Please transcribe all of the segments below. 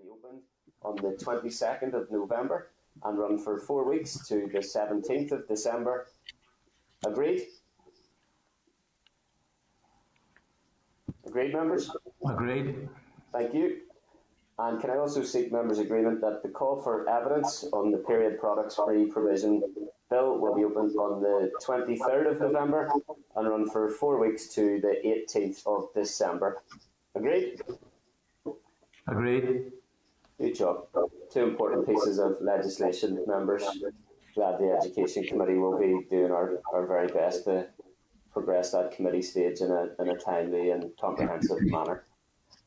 be opened on the 22nd of November and run for 4 weeks to the 17th of December. Agreed? Agreed, members? Agreed. Thank you. And can I also seek members' agreement that the call for evidence on the period products free provision bill will be opened on the 23rd of November and run for 4 weeks to the 18th of December. Agreed? Agreed. Good job. Two important pieces of legislation, members. Glad the Education Committee will be doing our very best to progress that committee stage in a timely and comprehensive manner.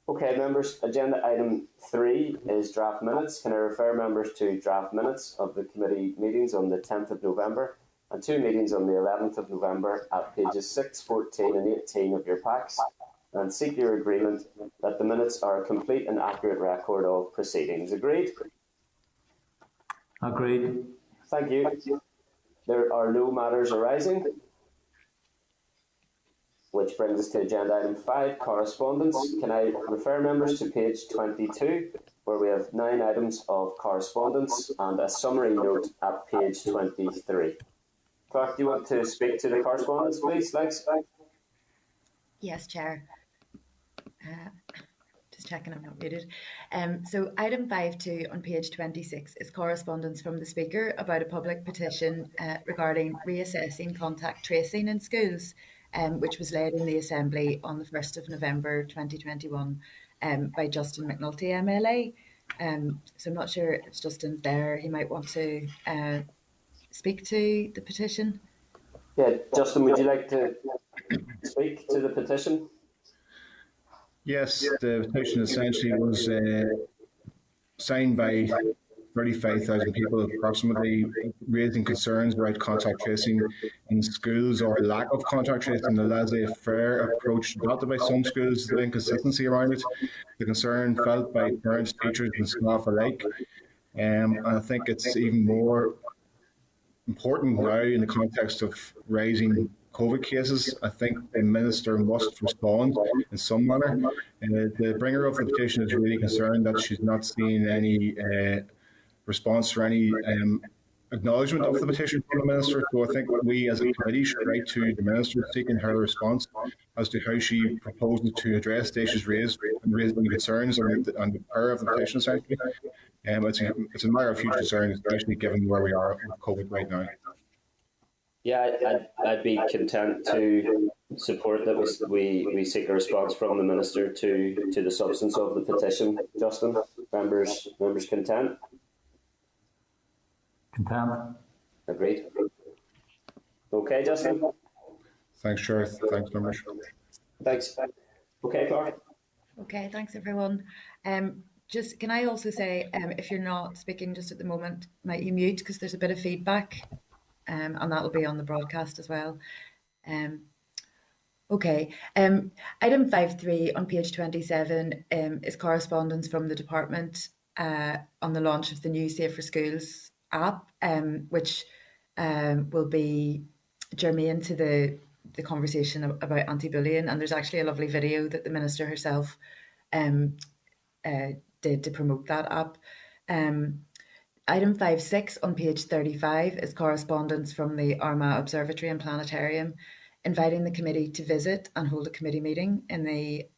Okay, members, agenda item 3 is draft minutes. Can I refer members to draft minutes of the committee meetings on the 10th of November and 2 meetings on the 11th of November at pages 6, 14 and 18 of your packs, and seek your agreement that the minutes are a complete and accurate record of proceedings. Agreed? Agreed. Thank you. There are no matters arising, which brings us to agenda item 5, correspondence. Can I refer members to page 22, where we have 9 items of correspondence and a summary note at page 23. Clerk, do you want to speak to the correspondence, please? Thanks. Yes, Chair. Just checking I'm not muted. So item 5.2 on page 26 is correspondence from the Speaker about a public petition regarding reassessing contact tracing in schools, which was laid in the Assembly on the 1st of November 2021 by Justin McNulty MLA. So I'm not sure if Justin's there. He might want to speak to the petition. Yeah, Justin, would you like to speak to the petition? Yes, the petition essentially was signed by 35,000 people approximately, raising concerns about contact tracing in schools or lack of contact tracing, the laissez-faire approach adopted by some schools, the inconsistency around it, the concern felt by parents, teachers and staff alike. And I think it's even more important now in the context of rising COVID cases. I think the Minister must respond in some manner. The bringer of the petition is really concerned that she's not seen any response or any acknowledgement of the petition from the Minister. So I think we as a committee should write to the Minister seeking her response as to how she proposes to address the issues raised the concerns and the power of the petition essentially. It's a matter of huge concern, especially given where we are with COVID right now. Yeah, I'd be content to support that we seek a response from the Minister to the substance of the petition. Justin, members content? Content. Agreed. Okay, Justin. Thanks, Chair. Thanks, members. Thanks. Okay, Clark. Okay, thanks everyone. Just can I also say, if you're not speaking just at the moment, might you mute because there's a bit of feedback, and that'll be on the broadcast as well. Okay. Item 5.3 on page 27 is correspondence from the department on the launch of the new Safe for Schools app, which will be germane to the conversation about anti-bullying. And there's actually a lovely video that the Minister herself did to promote that app. Item 5.6 on page 35 is correspondence from the Armagh Observatory and Planetarium, inviting the committee to visit and hold a committee meeting in the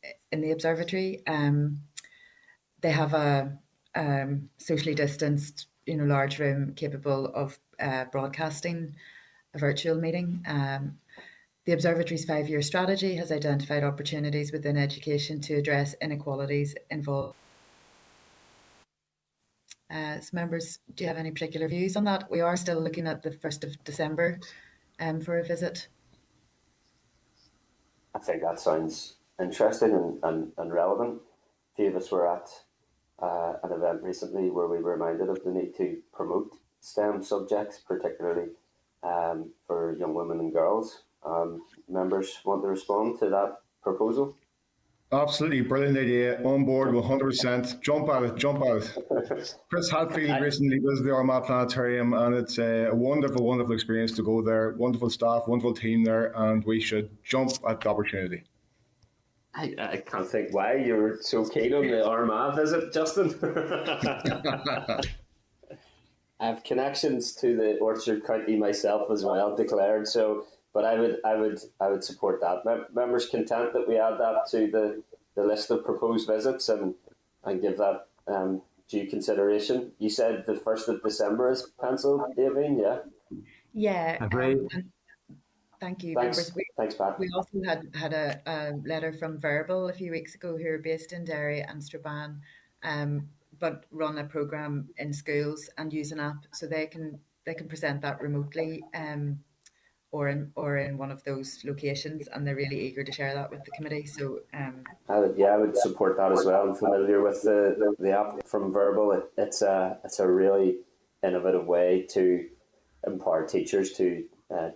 observatory. They have a socially distanced, large room capable of broadcasting a virtual meeting. The observatory's 5-year strategy has identified opportunities within education to address inequalities involved. So members, do you have any particular views on that? We are still looking at the 1st of December for a visit. I think that sounds interesting and relevant. A few of us were at an event recently where we were reminded of the need to promote STEM subjects, particularly for young women and girls. Members want to respond to that proposal? Absolutely brilliant idea. On board 100%. Jump at it. Chris Hadfield recently visited the Armagh Planetarium, and it's a wonderful, wonderful experience to go there. Wonderful staff, wonderful team there, and we should jump at the opportunity. I can't think why you were so keen on the Armagh visit, Justin. I have connections to the Orchard County myself as well, declared. So, but I would support that. Members content that we add that to the list of proposed visits and give that due consideration. You said the 1st of December is penciled, Davine, yeah? Yeah, Agreed. thank you, Thanks, members. thanks, Pat. We also had a letter from Verbal a few weeks ago, who are based in Derry and Strabane, but run a program in schools and use an app, so they can present that remotely, or in one of those locations, and they're really eager to share that with the committee. So I would support that as well. I'm familiar with the app from Verbal. It's a really innovative way to empower teachers to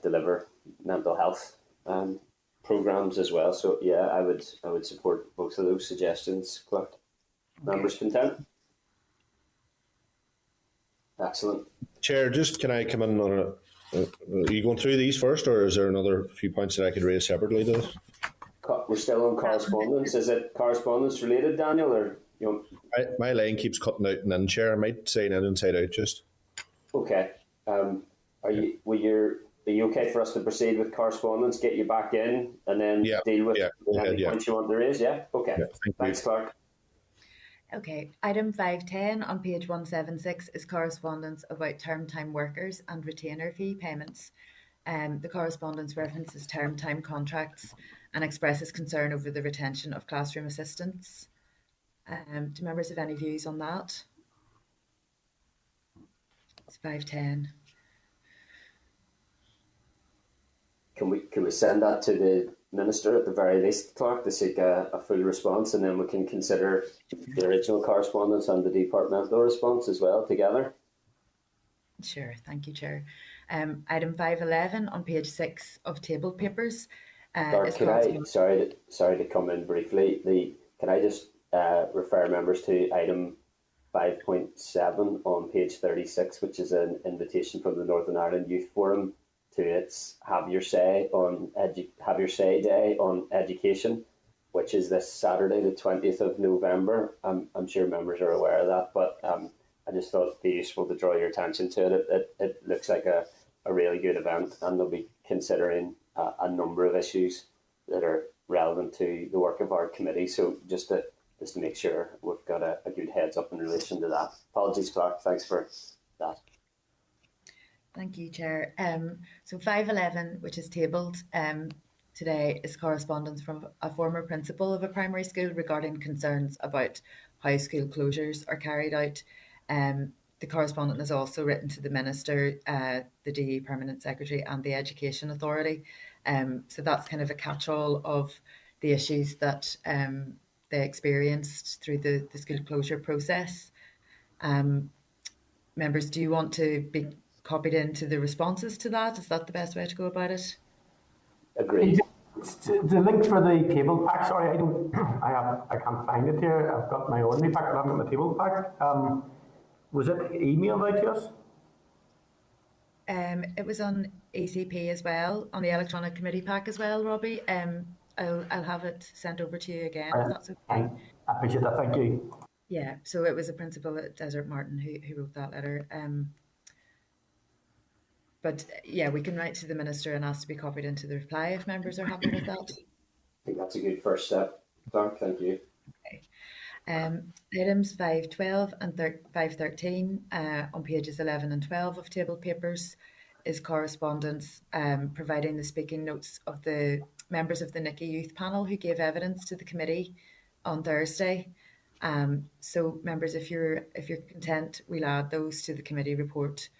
deliver mental health programs as well. So yeah, I would support both of those suggestions. Correct. Okay. Members content? Excellent. Chair, just can I come in on are you going through these first, or is there another few points that I could raise separately to this? We're still on correspondence. Is it correspondence related, Daniel, or you know? My line keeps cutting out and in, Chair. I might say in inside out just. Okay. Are you okay for us to proceed with correspondence, get you back in, and then deal with any points you want to raise? Yeah? Okay. Yeah, thanks, Clark. Okay, item 510 on page 176 is correspondence about term time workers and retainer fee payments. The correspondence references term time contracts and expresses concern over the retention of classroom assistants. Do members have any views on that? It's 510. Can we send that to the Minister at the very least, Clark, to seek a full response, and then we can consider the original correspondence and the departmental response as well together? Sure, thank you, Chair. Item 511 on page 6 of table papers. Clark, sorry to come in briefly. Can I just refer members to item 5.7 on page 36, which is an invitation from the Northern Ireland Youth Forum to its Have Your Say Day on Education, which is this Saturday, the 20th of November. I'm sure members are aware of that, but I just thought it'd be useful to draw your attention to it. It looks like a really good event, and they'll be considering a number of issues that are relevant to the work of our committee. So just to make sure we've got a good heads up in relation to that. Apologies, Clark. Thanks for that. Thank you, Chair. So 511, which is tabled today, is correspondence from a former principal of a primary school regarding concerns about how school closures are carried out. The correspondent has also written to the Minister, the DE Permanent Secretary and the Education Authority. So that's kind of a catch-all of the issues that they experienced through the school closure process. Members, do you want to be copied into the responses to that? Is that the best way to go about it? Agreed. The link for the table pack. Sorry, I can't find it here. I've got my ordinary pack, but I haven't got my table pack. Was it emailed out to us? It was on ECP as well, on the electronic committee pack as well, Robbie. I'll have it sent over to you again, if that's okay. I appreciate that. Thank you. Yeah, so it was a principal at Desert Martin who wrote that letter. But yeah, we can write to the Minister and ask to be copied into the reply if members are happy with that. I think that's a good first step, Clark. Thank you. Okay. Items 512 and 513 on pages 11 and 12 of table papers is correspondence providing the speaking notes of the members of the Nicky Youth Panel who gave evidence to the committee on Thursday. So members, if you're content, we'll add those to the committee report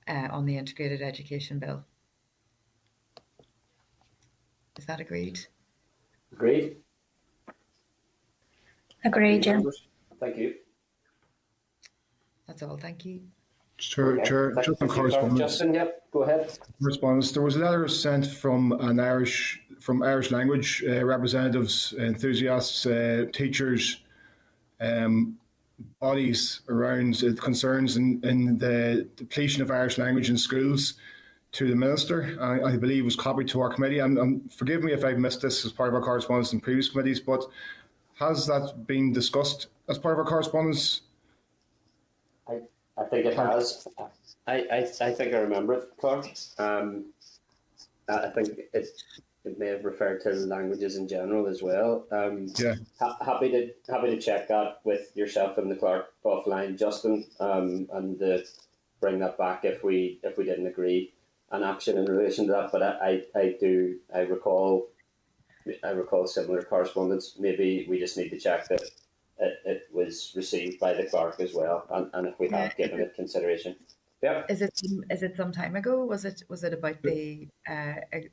on the Integrated Education Bill. Is that agreed? Agreed. Agreed, Jim. Thank you. That's all. Thank you. Chair, just on correspondence. Justin, yep, go ahead. Correspondence. There was a letter sent from Irish language representatives, enthusiasts, teachers, bodies around concerns in the depletion of Irish language in schools. to the Minister. I believe it was copied to our committee. And forgive me if I've missed this as part of our correspondence in previous committees, but has that been discussed as part of our correspondence? I think it has. I think I remember it, Clark. I think it may have referred to languages in general as well. Yeah. Happy to check that with yourself and the clerk offline, Justin, and bring that back if we didn't agree an action in relation to that. But I recall similar correspondence. Maybe we just need to check that it was received by the clerk as well, and if we Yeah. have given it consideration. Yep. Is it some time ago? Was it about the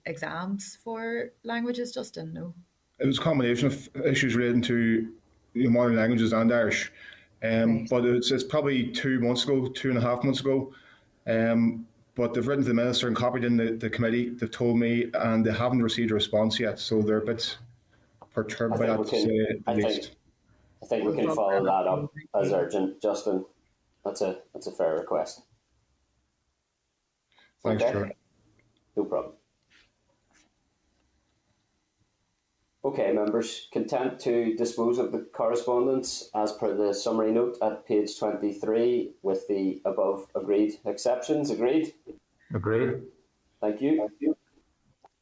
exams for languages, Justin? No. It was a combination of issues relating to modern languages and Irish. Right. But it's probably 2 months ago, 2.5 months ago. But they've written to the Minister and copied in the committee. They've told me, and they haven't received a response yet. So they're a bit perturbed by that, to say the least. I think we can follow that up as urgent, Justin. That's a fair request. Thanks, Okay. Chair. No problem. Okay, members, content to dispose of the correspondence as per the summary note at page 23 with the above agreed exceptions. Agreed? Agreed. Thank you.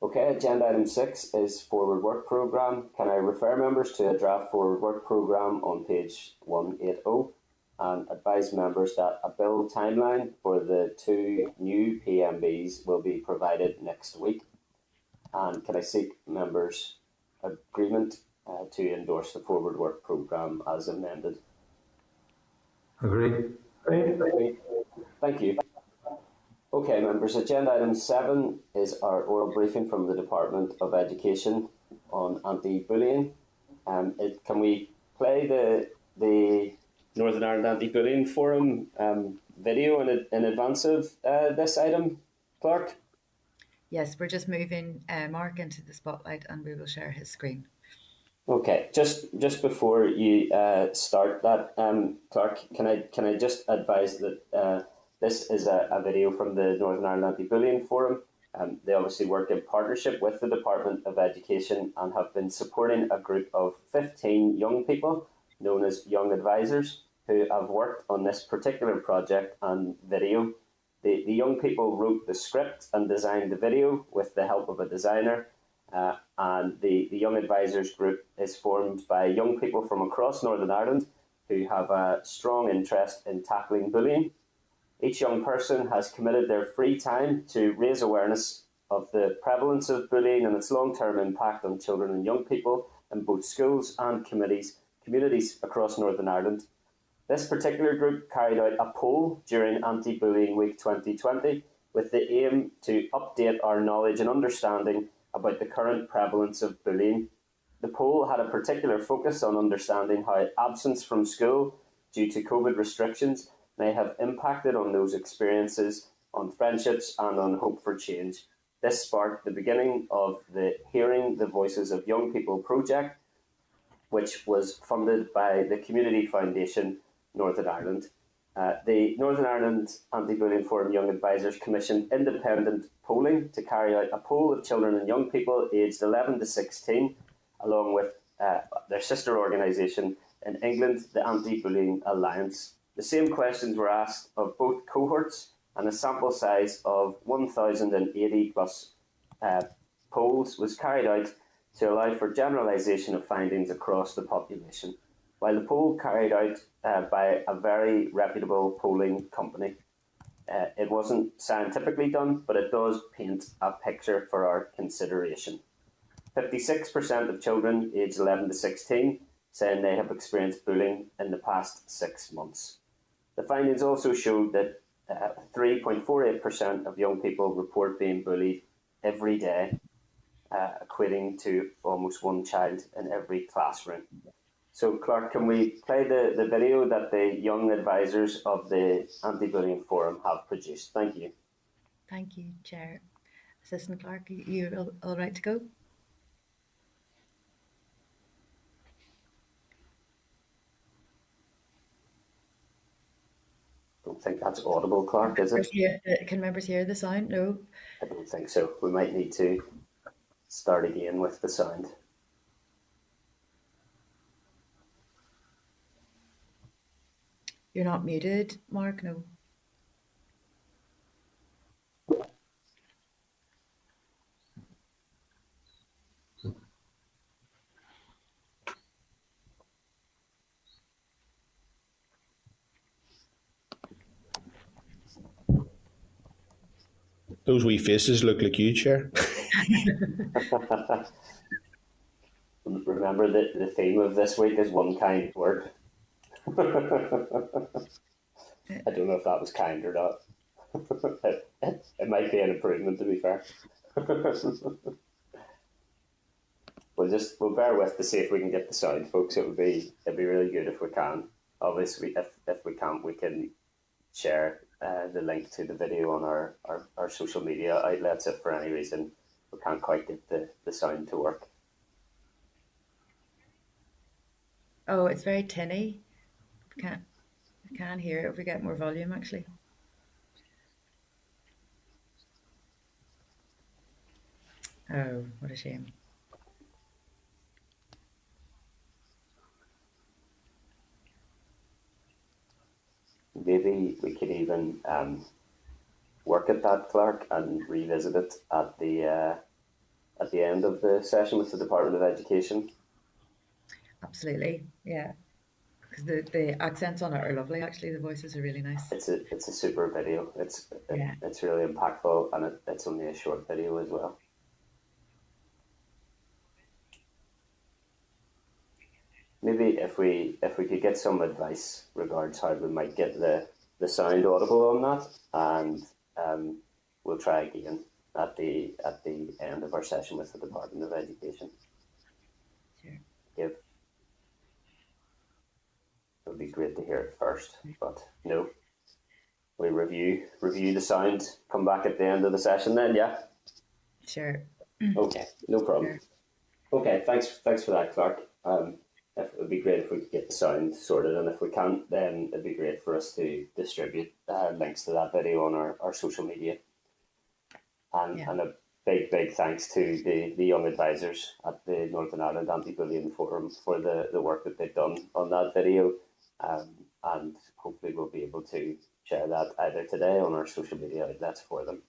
Okay, agenda item 6 is forward work programme. Can I refer members to a draft forward work programme on page 180 and advise members that a build timeline for the 2 new PMBs will be provided next week? And can I seek members' agreement to endorse the forward work programme as amended? Agreed. Agreed. Thank you. Okay, members, agenda item 7 is our oral briefing from the Department of Education on anti-bullying. Can we play the Northern Ireland Anti-Bullying Forum video in advance of this item, Clark? Yes, we're just moving Mark into the spotlight, and we will share his screen. Okay, just before you start that, Clark, can I just advise that this is a video from the Northern Ireland Anti-Bullying Forum. They obviously work in partnership with the Department of Education and have been supporting a group of 15 young people known as Young Advisors who have worked on this particular project and video. The young people wrote the script and designed the video with the help of a designer. And the Young Advisors group is formed by young people from across Northern Ireland who have a strong interest in tackling bullying. Each young person has committed their free time to raise awareness of the prevalence of bullying and its long-term impact on children and young people in both schools and communities across Northern Ireland. This particular group carried out a poll during Anti-Bullying Week 2020 with the aim to update our knowledge and understanding about the current prevalence of bullying. The poll had a particular focus on understanding how absence from school due to COVID restrictions may have impacted on those experiences, on friendships, and on hope for change. This sparked the beginning of the Hearing the Voices of Young People project, which was funded by the Community Foundation Northern Ireland. The Northern Ireland Anti-Bullying Forum Young Advisors commissioned independent polling to carry out a poll of children and young people aged 11 to 16, along with their sister organisation in England, the Anti-Bullying Alliance. The same questions were asked of both cohorts, and a sample size of 1,080 plus polls was carried out to allow for generalisation of findings across the population. While the poll carried out by a very reputable polling company, it wasn't scientifically done, but it does paint a picture for our consideration. 56% of children aged 11 to 16 saying they have experienced bullying in the past 6 months. The findings also showed that 3.48% of young people report being bullied every day, equating to almost one child in every classroom. So, Clark, can we play the video that the Young Advisors of the Anti-Bullying Forum have produced? Thank you. Thank you, Chair. Assistant Clerk, you're all right to go? Go. don't think that's audible, Clark, is it? Can members hear the sound? No. I don't think so. We might need to start again with the sound. You're not muted, Mark? No. Those wee faces look like you, Chair. Remember that the theme of this week is one kind word. I don't know if that was kind or not. It might be an improvement, to be fair. We'll bear with to see if we can get the sound, folks. It'd be really good if we can. Obviously, if we can't, we can share the link to the video on our social media outlets if for any reason we can't quite get the sound to work. Oh, it's very tinny. I can't hear it if we get more volume, actually. Oh, what a shame. Maybe we could even work at that, Clark, and revisit it at the end of the session with the Department of Education. Absolutely, yeah. Because the accents on it are lovely. Actually, the voices are really nice. It's a super video. It's really impactful, and it's only a short video as well. Maybe if we could get some advice regards how we might get the sound audible on that, and we'll try again at the end of our session with the Department of Education. Sure. It would be great to hear it first, but no. We review the sound, come back at the end of the session then, yeah? Sure. Okay, no problem. Sure. Okay, thanks for that, Clark. It would be great if we could get the sound sorted, and if we can't, then it'd be great for us to distribute links to that video on our social media. And a big thanks to the young advisors at the Northern Ireland Anti-Bullying Forum for the work that they've done on that video, and hopefully we'll be able to share that either today on our social media outlets for them.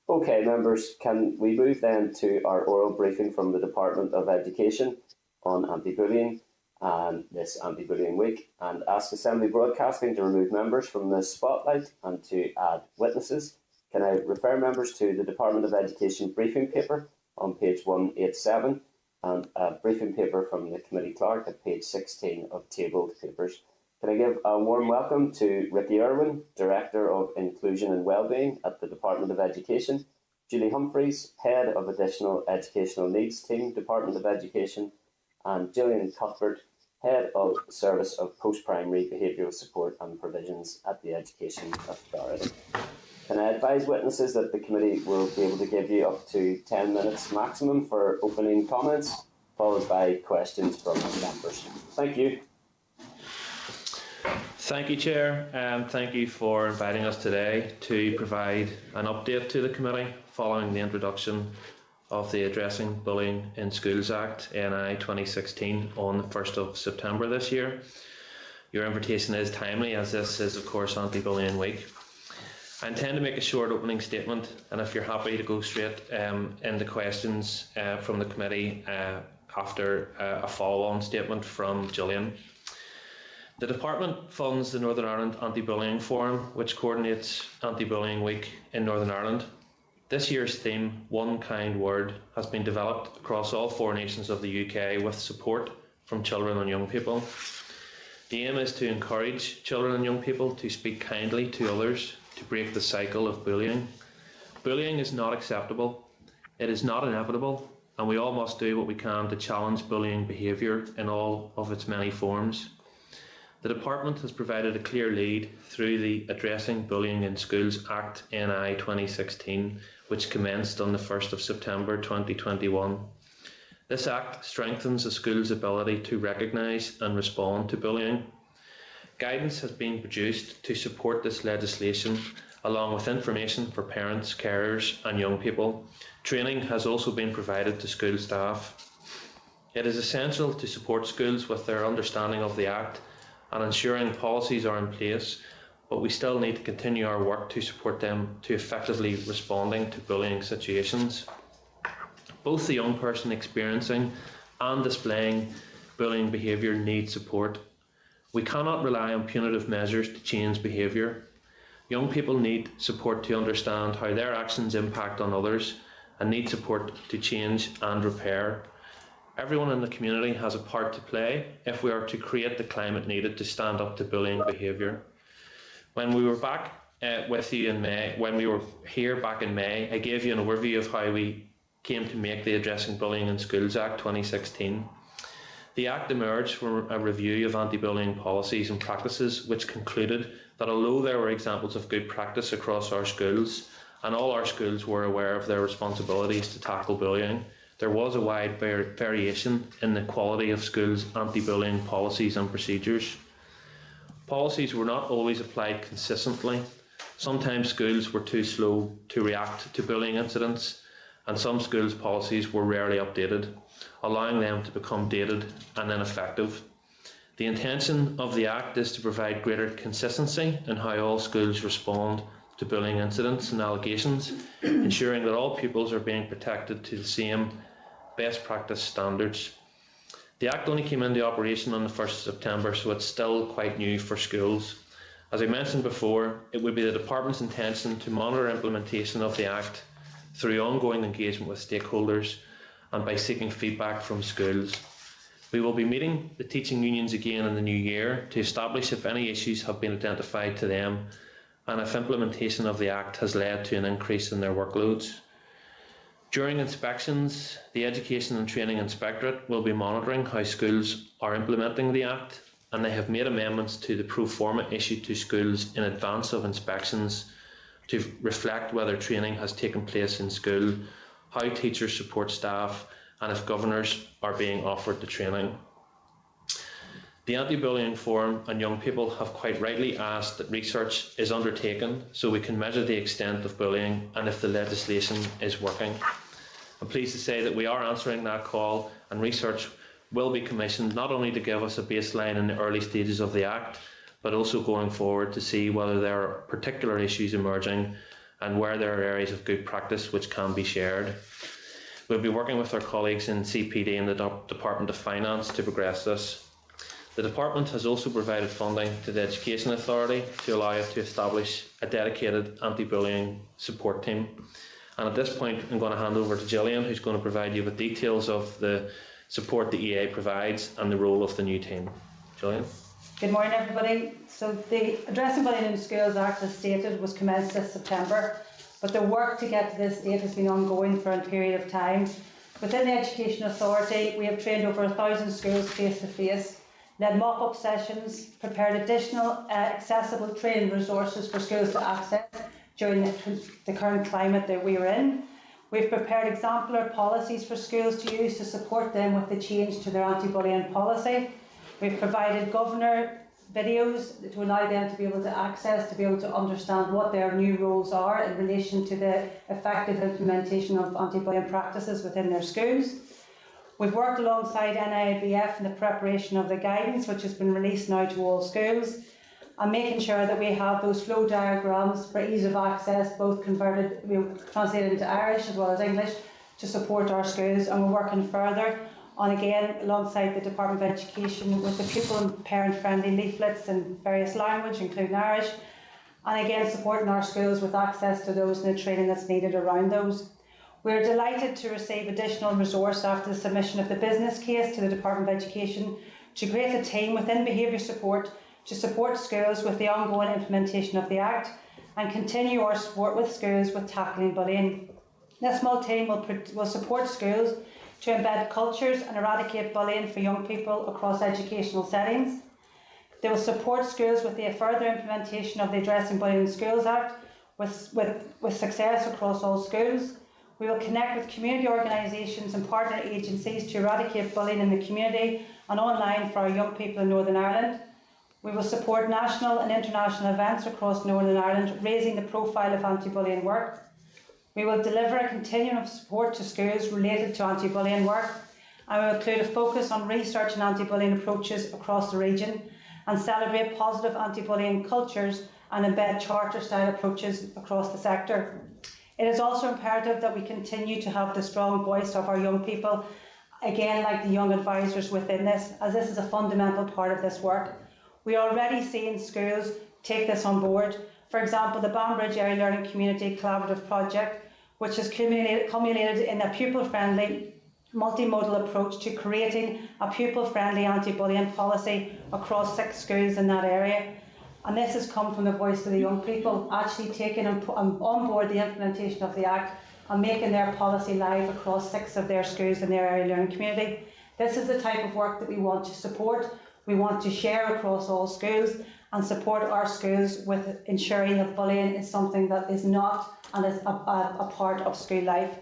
Okay, members, can we move then to our oral briefing from the Department of Education on anti-bullying and this anti-bullying week, and ask Assembly Broadcasting to remove members from the spotlight and to add witnesses. Can I refer members to the Department of Education briefing paper on page 187 and a briefing paper from the committee clerk at page 16 of tabled papers. Can I give a warm welcome to Ricky Irwin, Director of Inclusion and Wellbeing at the Department of Education, Julie Humphreys, Head of Additional Educational Needs Team, Department of Education, and Gillian Cuthbert, Head of Service of Post-Primary Behavioural Support and Provisions at the Education Authority. Can I advise witnesses that the committee will be able to give you up to 10 minutes maximum for opening comments, followed by questions from members. Thank you. Thank you, Chair, and thank you for inviting us today to provide an update to the committee following the introduction of the Addressing Bullying in Schools Act, NI 2016, on the 1st of September this year. Your invitation is timely, as this is, of course, Anti-Bullying Week. I intend to make a short opening statement, and if you're happy to go straight into questions from the committee after a follow-on statement from Gillian. The Department funds the Northern Ireland Anti-Bullying Forum, which coordinates Anti-Bullying Week in Northern Ireland. This year's theme, One Kind Word, has been developed across all 4 nations of the UK with support from children and young people. The aim is to encourage children and young people to speak kindly to others to break the cycle of bullying. Bullying is not acceptable, it is not inevitable, and we all must do what we can to challenge bullying behaviour in all of its many forms. The Department has provided a clear lead through the Addressing Bullying in Schools Act NI 2016, which commenced on the 1st of September 2021. This Act strengthens a school's ability to recognise and respond to bullying. Guidance has been produced to support this legislation, along with information for parents, carers and young people. Training has also been provided to school staff. It is essential to support schools with their understanding of the Act and ensuring policies are in place, but we still need to continue our work to support them to effectively responding to bullying situations. Both the young person experiencing and displaying bullying behaviour need support. We cannot rely on punitive measures to change behaviour. Young people need support to understand how their actions impact on others and need support to change and repair. Everyone in the community has a part to play if we are to create the climate needed to stand up to bullying behaviour. When we were back with you in May, when we were here back in May, I gave you an overview of how we came to make the Addressing Bullying in Schools Act 2016. The Act emerged from a review of anti-bullying policies and practices, which concluded that although there were examples of good practice across our schools, and all our schools were aware of their responsibilities to tackle bullying, there was a wide variation in the quality of schools' anti-bullying policies and procedures. Policies were not always applied consistently. Sometimes schools were too slow to react to bullying incidents, and some schools' policies were rarely updated, allowing them to become dated and ineffective. The intention of the Act is to provide greater consistency in how all schools respond to bullying incidents and allegations, ensuring that all pupils are being protected to the same best practice standards. The Act only came into operation on the 1st of September, so it's still quite new for schools. As I mentioned before, it would be the Department's intention to monitor implementation of the Act through ongoing engagement with stakeholders and by seeking feedback from schools. We will be meeting the teaching unions again in the new year to establish if any issues have been identified to them and if implementation of the Act has led to an increase in their workloads. During inspections, the Education and Training Inspectorate will be monitoring how schools are implementing the Act, and they have made amendments to the pro forma issued to schools in advance of inspections to reflect whether training has taken place in school, how teachers support staff, and if governors are being offered the training. The Anti-Bullying Forum and young people have quite rightly asked that research is undertaken so we can measure the extent of bullying and if the legislation is working. I'm pleased to say that we are answering that call, and research will be commissioned not only to give us a baseline in the early stages of the Act, but also going forward to see whether there are particular issues emerging and where there are areas of good practice which can be shared. We'll be working with our colleagues in CPD and the Department of Finance to progress this. The Department has also provided funding to the Education Authority to allow it to establish a dedicated anti-bullying support team. And at this point, I'm going to hand over to Gillian, who's going to provide you with details of the support the EA provides and the role of the new team. Gillian. Good morning, everybody. So the Addressing Bullying in Schools Act, as stated, was commenced this September, but the work to get to this date has been ongoing for a period of time. Within the Education Authority, we have trained over 1,000 schools face-to-face, led mock-up sessions, prepared additional accessible training resources for schools to access during the current climate that we are in. We've prepared exemplar policies for schools to use to support them with the change to their anti-bullying policy. We've provided governor videos to allow them to be able to access, to be able to understand what their new roles are in relation to the effective implementation of anti-bullying practices within their schools. We've worked alongside NIBF in the preparation of the guidance, which has been released now to all schools, and making sure that we have those flow diagrams for ease of access, both translated into Irish as well as English, to support our schools. And we're working further on, again, alongside the Department of Education, with the pupil and parent-friendly leaflets in various languages, including Irish, and again supporting our schools with access to those and the training that's needed around those. We're delighted to receive additional resource after the submission of the business case to the Department of Education to create a team within behaviour support to support schools with the ongoing implementation of the Act and continue our support with schools with tackling bullying. This small team will support schools to embed cultures and eradicate bullying for young people across educational settings. They will support schools with the further implementation of the Addressing Bullying in Schools Act with success across all schools. We will connect with community organisations and partner agencies to eradicate bullying in the community and online for our young people in Northern Ireland. We will support national and international events across Northern Ireland, raising the profile of anti-bullying work. We will deliver a continuum of support to schools related to anti-bullying work, and we will include a focus on research and anti-bullying approaches across the region, and celebrate positive anti-bullying cultures and embed charter-style approaches across the sector. It is also imperative that we continue to have the strong voice of our young people, again like the young advisors within this, as this is a fundamental part of this work. We are already seeing schools take this on board. For example, the Banbridge Early Learning Community Collaborative Project, which has culminated in a pupil-friendly multimodal approach to creating a pupil-friendly anti-bullying policy across 6 schools in that area. And this has come from the voice of the young people, actually taking on board the implementation of the Act and making their policy live across 6 of their schools in their early learning community. This is the type of work that we want to support. We want to share across all schools and support our schools with ensuring that bullying is something that is not and is a part of school life.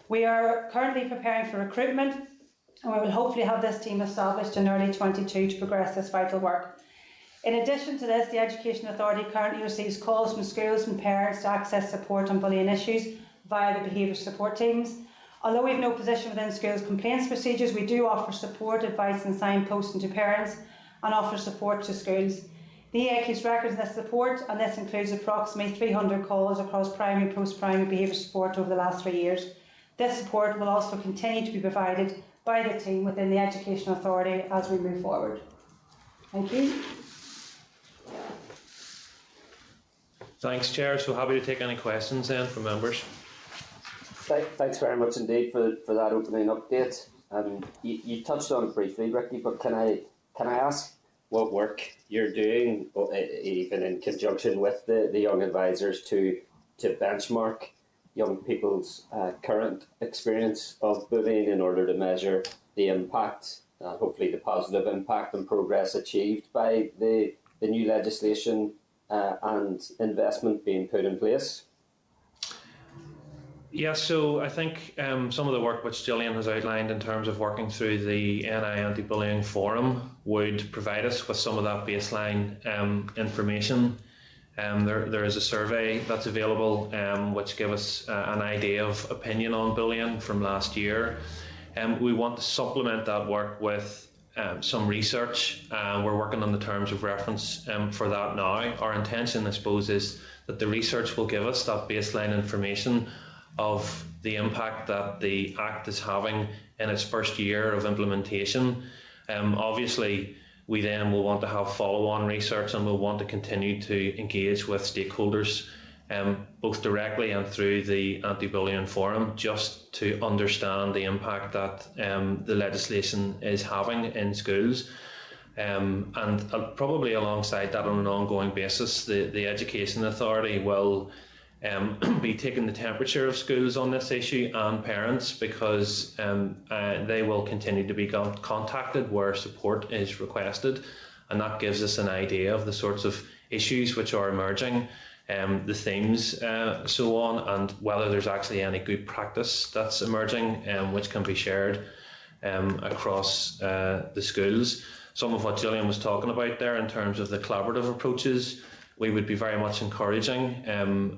We are currently preparing for recruitment, and we will hopefully have this team established in early 22 to progress this vital work. In addition to this, the Education Authority currently receives calls from schools and parents to access support on bullying issues via the behaviour support teams. Although we have no position within schools' complaints procedures, we do offer support, advice and signposting to parents and offer support to schools. The EA keeps records of this support, and this includes approximately 300 calls across primary and post-primary behaviour support over the last 3 years. This support will also continue to be provided by the team within the Education Authority as we move forward. Thank you. Thanks, Chair. So happy to take any questions then from members. Thanks very much indeed for that opening update. You touched on it briefly, Ricky, but can I ask what work you're doing, even in conjunction with the young advisors, to benchmark young people's current experience of bullying in order to measure the impact, hopefully the positive impact and progress achieved by the new legislation and investment being put in place? Yes, so I think some of the work which Gillian has outlined in terms of working through the NI Anti-Bullying Forum would provide us with some of that baseline information. There is a survey that's available which gives us an idea of opinion on bullying from last year. We want to supplement that work with some research. We're working on the terms of reference for that now. Our intention, I suppose, is that the research will give us that baseline information of the impact that the Act is having in its first year of implementation. Obviously, we then will want to have follow-on research, and we'll want to continue to engage with stakeholders, both directly and through the Anti-Bullying Forum, just to understand the impact that the legislation is having in schools. And probably alongside that, on an ongoing basis, the Education Authority will be taking the temperature of schools on this issue and parents, because they will continue to be contacted where support is requested, and that gives us an idea of the sorts of issues which are emerging, the themes, so on, and whether there's actually any good practice that's emerging which can be shared across the schools. Some of what Gillian was talking about there in terms of the collaborative approaches, we would be very much encouraging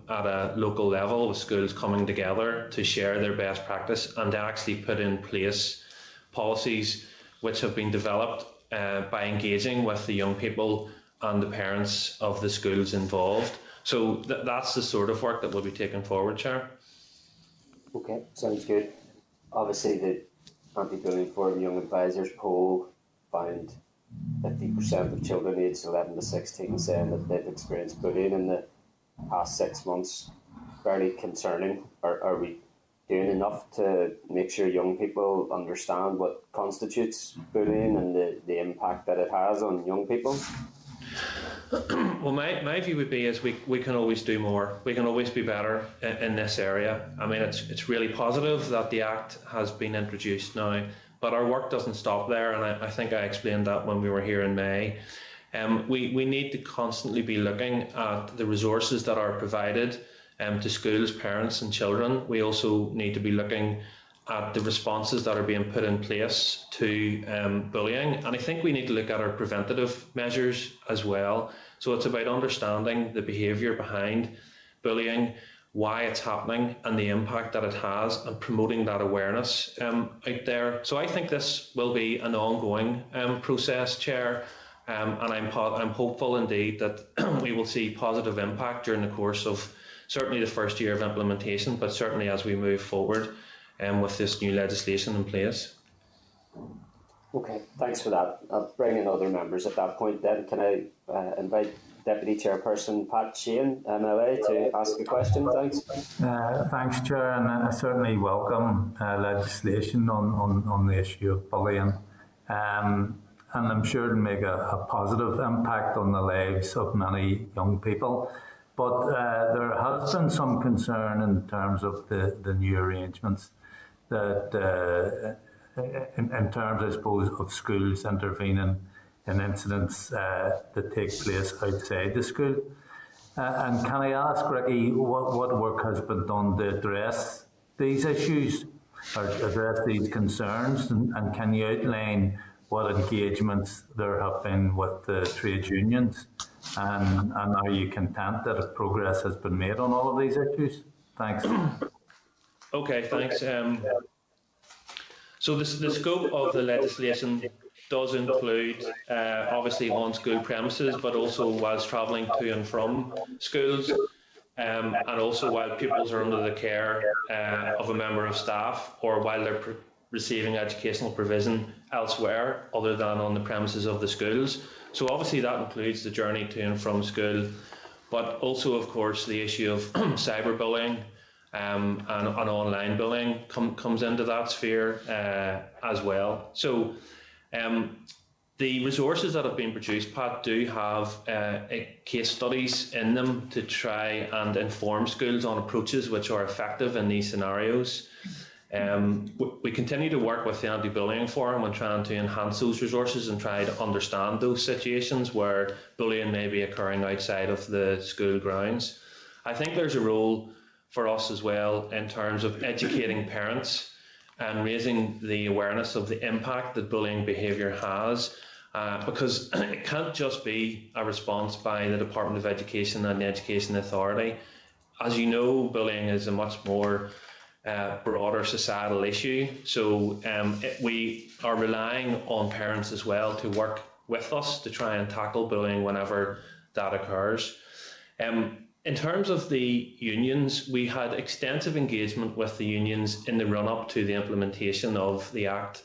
at a local level, with schools coming together to share their best practice and to actually put in place policies which have been developed by engaging with the young people and the parents of the schools involved. So that's the sort of work that will be taken forward, Chair. Okay, sounds good. Obviously, the Anti-Bullying Forum Young Advisors poll found 50% of children aged 11 to 16 saying that they've experienced bullying in the past 6 months. Fairly concerning. Are we doing enough to make sure young people understand what constitutes bullying and the impact that it has on young people? Well, my view would be is we can always do more. We can always be better in this area. I mean, it's really positive that the Act has been introduced now, but our work doesn't stop there, and I think I explained that when we were here in May. We need to constantly be looking at the resources that are provided to schools, parents and children. We also need to be looking at the responses that are being put in place to bullying, and I think we need to look at our preventative measures as well. So it's about understanding the behaviour behind bullying, why it's happening, and the impact that it has, and promoting that awareness out there. So I think this will be an ongoing process, Chair, and I'm hopeful indeed that we will see positive impact during the course of certainly the first year of implementation, but certainly as we move forward with this new legislation in place. Okay, thanks for that. I'll bring in other members at that point then. Can I invite Deputy Chairperson Pat Sheehan, MLA, to ask a question? Thanks. Thanks, Chair, and I certainly welcome legislation on the issue of bullying. And I'm sure it'll make a positive impact on the lives of many young people. But there has been some concern in terms of the new arrangements that in terms, I suppose, of schools intervening in incidents that take place outside the school. And can I ask, Ricky, what work has been done to address these issues or address these concerns? And can you outline what engagements there have been with the trade unions? And are you content that progress has been made on all of these issues? Thanks. Okay, thanks. So the scope of the legislation does include obviously on school premises, but also whilst travelling to and from schools, and also while pupils are under the care of a member of staff, or while they're receiving educational provision elsewhere other than on the premises of the schools. So obviously that includes the journey to and from school, but also of course the issue of cyberbullying and online bullying comes into that sphere as well. So the resources that have been produced, Pat, do have case studies in them to try and inform schools on approaches which are effective in these scenarios. We continue to work with the Anti-Bullying Forum on trying to enhance those resources and try to understand those situations where bullying may be occurring outside of the school grounds. I think there's a role for us as well in terms of educating parents and raising the awareness of the impact that bullying behaviour has, because it can't just be a response by the Department of Education and the Education Authority. As you know, bullying is a much more broader societal issue, so we are relying on parents as well to work with us to try and tackle bullying whenever that occurs. In terms of the unions, we had extensive engagement with the unions in the run-up to the implementation of the Act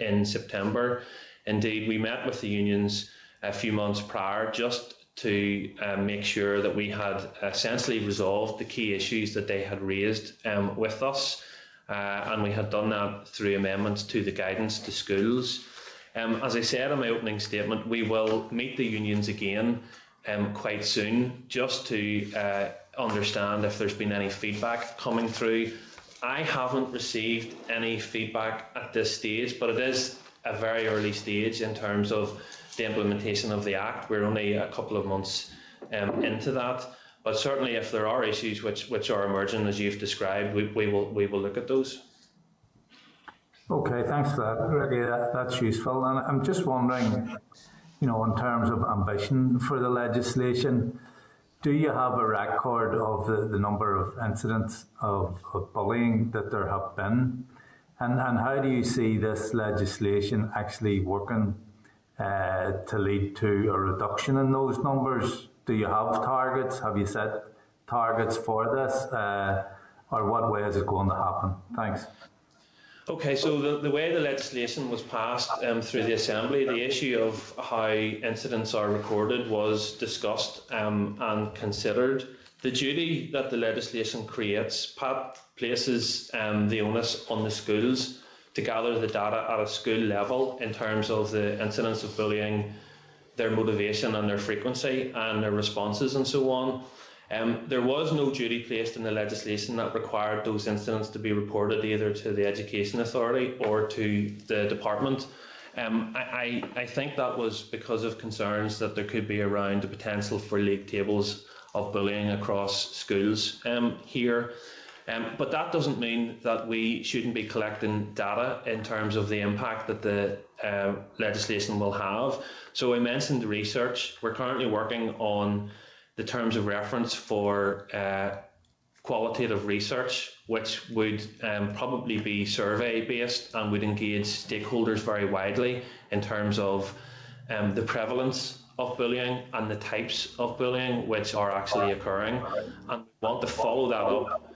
in September. Indeed, we met with the unions a few months prior just to make sure that we had essentially resolved the key issues that they had raised with us, and we had done that through amendments to the guidance to schools. As I said in my opening statement, we will meet the unions again quite soon just to understand if there's been any feedback coming through. I haven't received any feedback at this stage, but it is a very early stage in terms of the implementation of the Act. We're only a couple of months into that, but certainly if there are issues which are emerging as you've described, we will look at those. Okay, thanks for that, Ricky. That's useful. And I'm just wondering, you know, in terms of ambition for the legislation, do you have a record of the number of incidents of bullying that there have been? And how do you see this legislation actually working to lead to a reduction in those numbers? Do you have targets? Have you set targets for this? Or what way is it going to happen? Thanks. Okay, so the way the legislation was passed through the Assembly, the issue of how incidents are recorded was discussed and considered. The duty that the legislation creates, Pat, places the onus on the schools to gather the data at a school level in terms of the incidents of bullying, their motivation and their frequency and their responses and so on. There was no duty placed in the legislation that required those incidents to be reported either to the Education Authority or to the department. I think that was because of concerns that there could be around the potential for league tables of bullying across schools here. But that doesn't mean that we shouldn't be collecting data in terms of the impact that the legislation will have. So I mentioned the research. We're currently working on the terms of reference for qualitative research, which would probably be survey based and would engage stakeholders very widely in terms of the prevalence of bullying and the types of bullying which are actually occurring. And we want to follow that up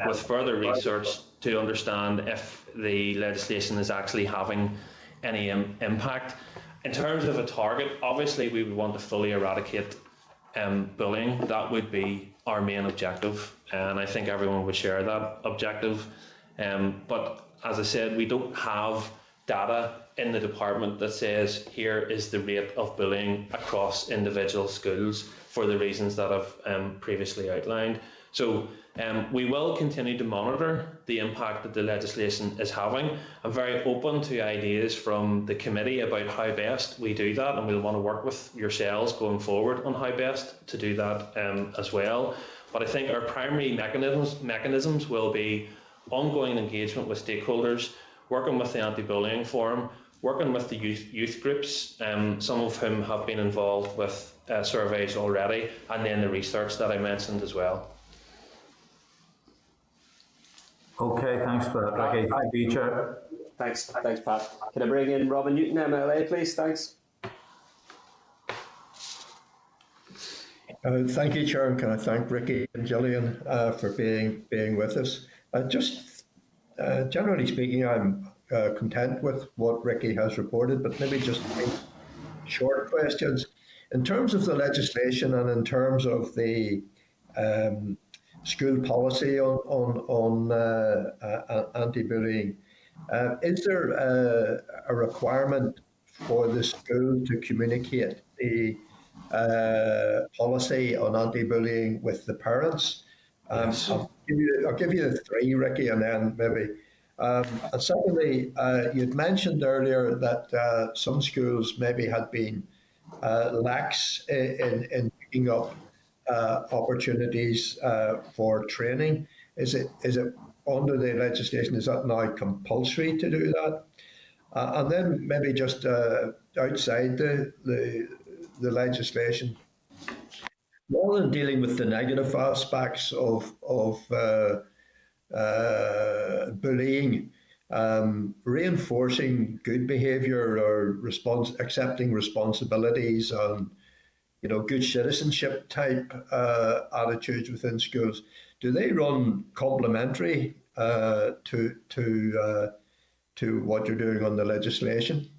with further research to understand if the legislation is actually having any impact. In terms of a target, obviously we would want to fully eradicate bullying. That would be our main objective, and I think everyone would share that objective. But as I said, we don't have data in the department that says here is the rate of bullying across individual schools for the reasons that I've previously outlined. So we will continue to monitor the impact that the legislation is having. I'm very open to ideas from the committee about how best we do that, and we'll want to work with yourselves going forward on how best to do that as well. But I think our primary mechanisms will be ongoing engagement with stakeholders, working with the Anti-Bullying Forum, working with the youth groups, some of whom have been involved with surveys already, and then the research that I mentioned as well. Okay, thanks for that, Ricky. Thank you, Chair. Thanks, Pat. Can I bring in Robin Newton, MLA, please? Thanks. Thank you, Chair. Can I thank Ricky and Gillian for being with us? Generally speaking, I'm content with what Ricky has reported, but maybe just short questions. In terms of the legislation and in terms of the school policy on anti-bullying, is there a requirement for the school to communicate the policy on anti-bullying with the parents? Yes. I'll give you the three, Ricky, and then maybe. And secondly, you'd mentioned earlier that some schools maybe had been lax in picking up opportunities for training. Is it under the legislation? Is that now compulsory to do that? And then maybe just outside the legislation, rather than dealing with the negative aspects of bullying, reinforcing good behaviour or accepting responsibilities and good citizenship type attitudes within schools, do they run complementary to what you're doing on the legislation?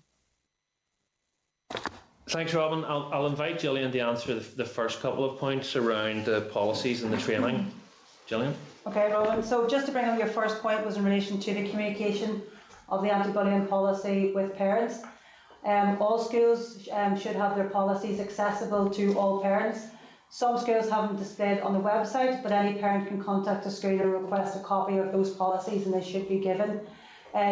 Thanks, Robin. I'll invite Gillian to answer the first couple of points around the policies and the training. Gillian? Okay, Robin. So just to bring up your first point was in relation to the communication of the anti-bullying policy with parents. All schools should have their policies accessible to all parents. Some schools have them displayed on the website, but any parent can contact the school and request a copy of those policies, and they should be given.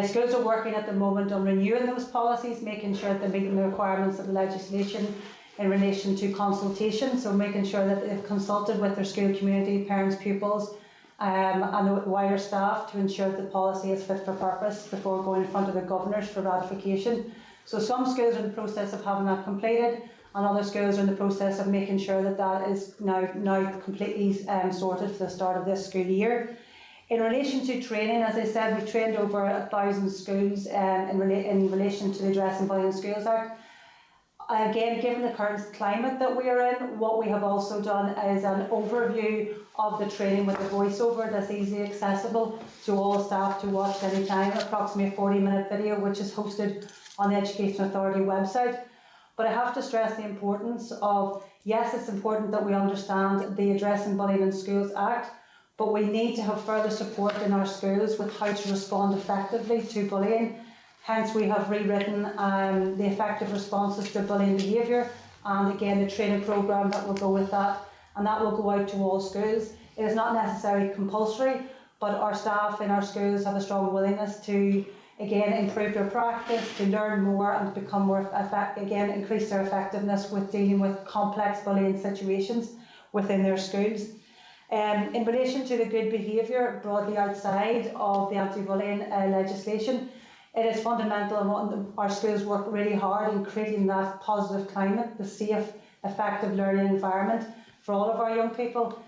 Schools are working at the moment on renewing those policies, making sure that they're meeting the requirements of the legislation in relation to consultation, so making sure that they've consulted with their school community, parents, pupils, and the wider staff to ensure that the policy is fit for purpose before going in front of the governors for ratification. So some schools are in the process of having that completed, and other schools are in the process of making sure that that is now completely sorted for the start of this school year. In relation to training, as I said, we've trained over 1,000 schools in relation to the Addressing Bullying in Schools Act. Again, given the current climate that we are in, what we have also done is an overview of the training with a voiceover that's easily accessible to all staff to watch at any time, approximately a 40-minute video which is hosted on the Education Authority website. But I have to stress the importance of, yes, it's important that we understand the Addressing Bullying in Schools Act, but we need to have further support in our schools with how to respond effectively to bullying. Hence, we have rewritten the effective responses to bullying behaviour, and again the training programme that will go with that, and that will go out to all schools. It is not necessarily compulsory, but our staff in our schools have a strong willingness to again improve their practice, to learn more and become more increase their effectiveness with dealing with complex bullying situations within their schools. In relation to the good behaviour broadly outside of the anti-bullying legislation, it is fundamental and our schools work really hard in creating that positive climate, the safe, effective learning environment for all of our young people.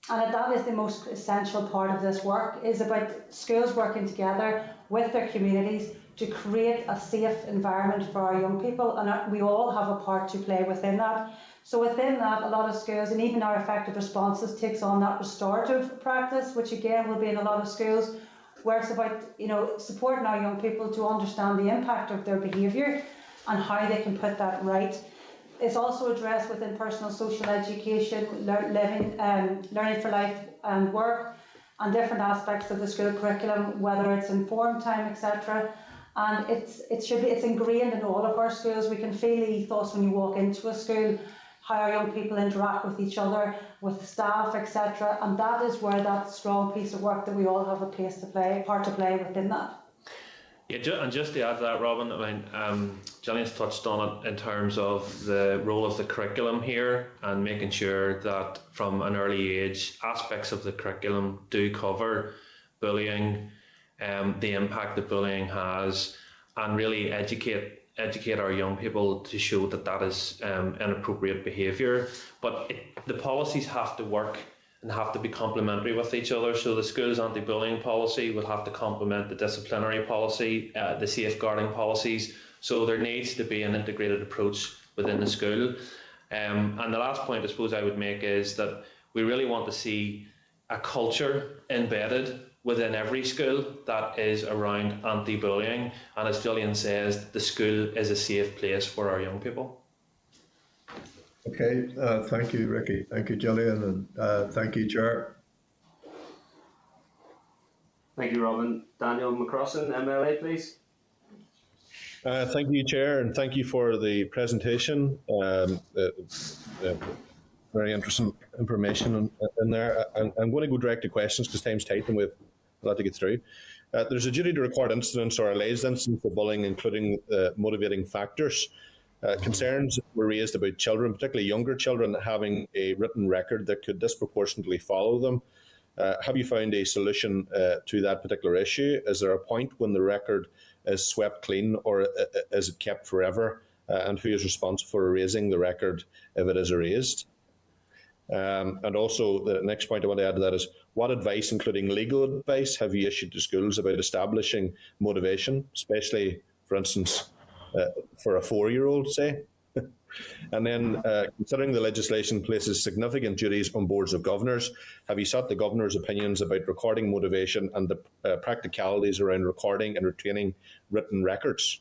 And that is the most essential part of this work, is about schools working together with their communities to create a safe environment for our young people, and we all have a part to play within that. So within that, a lot of schools, and even our effective responses, takes on that restorative practice, which again will be in a lot of schools, where it's about supporting our young people to understand the impact of their behaviour and how they can put that right. It's also addressed within personal social education, learning for life and work, and different aspects of the school curriculum, whether it's informed time, etc. And it's ingrained in all of our schools. We can feel the ethos when you walk into a school, how our young people interact with each other, with staff, etc. And that is where that strong piece of work that we all have a part to play within that. Yeah, and just to add to that, Robin, I mean, Gillian's touched on it in terms of the role of the curriculum here and making sure that from an early age, aspects of the curriculum do cover bullying, the impact that bullying has, and really educate our young people to show that that is inappropriate behaviour. But the policies have to work and have to be complementary with each other. So the school's anti-bullying policy will have to complement the disciplinary policy, the safeguarding policies. So there needs to be an integrated approach within the school. And the last point I suppose I would make is that we really want to see a culture embedded within every school that is around anti-bullying. And as Gillian says, the school is a safe place for our young people. Okay, thank you, Ricky. Thank you, Gillian, and thank you, Chair. Thank you, Robin. Daniel McCrossan, MLA, please. Thank you, Chair, and thank you for the presentation. Very interesting information in there. I'm going to go direct to questions because time's tight and we've a lot to get through. There's a duty to record incidents or alleged incidents of bullying, including motivating factors. Concerns were raised about children, particularly younger children, having a written record that could disproportionately follow them. Have you found a solution to that particular issue? Is there a point when the record is swept clean, or is it kept forever? And who is responsible for erasing the record if it is erased? And also, the next point I want to add to that is, what advice, including legal advice, have you issued to schools about establishing motivation, especially, for instance, for a 4-year-old, say? And then, considering the legislation places significant duties on boards of governors, have you sought the governor's opinions about recording motivation and the practicalities around recording and retaining written records?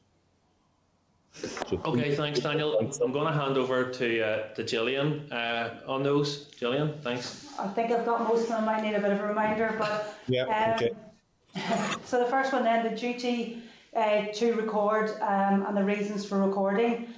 Okay, thanks, Daniel. I'm going to hand over to Gillian on those. Gillian, thanks. I think I've got most of them. I might need a bit of a reminder, but yeah, okay. So the first one then, the duty to record and the reasons for recording.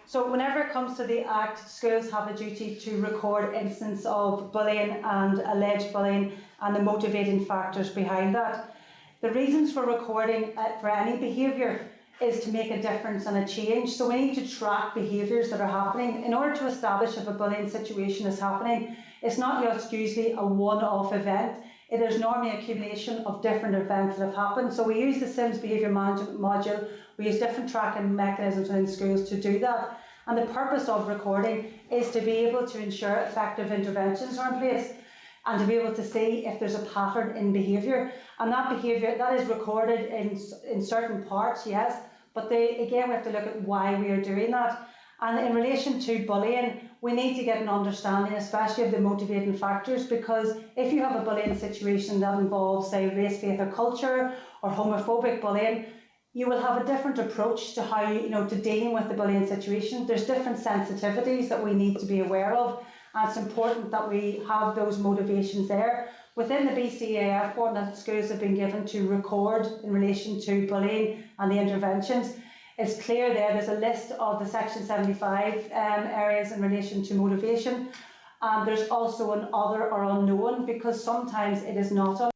So whenever it comes to the Act, schools have a duty to record incidents of bullying and alleged bullying and the motivating factors behind that. The reasons for recording for any behaviour is to make a difference and a change. So we need to track behaviours that are happening. In order to establish if a bullying situation is happening, it's not just usually a one-off event. It is normally an accumulation of different events that have happened. So we use the Sims Behaviour Management module. We use different tracking mechanisms within schools to do that. And the purpose of recording is to be able to ensure effective interventions are in place and to be able to see if there's a pattern in behaviour. And that behaviour, that is recorded in certain parts, yes, but again, we have to look at why we are doing that. And in relation to bullying, we need to get an understanding, especially of the motivating factors, because if you have a bullying situation that involves, say, race, faith or culture, or homophobic bullying, you will have a different approach to how, to dealing with the bullying situation. There's different sensitivities that we need to be aware of, and it's important that we have those motivations there. Within the BCAF form that schools have been given to record in relation to bullying and the interventions, it's clear there's a list of the Section 75 areas in relation to motivation. There's also an other or unknown, because sometimes it is not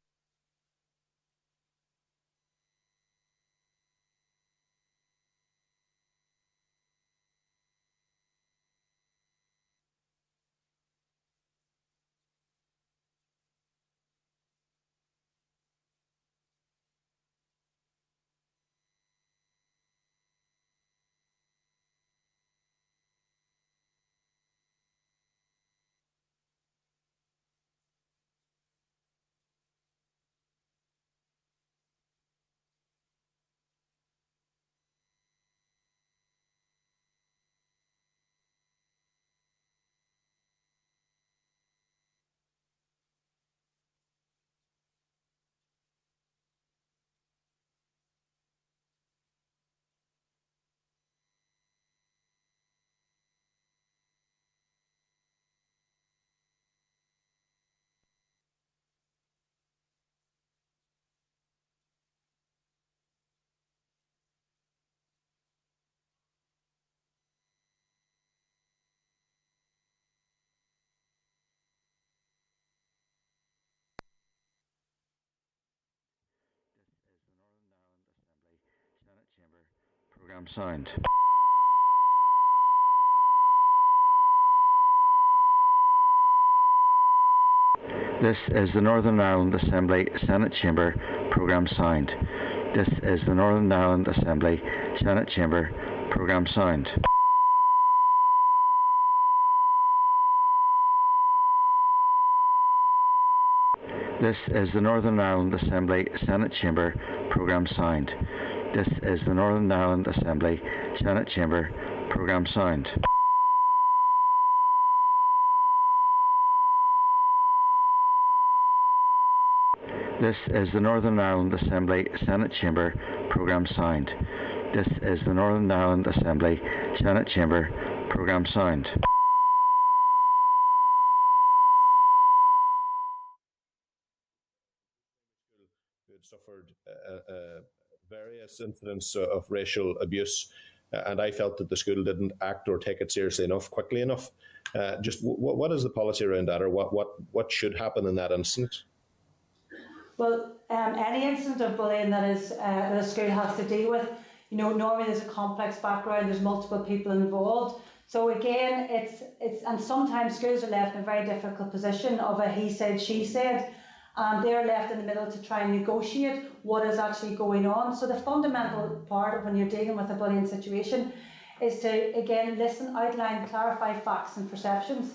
Program signed. This is the Northern Ireland Assembly Senate Chamber Programme signed. This is the Northern Ireland Assembly Senate Chamber Programme signed. This is the Northern Ireland Assembly Senate Chamber Programme signed. This is the Northern Ireland Assembly Senate Chamber Programme signed. This is the Northern Ireland Assembly Senate Chamber Programme signed. This is the Northern Ireland Assembly Senate Chamber Programme signed. Who had suffered various incidents of racial abuse, and I felt that the school didn't act or take it seriously enough, quickly enough. Just what is the policy around that, or what should happen in that instance? Well, any incident of bullying that a school has to deal with, normally there's a complex background, there's multiple people involved. So again, it's and sometimes schools are left in a very difficult position of a he said, she said, and they're left in the middle to try and negotiate what is actually going on. So the fundamental part of when you're dealing with a bullying situation is to, again, listen, outline, clarify facts and perceptions.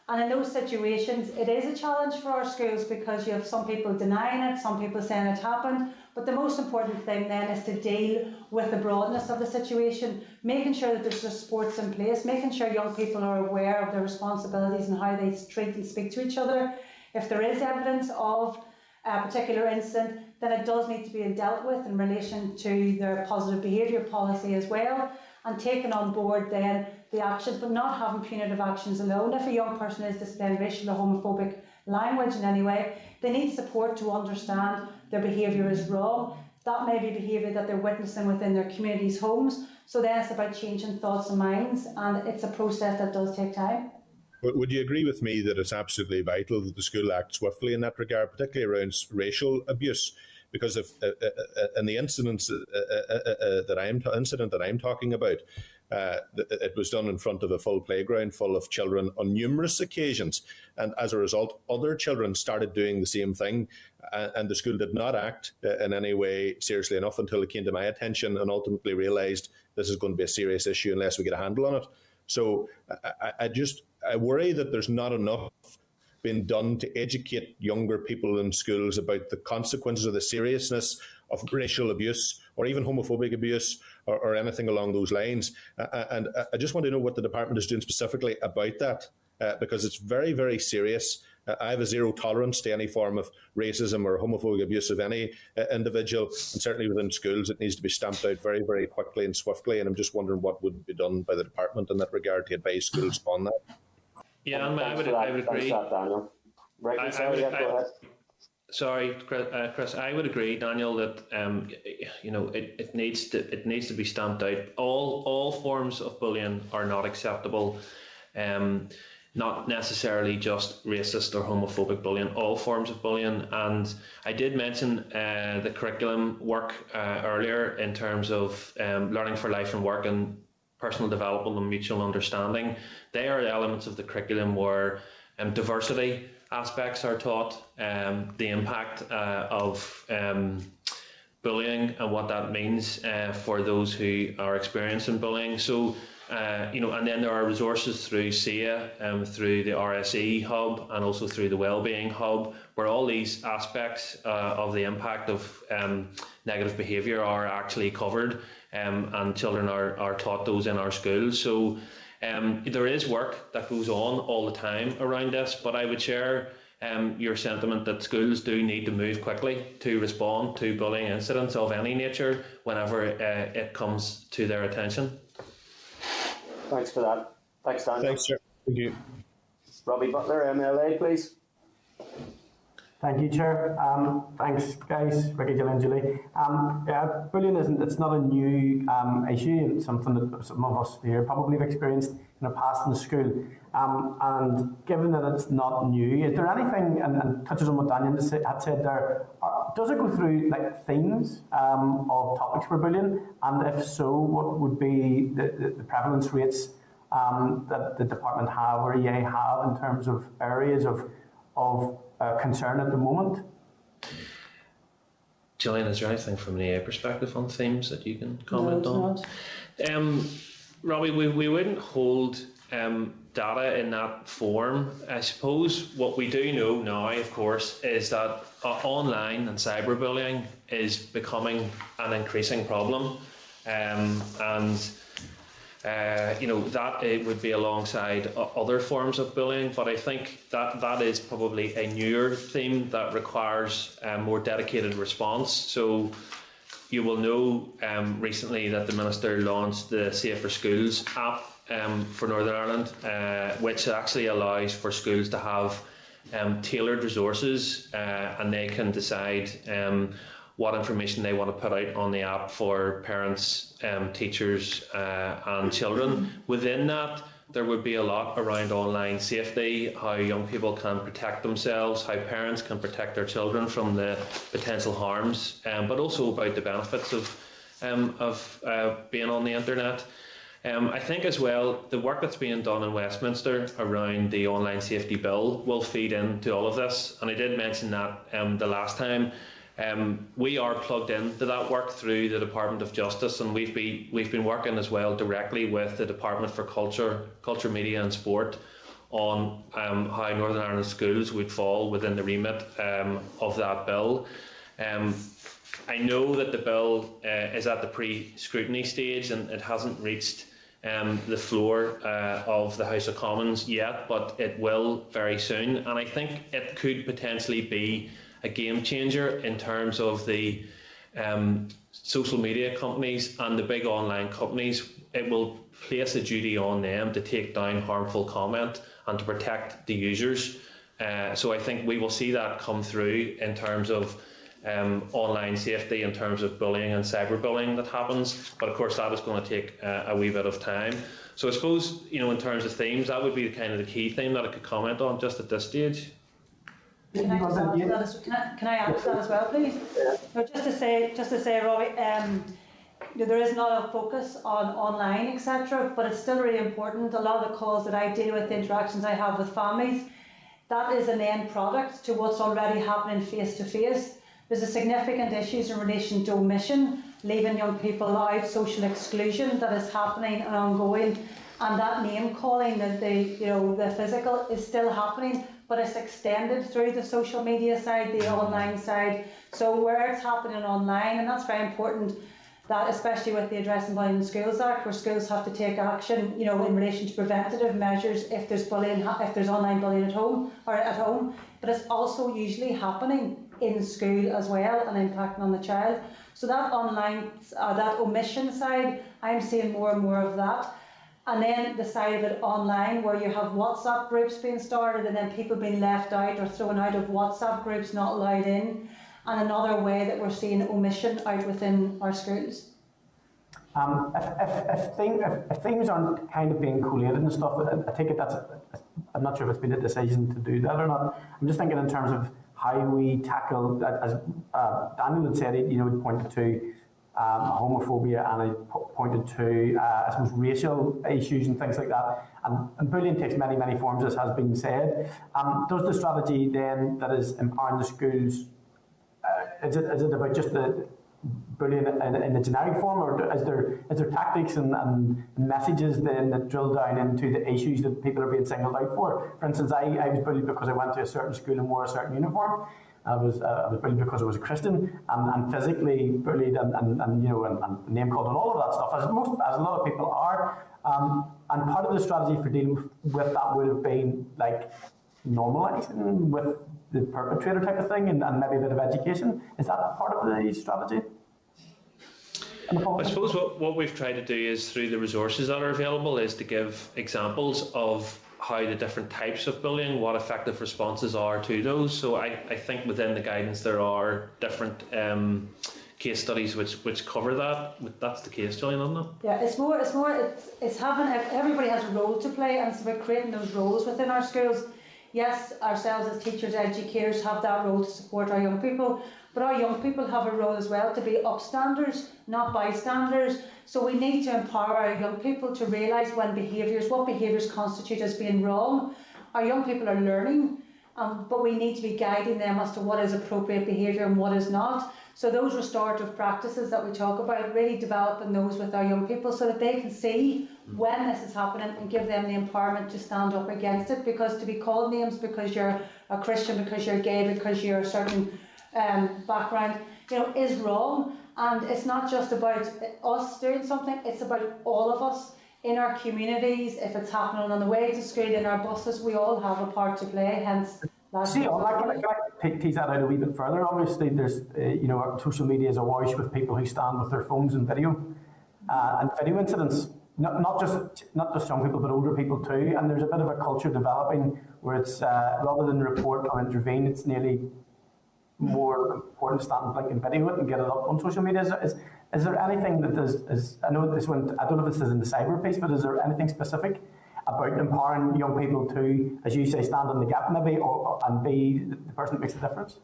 And in those situations, it is a challenge for our schools because you have some people denying it, some people saying it happened. But the most important thing then is to deal with the broadness of the situation, making sure that there's the supports in place, making sure young people are aware of their responsibilities and how they treat and speak to each other. If there is evidence of a particular incident, then it does need to be dealt with in relation to their positive behaviour policy as well, and taken on board then the actions, but not having punitive actions alone. If a young person is displaying racial or homophobic language in any way, they need support to understand their behaviour is wrong. That may be behaviour that they're witnessing within their communities' homes. So then it's about changing thoughts and minds, and it's a process that does take time. Would you agree with me that it's absolutely vital that the school act swiftly in that regard, particularly around racial abuse? Because if in the incident that I'm talking about, it was done in front of a full playground full of children on numerous occasions, and as a result, other children started doing the same thing, and the school did not act in any way seriously enough until it came to my attention, and ultimately realised this is going to be a serious issue unless we get a handle on it. So I worry that there's not enough been done to educate younger people in schools about the consequences or the seriousness of racial abuse or even homophobic abuse or anything along those lines. And I just want to know what the department is doing specifically about that, because it's very, very serious. I have a zero tolerance to any form of racism or homophobic abuse of any individual, and certainly within schools it needs to be stamped out very, very quickly and swiftly. And I'm just wondering what would be done by the department in that regard to advise schools on that. Yeah, I would agree. Right, Sorry, Chris. I would agree, Daniel, that it needs to be stamped out. All forms of bullying are not acceptable. Not necessarily just racist or homophobic bullying. All forms of bullying. And I did mention the curriculum work earlier in terms of learning for life and work and personal development and mutual understanding. They are elements of the curriculum where diversity aspects are taught, the impact of bullying and what that means for those who are experiencing bullying. So, and then there are resources through SIA, through the RSE hub, and also through the Wellbeing hub, where all these aspects of the impact of negative behaviour are actually covered, and children are taught those in our schools. So there is work that goes on all the time around this, but I would share your sentiment that schools do need to move quickly to respond to bullying incidents of any nature whenever it comes to their attention. Thanks for that. Thanks, Daniel. Thanks, sir. Thank you. Robbie Butler, MLA, please. Thank you, Chair. Thanks, guys. Ricky, Jill and Julie. Bullying it's not a new issue. It's something that some of us here probably have experienced in the past in the school. And given that it's not new, is there anything, and touches on what Daniel had said there, does it go through like themes of topics for bullying? And if so, what would be the prevalence rates that the department have or EA have in terms of areas of concern at the moment? Gillian, is there anything from an EA perspective on themes that you can comment on? Robbie, we wouldn't hold data in that form. I suppose what we do know now, of course, is that online and cyberbullying is becoming an increasing problem, that it would be alongside other forms of bullying, but I think that is probably a newer theme that requires a more dedicated response. So you will know recently that the Minister launched the Safer Schools app for Northern Ireland, which actually allows for schools to have tailored resources and they can decide what information they want to put out on the app for parents, teachers and children. Within that, there would be a lot around online safety, how young people can protect themselves, how parents can protect their children from the potential harms, but also about the benefits of being on the internet. I think as well, the work that's being done in Westminster around the online safety bill will feed into all of this. And I did mention that the last time. We are plugged into that work through the Department of Justice, and we've been working as well directly with the Department for Culture, Media and Sport on how Northern Ireland schools would fall within the remit of that bill. I know that the bill is at the pre-scrutiny stage and it hasn't reached the floor of the House of Commons yet, but it will very soon, and I think it could potentially be a game changer in terms of the social media companies and the big online companies. It will place a duty on them to take down harmful comment and to protect the users. So I think we will see that come through in terms of online safety, in terms of bullying and cyberbullying that happens. But of course that is going to take a wee bit of time. So I suppose, in terms of themes, that would be kind of the key theme that I could comment on just at this stage. Can I add to that as well, please? No, just to say, Robbie, there is not a focus on online, etc., but it's still really important. A lot of the calls that I deal with, the interactions I have with families, that is an end product to what's already happening face to face. There's a significant issues in relation to omission, leaving young people out, social exclusion that is happening and ongoing, and that name calling, the physical is still happening, but it's extended through the social media side, the online side. So where it's happening online, and that's very important, that especially with the Addressing Bullying in Schools Act, where schools have to take action, in relation to preventative measures if there's bullying, if there's online bullying at home. But it's also usually happening in school as well and impacting on the child. So that online, that omission side, I'm seeing more and more of that. And then the side of it online, where you have WhatsApp groups being started and then people being left out or thrown out of WhatsApp groups, not allowed in. And another way that we're seeing omission out within our schools. If things aren't kind of being collated and stuff, I take it I'm not sure if it's been a decision to do that or not. I'm just thinking in terms of how we tackle, as Daniel had said, he pointed to homophobia, and I pointed to, I suppose, racial issues and things like that. And bullying takes many, many forms, as has been said. Does the strategy then that is empowering the schools, is it about just the bullying in the generic form, or is there tactics and messages then that drill down into the issues that people are being singled out for? For instance, I was bullied because I went to a certain school and wore a certain uniform. I was bullied because I was a Christian, and physically bullied and name called and all of that stuff, as a lot of people are. And part of the strategy for dealing with that would have been like normalising with the perpetrator type of thing, and maybe a bit of education. Is that part of the strategy? I suppose what we've tried to do is, through the resources that are available, is to give examples of how the different types of bullying, what effective responses are to those. So I think within the guidance there are different case studies which cover that. That's the case, Gillian, isn't it? Yeah, it's having, everybody has a role to play, and it's about creating those roles within our schools. Yes, ourselves as teachers, educators have that role to support our young people, but our young people have a role as well to be upstanders, not bystanders. So we need to empower our young people to realise what behaviours constitute as being wrong. Our young people are learning, but we need to be guiding them as to what is appropriate behaviour and what is not. So those restorative practices that we talk about, really developing those with our young people so that they can see when this is happening and give them the empowerment to stand up against it. Because to be called names because you're a Christian, because you're gay, because you're a certain background, is wrong. And it's not just about us doing something, it's about all of us in our communities. If it's happening on the way to school, in our buses, we all have a part to play, hence See, can I tease that out a wee bit further? Obviously, there's, social media is awash with people who stand with their phones and video incidents. Not just young people, but older people too. And there's a bit of a culture developing where it's rather than report or intervene, it's nearly more important to stand and blink and video it and get it up on social media. Is there anything that is I know this one, I don't know if this is in the cyber piece, but is there anything specific about empowering young people to, as you say, stand in the gap maybe and be the person that makes the difference?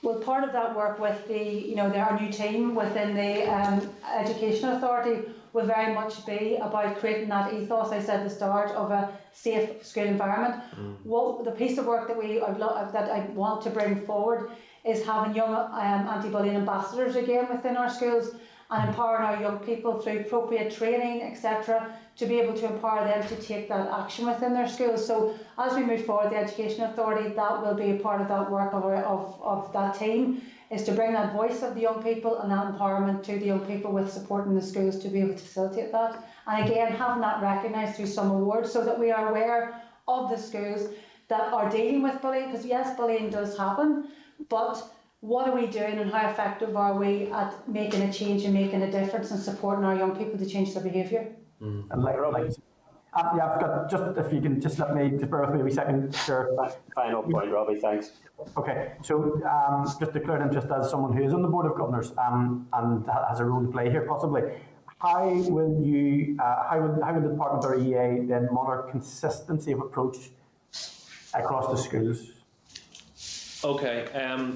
Well, part of that work with our new team within the Education Authority will very much be about creating that ethos, I said at the start, of a safe school environment. Well, the piece of work that I want to bring forward is having young anti-bullying ambassadors again within our schools and empowering our young people through appropriate training, etc., to be able to empower them to take that action within their schools. So as we move forward, the Education Authority, that will be a part of that work of that team, is to bring that voice of the young people and that empowerment to the young people with support in the schools to be able to facilitate that. And again, having that recognised through some awards so that we are aware of the schools that are dealing with bullying, because yes, bullying does happen, but what are we doing and how effective are we at making a change and making a difference and supporting our young people to change their behaviour? And I've got, just if you can just let me, just bear with me a wee second, sure. Final point, Robbie, thanks. Okay, so just declared interest as someone who is on the Board of Governors and has a role to play here possibly. How will the department or EA then monitor consistency of approach across the schools? Okay,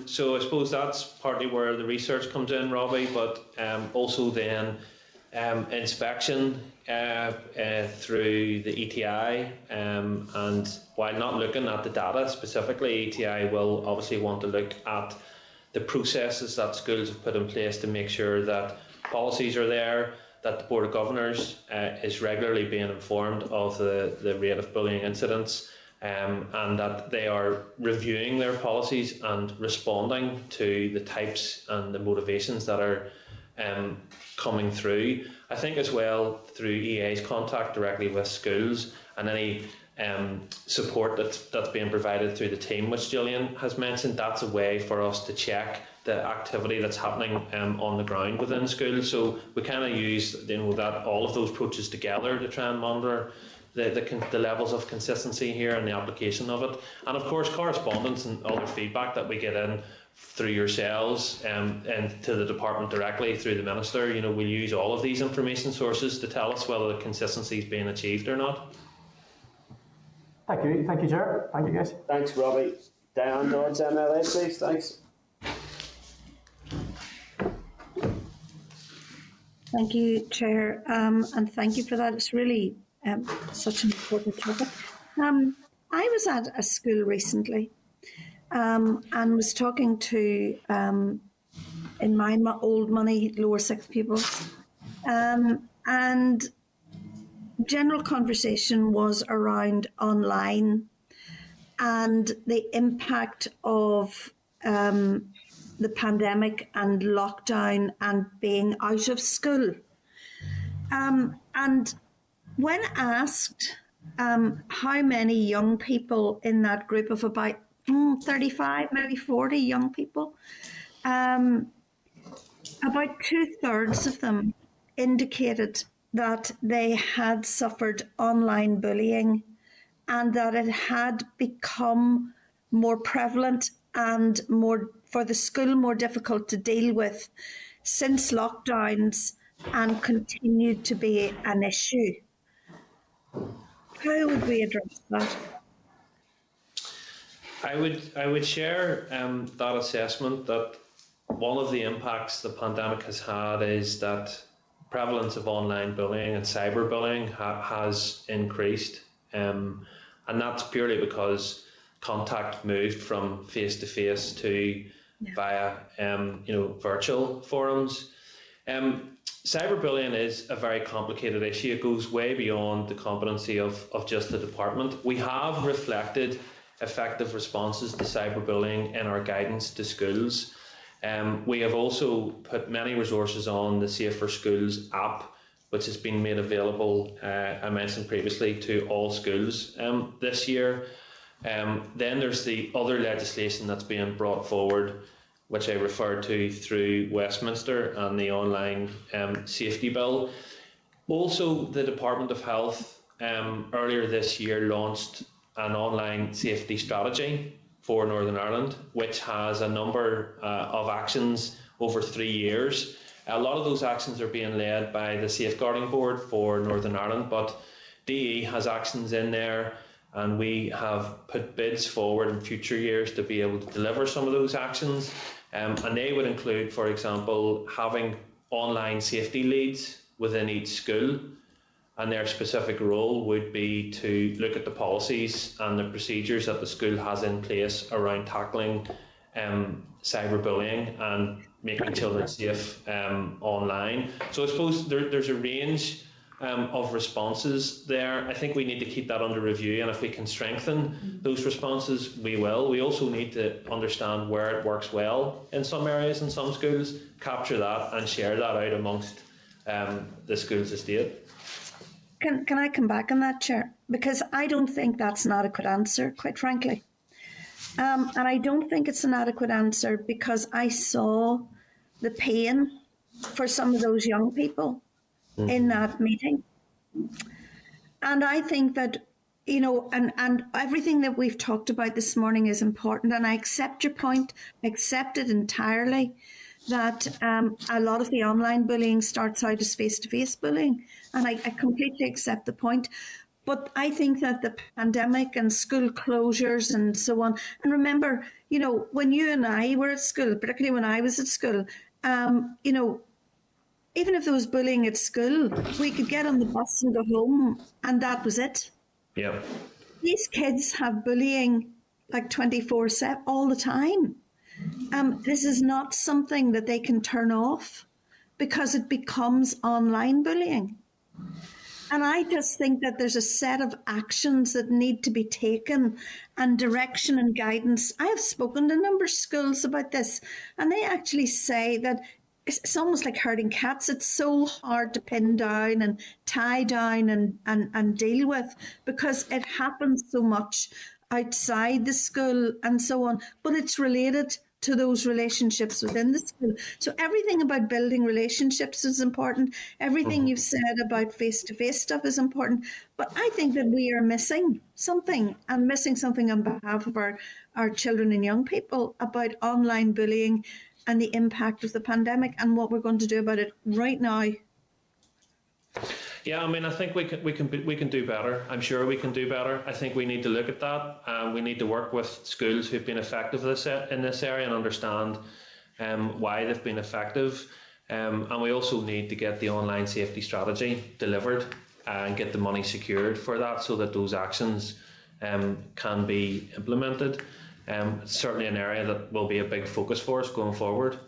so I suppose that's partly where the research comes in, Robbie, but also then inspection through the ETI, and while not looking at the data specifically, ETI will obviously want to look at the processes that schools have put in place to make sure that policies are there, that the Board of Governors is regularly being informed of the rate of bullying incidents, and that they are reviewing their policies and responding to the types and the motivations that are coming through. I think as well through EA's contact directly with schools and any support that's being provided through the team, which Gillian has mentioned, that's a way for us to check the activity that's happening on the ground within schools. So we kind of use that all of those approaches together to try and monitor the levels of consistency here and the application of it, and of course correspondence and other feedback that we get in through yourselves and to the department directly through the Minister. We'll use all of these information sources to tell us whether the consistency is being achieved or not. Thank you, Chair. Thank you, guys. Thanks, Robbie. Diane Dodds, MLA, please. Thanks. Thank you, Chair, and thank you for that. It's really such an important topic. I was at a school recently and was talking to, in my old money, lower sixth pupils, and general conversation was around online and the impact of the pandemic and lockdown and being out of school. And when asked how many young people in that group of about 35, maybe 40 young people, about 2/3 of them indicated that they had suffered online bullying and that it had become more prevalent and more for the school more difficult to deal with since lockdowns and continued to be an issue. How would we address that? I would share that assessment that one of the impacts the pandemic has had is that prevalence of online bullying and cyberbullying has increased, and that's purely because contact moved from face to face to via virtual forums. Cyberbullying is a very complicated issue. It goes way beyond the competency of just the department. We have reflected effective responses to cyberbullying in our guidance to schools. We have also put many resources on the Safe for Schools app, which has been made available, I mentioned previously, to all schools this year. Then there's the other legislation that's being brought forward, which I referred to through Westminster, and the online safety bill. Also, the Department of Health earlier this year launched an online safety strategy for Northern Ireland, which has a number of actions over 3 years. A lot of those actions are being led by the Safeguarding Board for Northern Ireland, but DE has actions in there, and we have put bids forward in future years to be able to deliver some of those actions. And they would include, for example, having online safety leads within each school, and their specific role would be to look at the policies and the procedures that the school has in place around tackling cyberbullying and making children safe online. So I suppose there's a range of responses there. I think we need to keep that under review, and if we can strengthen those responses, we will. We also need to understand where it works well in some areas in some schools, capture that and share that out amongst the school's estate. Can I come back on that, Chair? Because I don't think that's an adequate answer, quite frankly. And I don't think it's an adequate answer because I saw the pain for some of those young people in that meeting. And I think that, and everything that we've talked about this morning is important. And I accept your point, I accept it entirely, that a lot of the online bullying starts out as face-to-face bullying. And I completely accept the point. But I think that the pandemic and school closures and so on, and remember, when you and I were at school, particularly when I was at school, even if there was bullying at school, we could get on the bus and go home, and that was it. Yeah. These kids have bullying like 24/7 all the time. This is not something that they can turn off because it becomes online bullying. And I just think that there's a set of actions that need to be taken and direction and guidance. I have spoken to a number of schools about this, and they actually say that it's almost like herding cats. It's so hard to pin down and tie down and deal with because it happens so much outside the school and so on. But it's related to those relationships within the school. So everything about building relationships is important. Everything you've said about face-to-face stuff is important. But I think that we are missing something, and missing something on behalf of our children and young people about online bullying and the impact of the pandemic and what we're going to do about it right now. Yeah, I mean, I think we can do better. I'm sure we can do better. I think we need to look at that. We need to work with schools who've been effective in this area and understand why they've been effective. And we also need to get the online safety strategy delivered and get the money secured for that so that those actions can be implemented. It's certainly an area that will be a big focus for us going forward.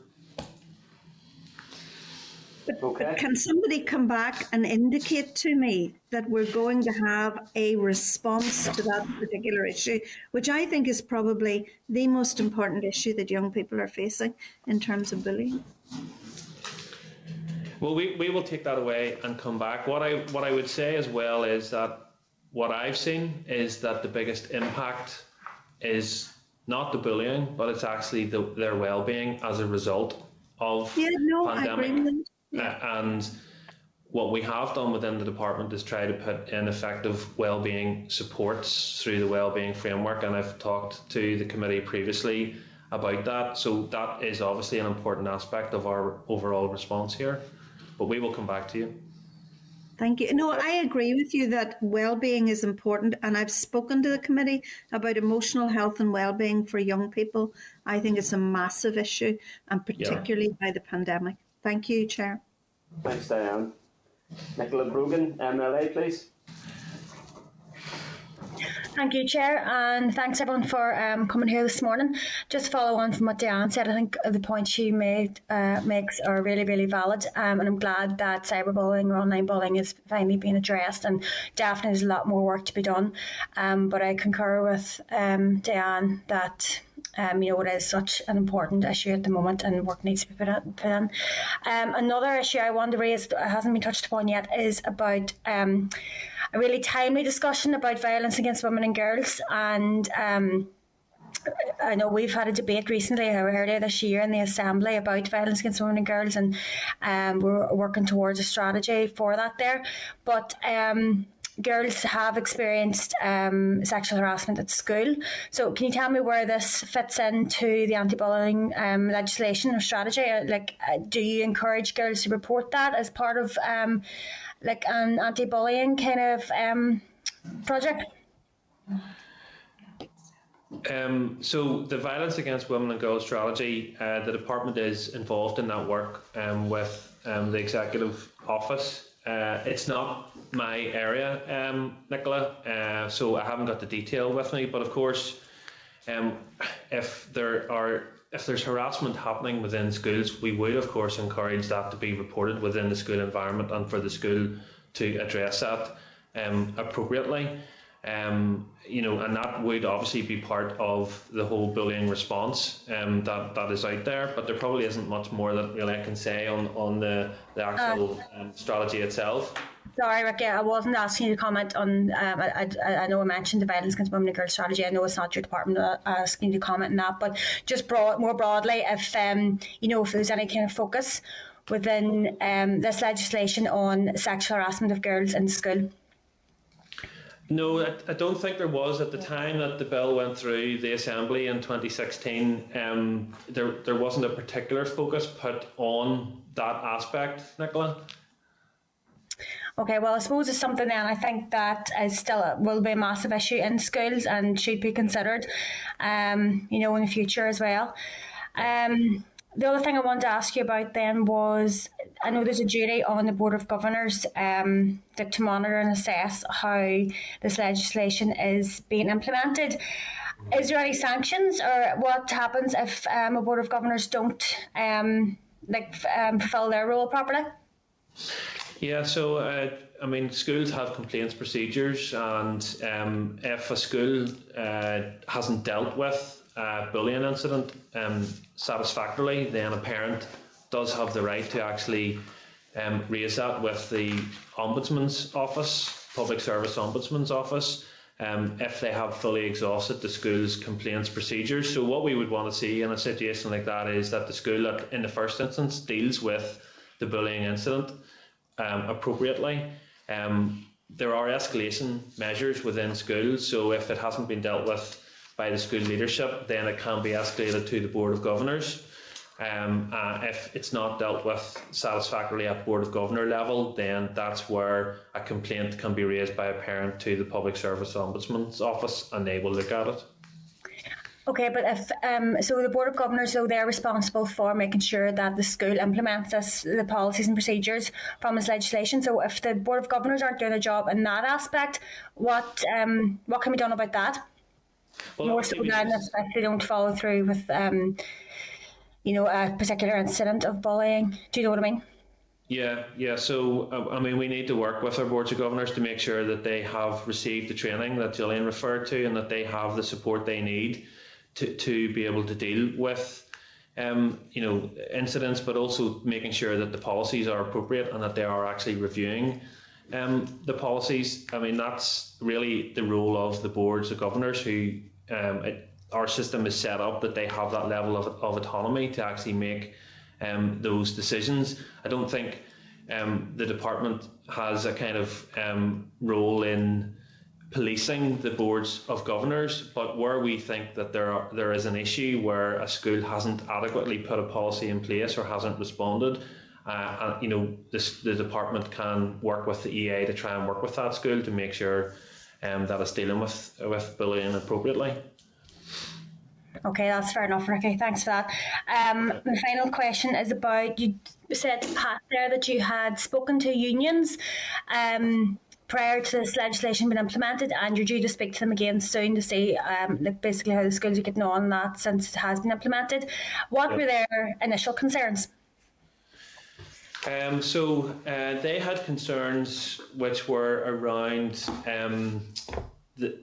But can somebody come back and indicate to me that we're going to have a response to that particular issue, which I think is probably the most important issue that young people are facing in terms of bullying? Well, we will take that away and come back. What I would say as well is that what I've seen is that the biggest impact is not the bullying, but it's actually their well-being as a result of pandemic. I agree with you. And what we have done within the department is try to put in effective wellbeing supports through the wellbeing framework, and I've talked to the committee previously about that. So that is obviously an important aspect of our overall response here, but we will come back to you. Thank you. No, I agree with you that well-being is important, and I've spoken to the committee about emotional health and well-being for young people. I think it's a massive issue, and particularly by the pandemic. Thank you, Chair. Thanks, Diane. Nicola Brogan, MLA, please. Thank you, Chair, and thanks everyone for coming here this morning. Just follow on from what Diane said, I think the points she makes are really, really valid, and I'm glad that cyberbullying or online bullying is finally being addressed, and definitely there's a lot more work to be done. But I concur with Diane that it is such an important issue at the moment, and work needs to be put in. Another issue I want to raise that hasn't been touched upon yet is about a really timely discussion about violence against women and girls. And I know we've had a debate recently, earlier this year in the Assembly, about violence against women and girls, and we're working towards a strategy for that there. But girls have experienced sexual harassment at school. So can you tell me where this fits into the anti-bullying legislation or strategy? Do you encourage girls to report that as part of an anti-bullying kind of project? So the violence against women and girls strategy, the department is involved in that work with the executive office. It's not my area, Nicola, so I haven't got the detail with me. But of course, if there's harassment happening within schools, we would of course encourage that to be reported within the school environment, and for the school to address that appropriately. And that would obviously be part of the whole bullying response that is out there. But there probably isn't much more that really I can say on the actual strategy itself. Sorry, Ricky, I wasn't asking you to comment on. I know I mentioned the violence against women and girls strategy. I know it's not your department asking you to comment on that, but just more broadly, if if there's any kind of focus within this legislation on sexual harassment of girls in school. No, I don't think there was at the time that the bill went through the Assembly in 2016. There wasn't a particular focus put on that aspect, Nicola. Okay, well, I suppose it's something then I think that is will be a massive issue in schools and should be considered, in the future as well. The other thing I wanted to ask you about then was, I know there's a duty on the Board of Governors to monitor and assess how this legislation is being implemented. Is there any sanctions, or what happens if a Board of Governors don't fulfil their role properly? Yeah, so schools have complaints procedures, and if a school hasn't dealt with a bullying incident satisfactorily, then a parent does have the right to actually raise that with the Ombudsman's Office, Public Service Ombudsman's Office, if they have fully exhausted the school's complaints procedures. So what we would want to see in a situation like that is that the school, in the first instance, deals with the bullying incident appropriately. There are escalation measures within schools, so if it hasn't been dealt with by the school leadership, then it can be escalated to the Board of Governors. If it's not dealt with satisfactorily at Board of Governor level, then that's where a complaint can be raised by a parent to the Public Service Ombudsman's Office, and they will look at it. Okay, but if so the Board of Governors, though, they're responsible for making sure that the school implements the policies and procedures from this legislation. So if the Board of Governors aren't doing a job in that aspect, what can be done about that? Well, more so than if they don't follow through with a particular incident of bullying. Do you know what I mean? Yeah. So, we need to work with our boards of governors to make sure that they have received the training that Gillian referred to, and that they have the support they need to be able to deal with, incidents, but also making sure that the policies are appropriate and that they are actually reviewing the policies. That's really the role of the boards of governors, who our system is set up that they have that level of autonomy to actually make those decisions. I don't think the department has a kind of role in policing the boards of governors, but where we think that there is an issue where a school hasn't adequately put a policy in place or hasn't responded, and the department can work with the EA to try and work with that school to make sure that it's dealing with bullying appropriately. Okay, that's fair enough, Ricky. Thanks for that. My final question is about, you said, Pat, there that you had spoken to unions prior to this legislation being implemented, and you're due to speak to them again soon to see basically how the schools are getting on that since it has been implemented. What were their initial concerns? So they had concerns which were around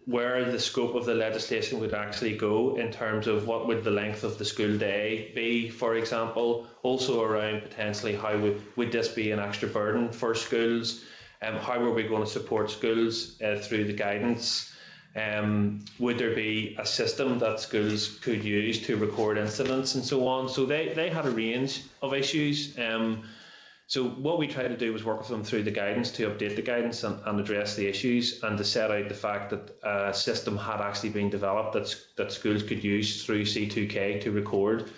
where the scope of the legislation would actually go in terms of what would the length of the school day be, for example. Also around potentially how would this be an extra burden for schools, how were we going to support schools through the guidance. Would there be a system that schools could use to record incidents and so on. So they had a range of issues. So what we tried to do was work with them through the guidance to update the guidance and address the issues, and to set out the fact that a system had actually been developed that schools could use through C2K to record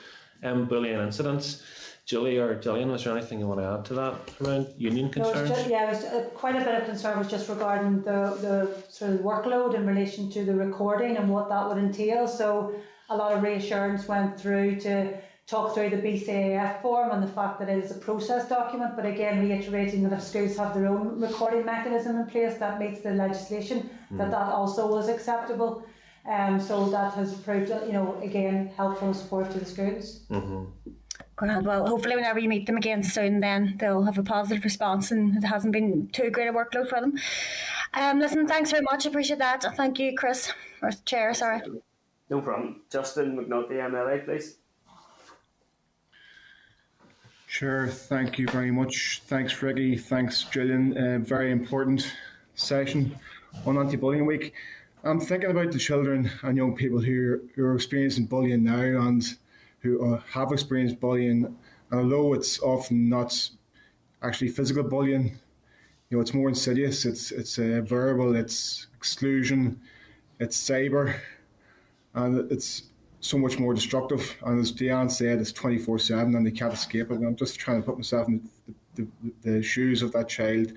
bullying incidents. Julie or Gillian, was there anything you want to add to that around union concerns? It was quite a bit of concern was just regarding the sort of workload in relation to the recording and what that would entail. So a lot of reassurance went through to talk through the BCAF form and the fact that it is a process document, but again reiterating that if schools have their own recording mechanism in place that meets the legislation, that also was acceptable. So that has proved, again, helpful and support to the schools. Grand. Well, hopefully whenever you meet them again soon, then they'll have a positive response and it hasn't been too great a workload for them. Listen, thanks very much. I appreciate that. Thank you, Chris, or Chair, sorry. No problem. Justin McNulty, MLA, please. Sure, thank you very much. Thanks, Ricky. Thanks, Gillian. Very important session on Anti-Bullying Week. I'm thinking about the children and young people who are experiencing bullying now and who have experienced bullying. And although it's often not actually physical bullying, it's more insidious. It's verbal, it's exclusion, it's cyber, and it's so much more destructive. And as Diane said, it's 24/7 and they can't escape it. And I'm just trying to put myself in the shoes of that child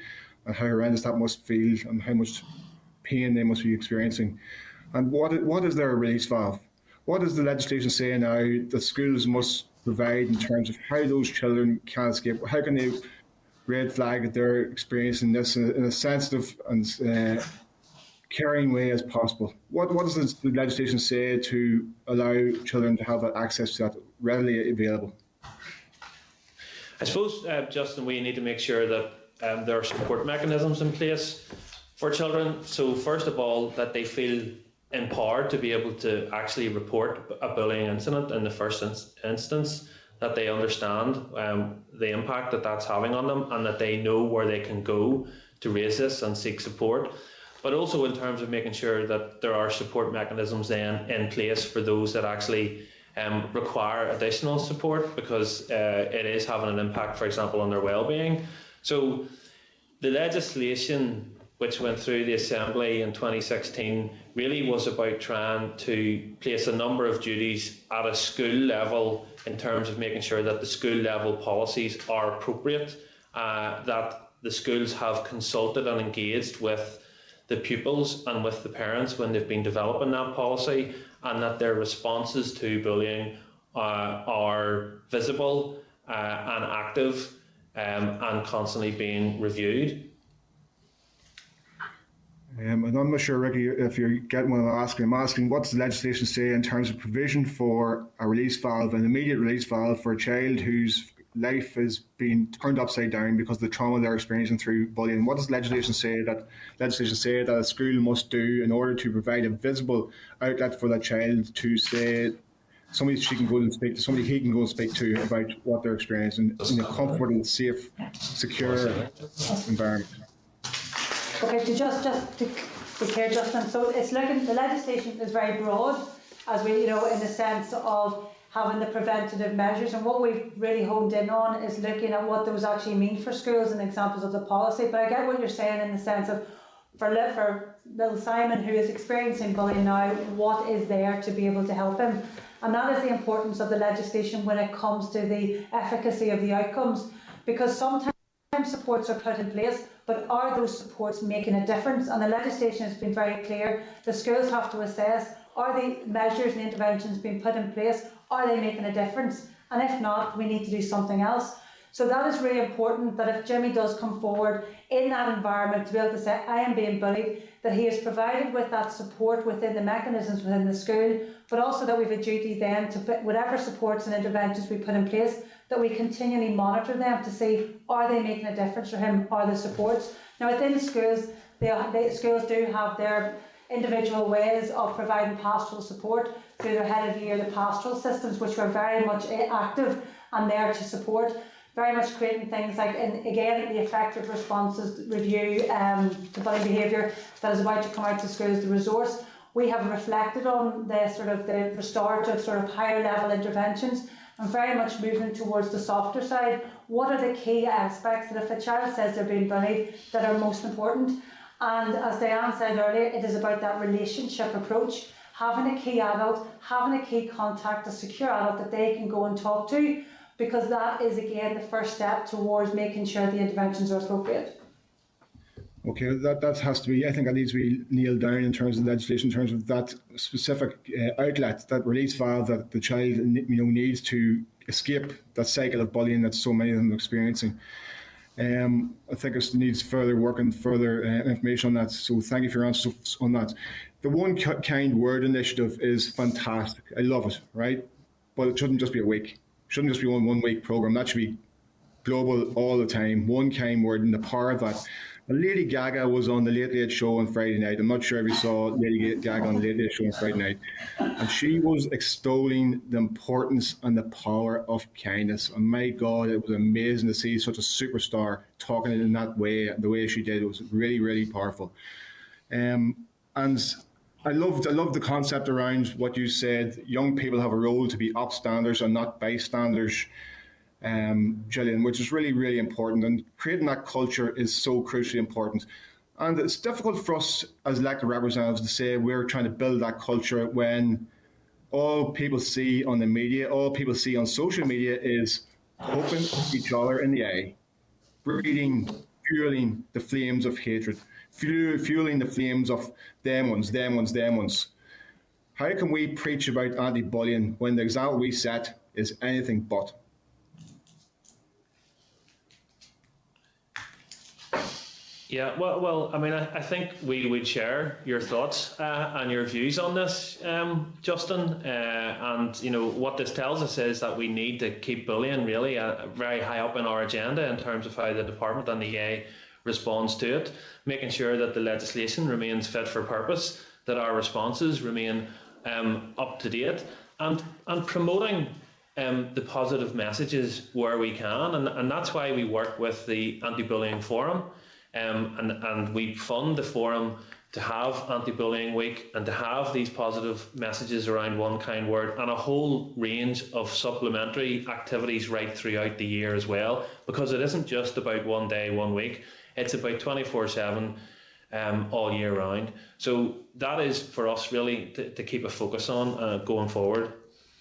and how horrendous that must feel and how much pain they must be experiencing. And what is their release valve? What does the legislation say now that schools must provide in terms of how those children can escape? How can they red flag that they're experiencing this in a sensitive and caring way as possible? What does the legislation say to allow children to have access to that readily available? I suppose, Justin, we need to make sure that there are support mechanisms in place for children. So first of all, that they feel empowered to be able to actually report a bullying incident in the first instance, that they understand the impact that that's having on them, and that they know where they can go to raise this and seek support. But also in terms of making sure that there are support mechanisms then in place for those that actually require additional support, because it is having an impact, for example, on their well-being. So the legislation which went through the Assembly in 2016 really was about trying to place a number of duties at a school level in terms of making sure that the school level policies are appropriate, that the schools have consulted and engaged with the pupils and with the parents when they've been developing that policy, and that their responses to bullying are visible and active and constantly being reviewed. And I'm not sure, Ricky, if you're getting what I'm asking. I'm asking, what does the legislation say in terms of provision for a release valve, an immediate release valve for a child whose life is being turned upside down because of the trauma they're experiencing through bullying? What does legislation say that a school must do in order to provide a visible outlet for that child to say somebody she can go and speak to, somebody he can go and speak to about what they're experiencing in a comfortable, safe, secure environment? Okay, just to be clear, Justin, so it's looking, the legislation is very broad, as we, in the sense of having the preventative measures, and what we've really honed in on is looking at what those actually mean for schools and examples of the policy. But I get what you're saying in the sense of, for little Simon, who is experiencing bullying now, what is there to be able to help him? And that is the importance of the legislation when it comes to the efficacy of the outcomes. because sometimes supports are put in place, but are those supports making a difference? And the legislation has been very clear. The schools have to assess, are the measures and interventions being put in place, are they making a difference? And if not, we need to do something else. So that is really important, that if Jimmy does come forward in that environment to be able to say, I am being bullied, that he is provided with that support within the mechanisms within the school, but also that we have a duty then to put whatever supports and interventions we put in place, that we continually monitor them to see, are they making a difference for him, are the supports. Now within schools, the schools do have their individual ways of providing pastoral support through their head of year, the pastoral systems, which were very much active and there to support. Very much creating things like, and again, the effective responses review to bullying behaviour that is about to come out to schools, the resource. We have reflected on the sort of the restorative, sort of higher level interventions, and very much moving towards the softer side. What are the key aspects that if a child says they're being bullied that are most important? And as Diane said earlier, it is about that relationship approach, having a key adult, having a key contact, a secure adult that they can go and talk to, because that is again the first step towards making sure the interventions are appropriate. Okay, that has to be, I think that needs to be nailed down in terms of legislation, in terms of that specific outlet, that release valve that the child needs to escape that cycle of bullying that so many of them are experiencing. I think it needs further work and further information on that. So thank you for your answers on that. The One Kind Word initiative is fantastic. I love it, right? But it shouldn't just be a week. Shouldn't just be one week program. That should be global all the time. One kind word, and the power of that. Lady Gaga was on the Late Late Show on Friday night. I'm not sure if you saw Lady Gaga on the Late Late Show on Friday night. And she was extolling the importance and the power of kindness. And my God, it was amazing to see such a superstar talking in that way, the way she did. It was really, really powerful. And I loved the concept around what you said. Young people have a role to be upstanders and not bystanders, Gillian, which is really, really important. And creating that culture is so crucially important. And it's difficult for us as elected representatives to say we're trying to build that culture when all people see on the media, all people see on social media is poking each other in the eye, breeding, fueling the flames of hatred, fueling the flames of them ones. How can we preach about anti-bullying when the example we set is anything but? Yeah, well, I mean, I think we would share your thoughts and your views on this, Justin. And, what this tells us is that we need to keep bullying really very high up in our agenda in terms of how the department and the EA responds to it, making sure that the legislation remains fit for purpose, that our responses remain up to date, and promoting the positive messages where we can. And that's why we work with the Anti-Bullying Forum. And we fund the forum to have Anti-Bullying Week and to have these positive messages around One Kind Word and a whole range of supplementary activities right throughout the year as well, because it isn't just about one day, 1 week, it's about 24/7 all year round. So that is for us really to keep a focus on going forward.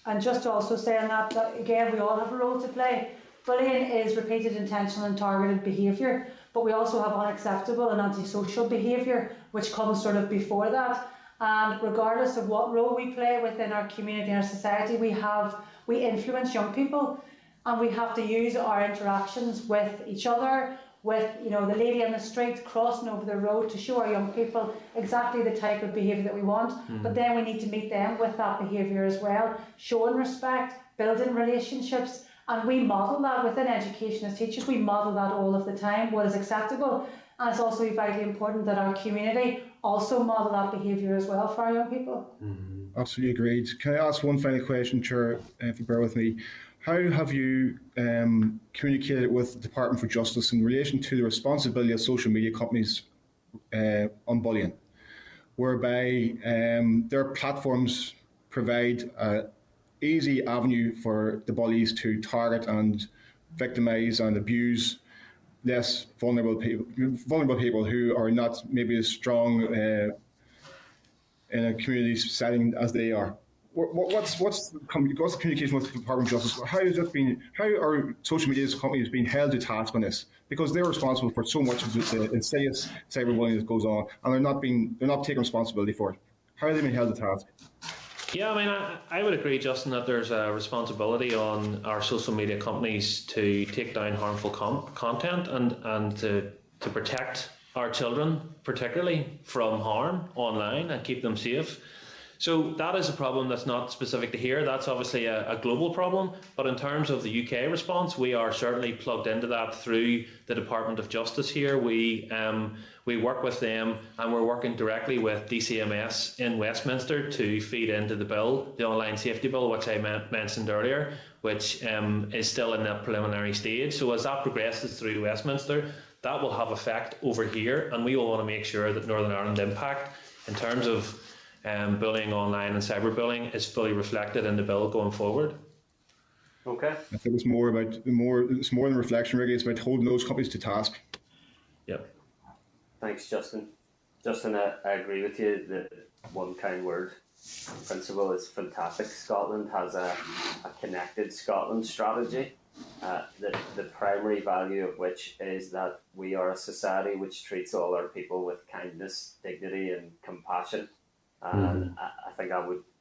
And just to also say on that, again, we all have a role to play. Bullying is repeated, intentional and targeted behaviour, but we also have unacceptable and antisocial behaviour, which comes sort of before that. And regardless of what role we play within our community and our society, we influence young people, and we have to use our interactions with each other, with the lady on the street crossing over the road, to show our young people exactly the type of behaviour that we want. But then we need to meet them with that behaviour as well, showing respect, building relationships. And we model that within education as teachers. We model that all of the time, what is acceptable. And it's also vitally important that our community also model that behaviour as well for our young people. Mm-hmm. Absolutely agreed. Can I ask one final question, Chair, if you bear with me? How have you communicated with the Department for Justice in relation to the responsibility of social media companies on bullying, whereby their platforms provide easy avenue for the bullies to target and victimise and abuse less vulnerable people who are not maybe as strong in a community setting as they are? what's the communication with the Department of Justice? How are social media companies being held to task on this? Because they're responsible for so much of the insidious cyberbullying that goes on, and they're not taking responsibility for it. How are they being held to task? Yeah, I mean, I would agree, Justin, that there's a responsibility on our social media companies to take down harmful content and to protect our children, particularly from harm online, and keep them safe. So that is a problem that's not specific to here. That's obviously a global problem. But in terms of the UK response, we are certainly plugged into that through the Department of Justice here. We work with them, and we're working directly with DCMS in Westminster to feed into the bill, the online safety bill, which I mentioned earlier, which is still in that preliminary stage. So as that progresses through Westminster, that will have effect over here, and we will want to make sure that Northern Ireland impact in terms of bullying online and cyberbullying is fully reflected in the bill going forward. Okay. I think it's more than reflection, really. It's about holding those companies to task. Yep. Thanks, Justin. Justin, I agree with you that one kind word principle is fantastic. Scotland has a connected Scotland strategy, the primary value of which is that we are a society which treats all our people with kindness, dignity and compassion. And I think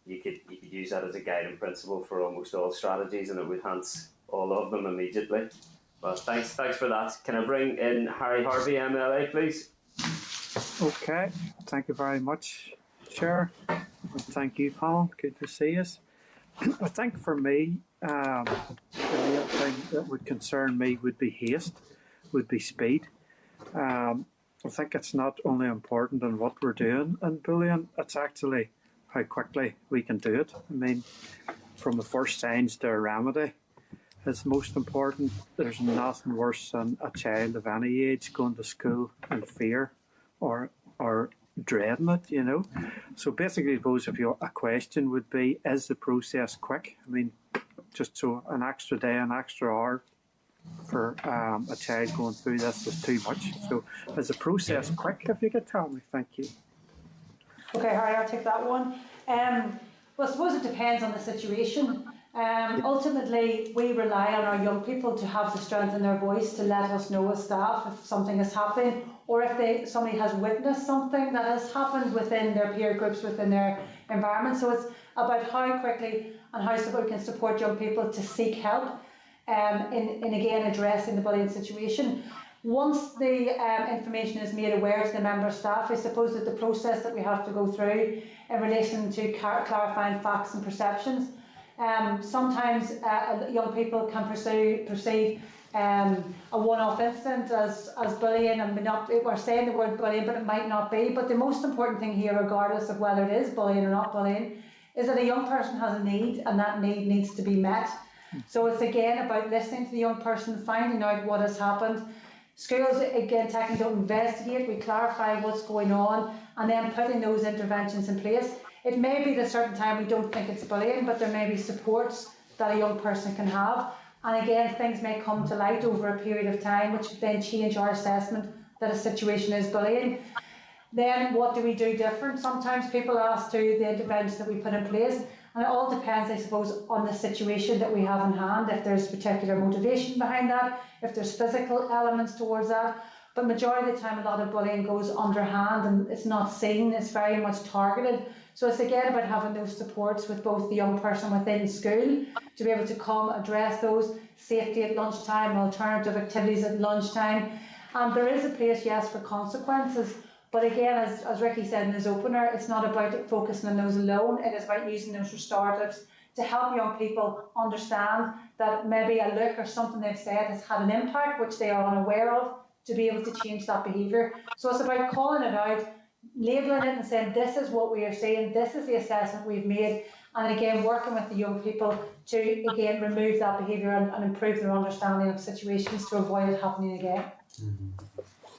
you could use that as a guiding principle for almost all strategies, and it would enhance all of them immediately. Well, thanks for that. Can I bring in Harry Harvey, MLA, please? Okay, thank you very much, Chair. And thank you, panel. Good to see us. I think for me, the real thing that would concern me would be haste, would be speed. I think it's not only important in what we're doing in bullying, it's actually how quickly we can do it. I mean, from the first signs to a remedy is most important. There's nothing worse than a child of any age going to school in fear or dreading it, you know. So basically, I suppose if a question would be, is the process quick? I mean, just so an extra day, an extra hour for a child going through this is too much. So is the process quick, if you could tell me? Thank you. Okay, Harry, I'll take that one. Well, I suppose it depends on the situation. Ultimately, we rely on our young people to have the strength in their voice to let us know as staff if something is happening, or if somebody has witnessed something that has happened within their peer groups, within their environment. So it's about how quickly and how we can support young people to seek help in again addressing the bullying situation. Once the information is made aware to the member staff, I suppose that the process that we have to go through in relation to clarifying facts and perceptions. Sometimes young people can perceive a one-off incident as bullying, and we're saying the word bullying, but it might not be. But the most important thing here, regardless of whether it is bullying or not bullying, is that a young person has a need, and that need needs to be met. So it's again about listening to the young person, finding out what has happened. Schools, again, technically don't investigate, we clarify what's going on, and then putting those interventions in place. It may be that a certain time we don't think it's bullying, but there may be supports that a young person can have. And again, things may come to light over a period of time, which then change our assessment that a situation is bullying. Then what do we do different? Sometimes people ask to the interventions that we put in place, and it all depends, I suppose, on the situation that we have in hand, if there's particular motivation behind that, if there's physical elements towards that. But majority of the time, a lot of bullying goes underhand and it's not seen, it's very much targeted. So it's again about having those supports with both the young person within school to be able to come address those, safety at lunchtime, alternative activities at lunchtime. And there is a place, yes, for consequences. But again, as Ricky said in his opener, it's not about focusing on those alone. It is about using those restoratives to help young people understand that maybe a look or something they've said has had an impact, which they are unaware of, to be able to change that behaviour. So it's about calling it out, labelling it and saying, this is what we are saying, this is the assessment we've made, and again, working with the young people to, again, remove that behaviour and improve their understanding of situations to avoid it happening again.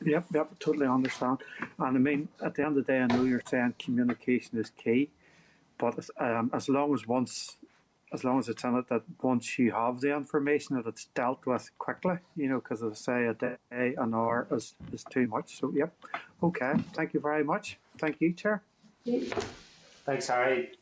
Yep, totally understand. And I mean, at the end of the day, I know you're saying communication is key, but as long as it's in it that once you have the information that it's dealt with quickly, you know, because as I say, a day, an hour is too much. So, yep. Okay, thank you very much. Thank you, Chair. Thanks, Harry.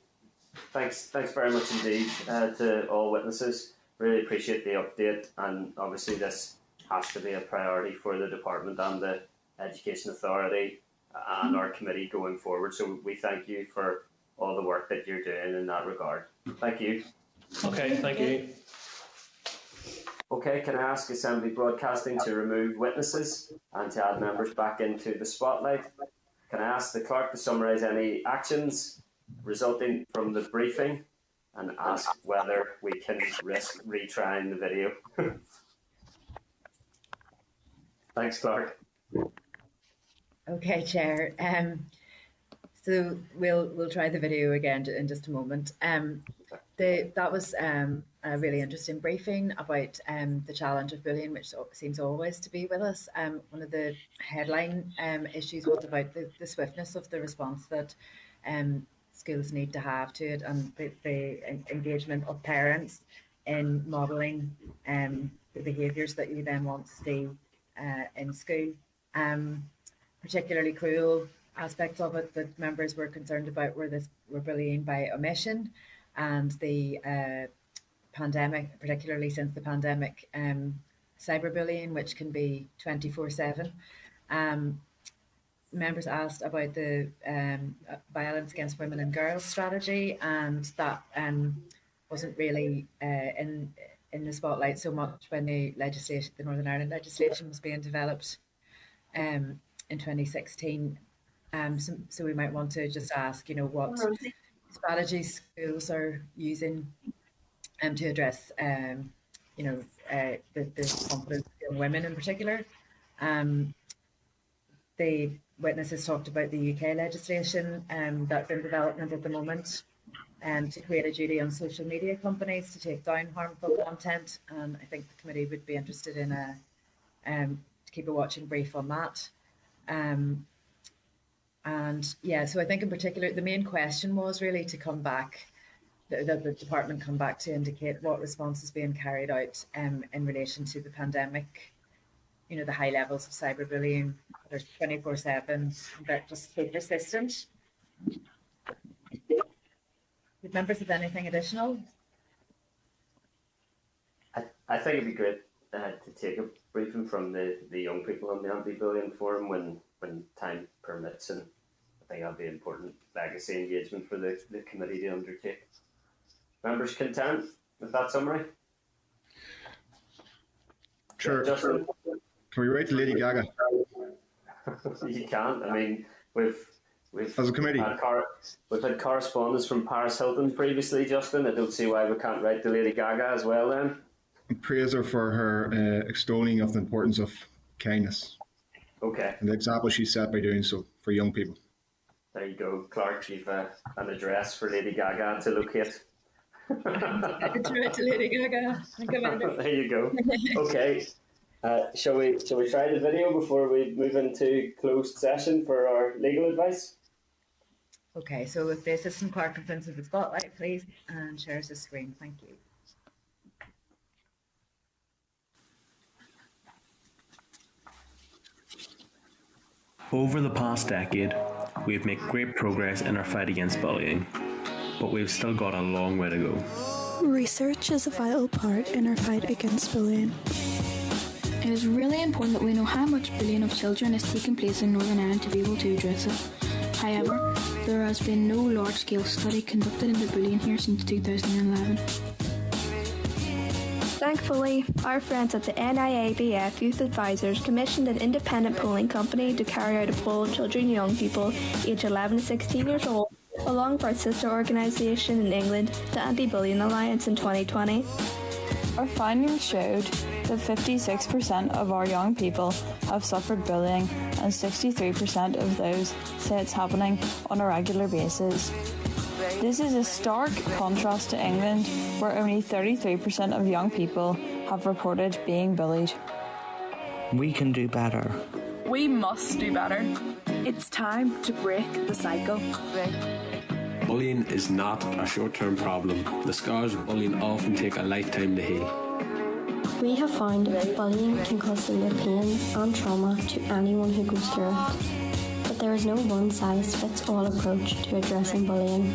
Thanks very much indeed to all witnesses. Really appreciate the update, and obviously this has to be a priority for the department and the Education Authority and our committee going forward. So we thank you for all the work that you're doing in that regard. Thank you. Okay, thank you. Okay, can I ask Assembly Broadcasting to remove witnesses and to add members back into the spotlight? Can I ask the clerk to summarise any actions resulting from the briefing and ask whether we can risk retrying the video? Thanks, Clark. Okay, Chair. So we'll try the video again in just a moment. That was a really interesting briefing about the challenge of bullying, which seems always to be with us. One of the headline issues was about the swiftness of the response that schools need to have to it, and the engagement of parents in modelling the behaviours that you then want to see in school. Particularly cruel aspects of it that members were concerned about were bullying by omission, and the pandemic, particularly since the pandemic, cyberbullying, which can be 24/7. Members asked about the violence against women and girls strategy, and that wasn't really in the spotlight so much when the Northern Ireland legislation was being developed in 2016. So we might want to just ask, what strategies schools are using to address, the confidence of young women in particular. The witnesses talked about the UK legislation that's in development at the moment to create a duty on social media companies to take down harmful content. And I think the committee would be interested in to keep a watching brief on that. So I think in particular, the main question was really to come back, that the department come back to indicate what response is being carried out in relation to the pandemic, the high levels of cyberbullying. There's 24/7, that just so persistent. Would members have anything additional? I think it'd be great to take a briefing from the young people on the anti-bullying forum when time permits, and I think that'll be important legacy engagement for the committee to undertake. Members content with that summary? Sure. Justin? Can we write to Lady Gaga? You can't. I mean, we've as a committee we've had correspondence from Paris Hilton previously, Justin. I don't see why we can't write to Lady Gaga as well then. Praise her for her extolling of the importance of kindness. Okay. And the example she set by doing so for young people. There you go, Clark. You've an address for Lady Gaga to locate. I could throw it to Lady Gaga. There you go. Okay. Shall we try the video before we move into closed session for our legal advice? Okay, so if the Assistant Clerk comes into the spotlight, please, and shares the screen. Thank you. Over the past decade, we have made great progress in our fight against bullying, but we've still got a long way to go. Research is a vital part in our fight against bullying. It is really important that we know how much bullying of children is taking place in Northern Ireland to be able to address it. However, there has been no large-scale study conducted into bullying here since 2011. Thankfully, our friends at the NIABF Youth Advisors commissioned an independent polling company to carry out a poll of children and young people aged 11 to 16 years old, along with our sister organisation in England, the Anti-Bullying Alliance, in 2020. Our findings showed that 56% of our young people have suffered bullying, and 63% of those say it's happening on a regular basis. This is a stark contrast to England, where only 33% of young people have reported being bullied. We can do better. We must do better. It's time to break the cycle. Bullying is not a short-term problem. The scars of bullying often take a lifetime to heal. We have found that bullying can cause severe pain and trauma to anyone who goes through it. But there is no one-size-fits-all approach to addressing bullying.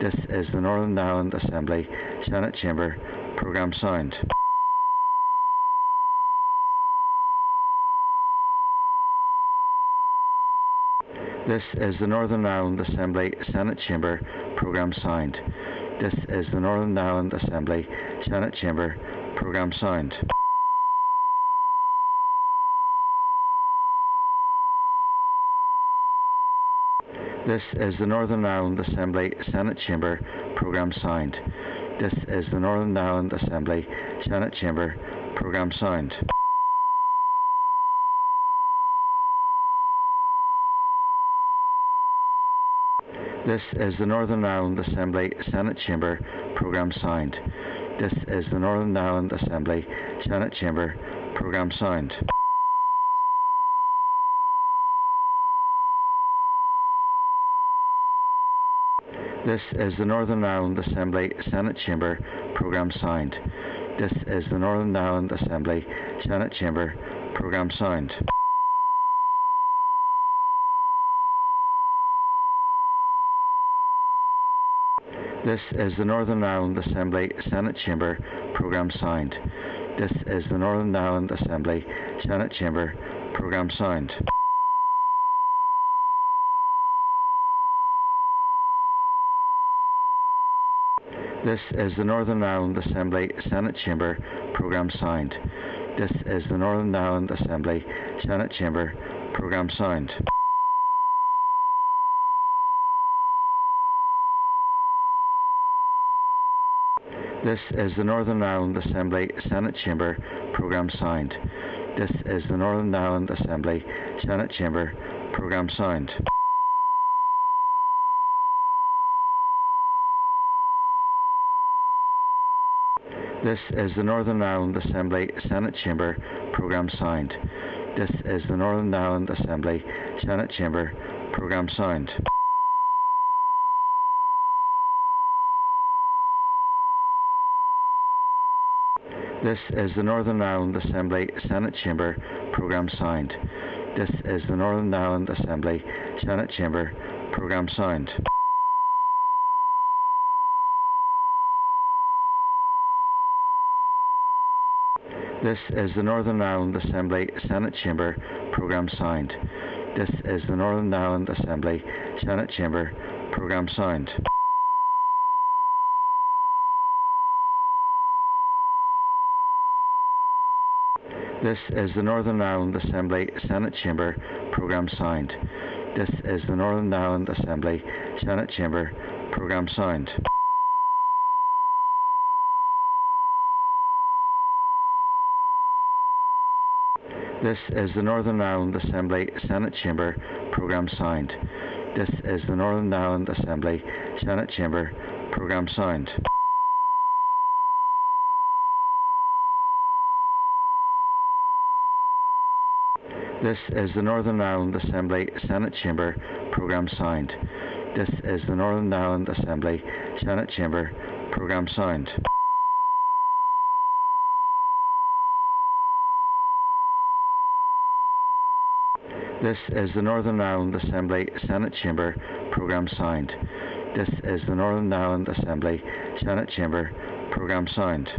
This is the Northern Ireland Assembly Senate Chamber Programme Sound. This is the Northern Ireland Assembly Senate Chamber Programme Sound. This is the Northern Ireland Assembly Senate Chamber Programme Sound. This is the Northern Ireland Assembly Senate Chamber Programme Sound. This is the Northern Ireland Assembly Senate Chamber Programme Sound. This is the Northern Ireland Assembly Senate Chamber Programme Sound. This is the Northern Ireland Assembly Senate Chamber Programme Sound. This is the Northern Ireland Assembly Senate Chamber Programme Sound. This is the Northern Ireland Assembly Senate Chamber Programme Sound. This is the Northern Ireland Assembly Senate Chamber Programme Sound. This is the Northern Ireland Assembly Senate Chamber Programme Sound. This is the Northern Ireland Assembly Senate Chamber Programme Sound. This is the Northern Ireland Assembly Senate Chamber Programme Sound. This is the Northern Ireland Assembly Senate Chamber Programme Sound. This is the Northern Ireland Assembly Senate Chamber Programme Sound. This is the Northern Ireland Assembly Senate Chamber Programme Sound. This is the Northern Ireland Assembly Senate Chamber Programme Sound. This is the Northern Ireland Assembly Senate Chamber Programme Sound. This is the Northern Ireland Assembly Senate Chamber Programme Sound. This is the Northern Ireland Assembly Senate Chamber Programme Sound. This is the Northern Ireland Assembly Senate Chamber Programme Sound. This is the Northern Ireland Assembly Senate Chamber Programme Sound. This is the Northern Ireland Assembly Senate Chamber Programme Sound. This is the Northern Ireland Assembly Senate Chamber Programme Sound. This is the Northern Ireland Assembly Senate Chamber Programme Sound. This is the Northern Ireland Assembly Senate Chamber Programme Sound. This is the Northern Ireland Assembly Senate Chamber Programme Sound. This is the Northern Ireland Assembly Senate Chamber Programme Sound. This is the Northern Ireland Assembly Senate Chamber Programme Sound.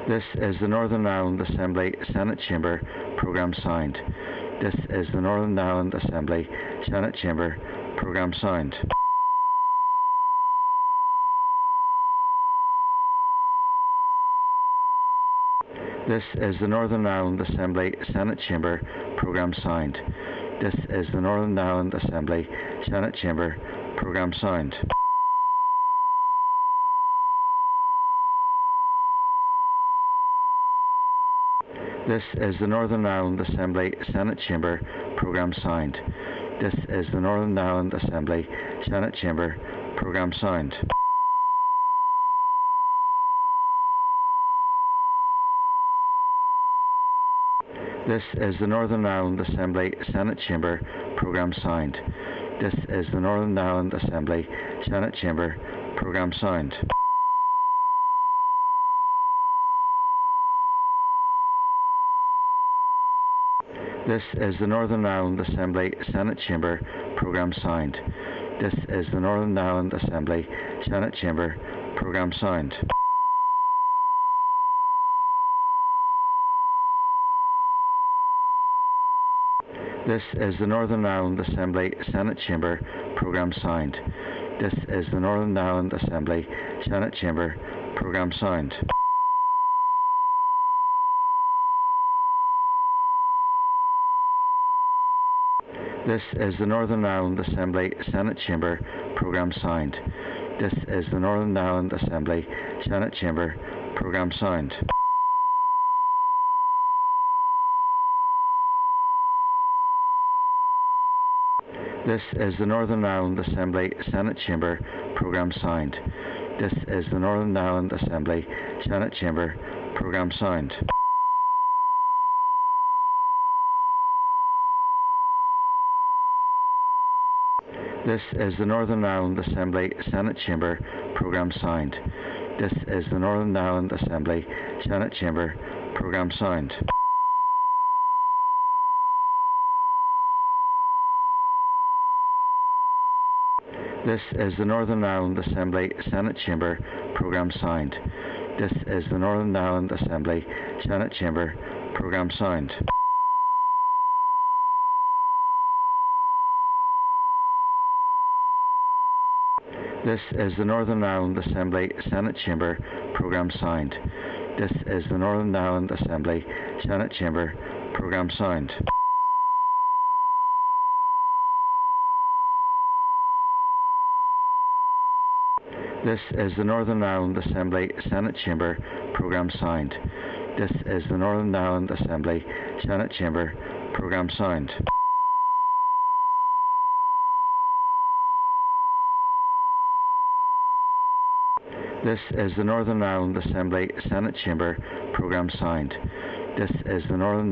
This is the Northern Ireland Assembly Senate Chamber Programme Sound. This is the Northern Ireland Assembly Senate Chamber Programme Sound. This is the Northern Ireland Assembly Senate Chamber Programme Sound. This is the Northern Ireland Assembly Senate Chamber Programme Sound. This is the Northern Ireland Assembly Senate Chamber Programme Sound. This is the Northern Ireland Assembly Senate Chamber Programme Sound. This is the Northern Ireland Assembly Senate Chamber Programme Sound. This is the Northern Ireland Assembly Senate Chamber Programme Sound. This is the Northern Ireland Assembly Senate Chamber Programme Sound. This is the Northern Ireland Assembly Senate Chamber Programme Sound. This is the Northern Ireland Assembly Senate Chamber programme sound. This is the Northern Ireland Assembly Senate Chamber programme sound. This is the Northern Ireland Assembly Senate Chamber programme sound. This is the Northern Ireland Assembly Senate Chamber programme sound. This is the Northern Ireland Assembly Senate Chamber programme sound. This is the Northern Ireland Assembly Senate Chamber programme sound. This is the Northern Ireland Assembly Senate Chamber programme sound. This is the Northern Ireland Assembly Senate Chamber programme sound. This is the Northern Ireland Assembly Senate Chamber programme sound. This is the Northern Ireland Assembly Senate Chamber programme sound. This is the Northern Ireland Assembly Senate Chamber programme sound. This is the Northern Ireland Assembly Senate Chamber programme sound. This is the Northern Ireland Assembly Senate Chamber programme sound. This is the Northern Ireland Assembly Senate Chamber programme sound. This is the Northern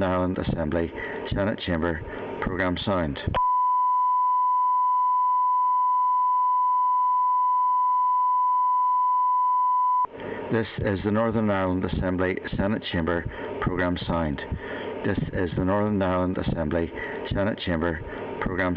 Ireland Assembly Senate Chamber programme sound. This is the Northern Ireland Assembly Senate Chamber programme sound. This is the Northern Ireland Assembly Senate Chamber programme sound.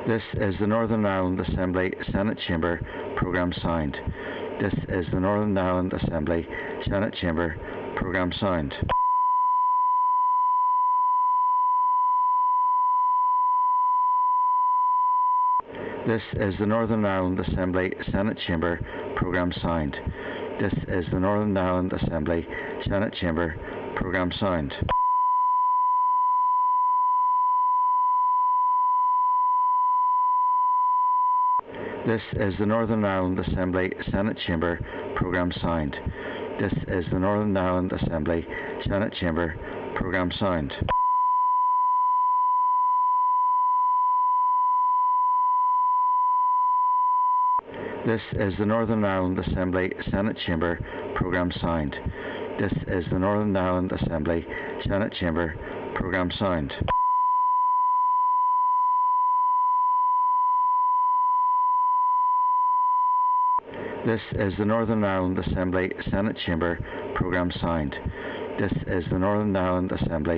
This is the Northern Ireland Assembly Senate Chamber programme sound. This is the Northern Ireland Assembly Senate Chamber programme sound. This is the Northern Ireland Assembly Senate Chamber programme sound. This is the Northern Ireland Assembly Senate Chamber programme sound. This is the Northern Ireland Assembly Senate Chamber programme sound. This is the Northern Ireland Assembly Senate Chamber programme sound. This is the Northern Ireland Assembly Senate Chamber programme sound. This is the Northern Ireland Assembly Senate Chamber programme sound. This is the Northern Ireland Assembly Senate Chamber programme sound. This is the Northern Ireland Assembly Senate Chamber programme sound. This is the Northern Ireland Assembly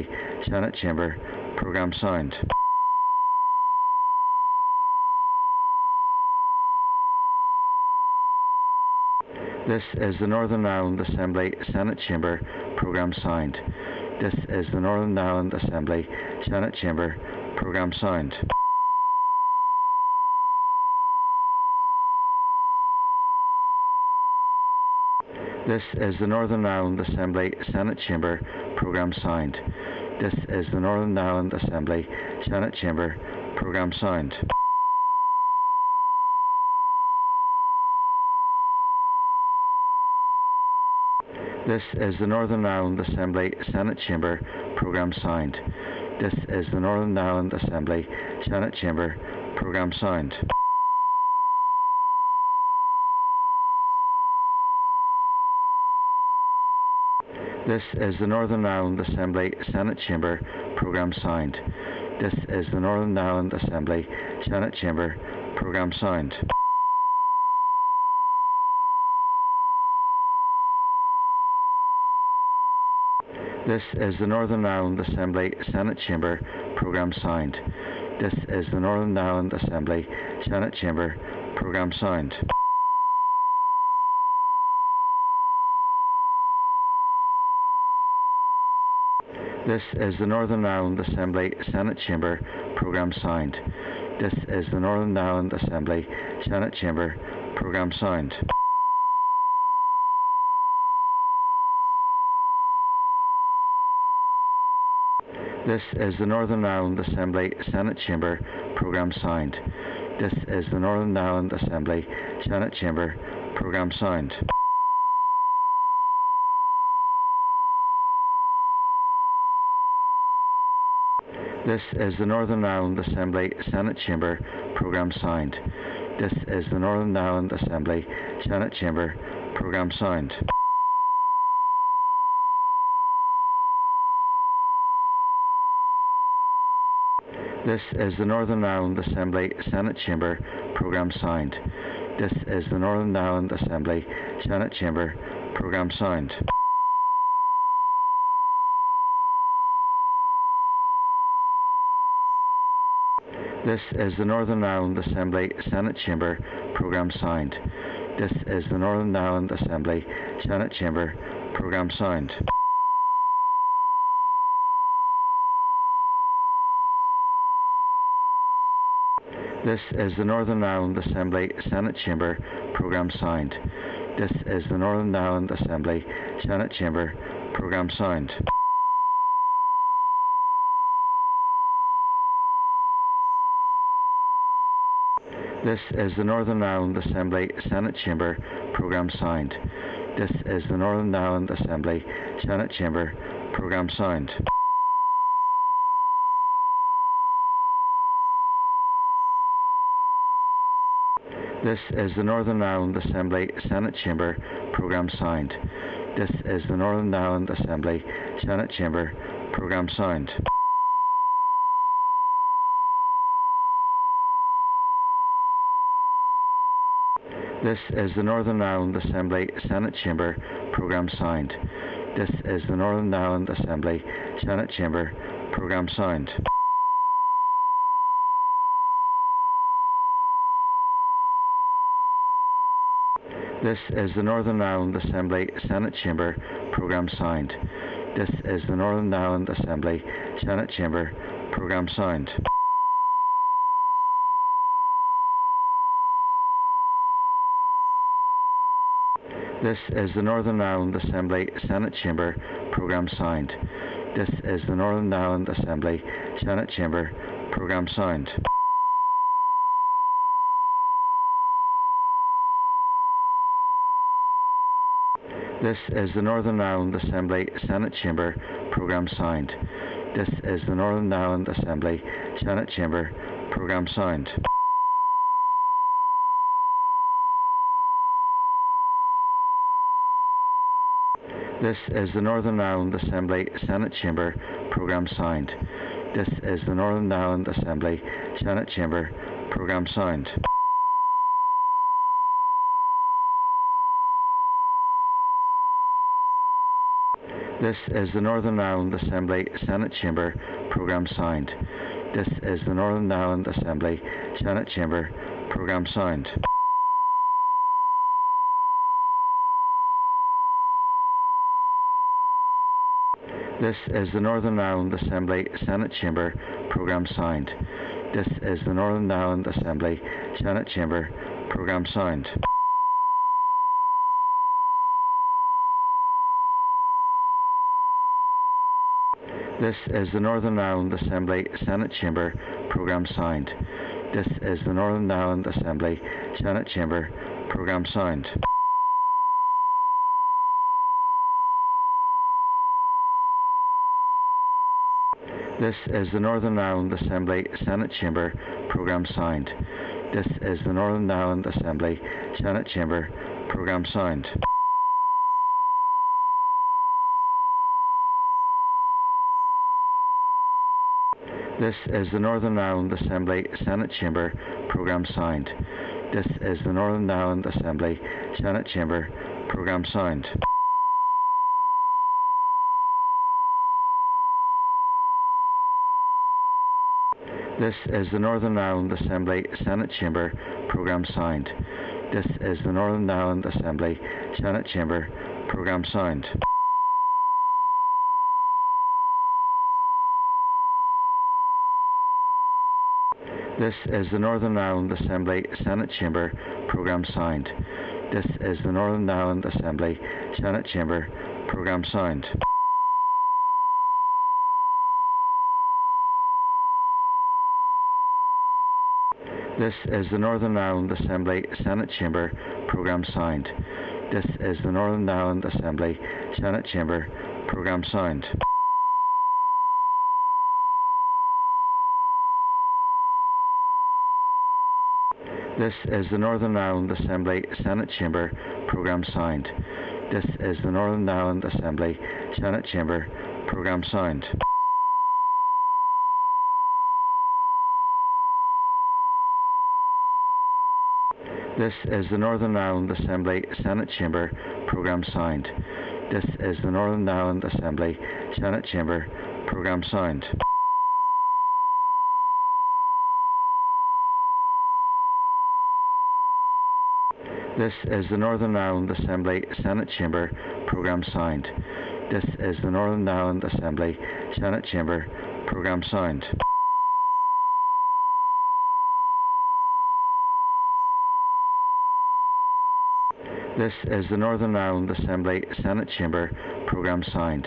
Senate Chamber programme sound. This is the Northern Ireland Assembly Senate Chamber programme sound. This is the Northern Ireland Assembly Senate Chamber programme sound. This is the Northern Ireland Assembly Senate Chamber programme sound. This is the Northern Ireland Assembly Senate Chamber programme sound. This is the Northern Ireland Assembly Senate Chamber programme sound. This is the Northern Ireland Assembly Senate Chamber programme sound. This is the Northern Ireland Assembly Senate Chamber programme sound. This is the Northern Ireland Assembly Senate Chamber programme sound. This is the Northern Ireland Assembly Senate Chamber programme sound. This is the Northern Ireland Assembly Senate Chamber programme sound. This is the Northern Ireland Assembly Senate Chamber Programme Sound. This is the Northern Ireland Assembly Senate Chamber Programme Sound. This is the Northern Ireland Assembly Senate Chamber Programme Sound. This is the Northern Ireland Assembly Senate Chamber Programme Sound. This is the Northern Ireland Assembly Senate Chamber Programme Sound. This is the Northern Ireland Assembly Senate Chamber Programme Sound. This is the Northern Ireland Assembly Senate Chamber Programme Sound. This is the Northern Ireland Assembly Senate Chamber Programme Sound. This is the Northern Ireland Assembly Senate Chamber Programme Sound. This is the Northern Ireland Assembly Senate Chamber Programme Sound. This is the Northern Ireland Assembly Senate Chamber Programme Sound. This is the Northern Ireland Assembly Senate Chamber Programme Sound. This is the Northern Ireland Assembly Senate Chamber Programme Sound. This is the Northern Ireland Assembly Senate Chamber Programme Sound. This is the Northern Ireland Assembly Senate Chamber Programme Sound. This is the Northern Ireland Assembly Senate Chamber Programme Sound. This is the Northern Ireland Assembly Senate Chamber Programme Sound. This is the Northern Ireland Assembly Senate Chamber Programme Sound. This is the Northern Ireland Assembly Senate Chamber Programme Sound. This is the Northern Ireland Assembly Senate Chamber Programme Sound. This is the Northern Ireland Assembly Senate Chamber Programme Sound. This is the Northern Ireland Assembly Senate Chamber Programme Sound. This is the Northern Ireland Assembly Senate Chamber Programme Sound. This is the Northern Ireland Assembly Senate Chamber Programme Sound. This is the Northern Ireland Assembly Senate Chamber Programme Sound. This is the Northern Ireland Assembly Senate Chamber Programme Sound. This is the Northern Ireland Assembly Senate Chamber Programme Sound. This is the Northern Ireland Assembly Senate Chamber Programme Sound. This is the Northern Ireland Assembly Senate Chamber Programme Sound. This is the Northern Ireland Assembly Senate Chamber Programme Sound. This is the Northern Ireland Assembly Senate Chamber Programme Sound. This is the Northern Ireland Assembly Senate Chamber Programme Sound. This is the Northern Ireland Assembly Senate Chamber Programme Sound. This is the Northern Ireland Assembly Senate Chamber Programme Sound. This is the Northern Ireland Assembly Senate Chamber Programme Sound. This is the Northern Ireland Assembly Senate Chamber Programme Sound. This is the Northern Ireland Assembly Senate Chamber Programme Sound. This is the Northern Ireland Assembly Senate Chamber Programme Sound. This is the Northern Ireland Assembly Senate Chamber Programme Sound. This is the Northern Ireland Assembly Senate Chamber Programme Sound. This is the Northern Ireland Assembly Senate Chamber Programme Sound. This is the Northern Ireland Assembly Senate Chamber Programme Sound. This is the Northern Ireland Assembly Senate Chamber Programme Sound. This is the Northern Ireland Assembly Senate Chamber Programme Sound. This is the Northern Ireland Assembly Senate Chamber Programme Sound. This is the Northern Ireland Assembly Senate Chamber Programme Sound. This is the Northern Ireland Assembly Senate Chamber Programme Sound. This is the Northern Ireland Assembly Senate Chamber Programme Sound. This is the Northern Ireland Assembly Senate Chamber Programme Sound.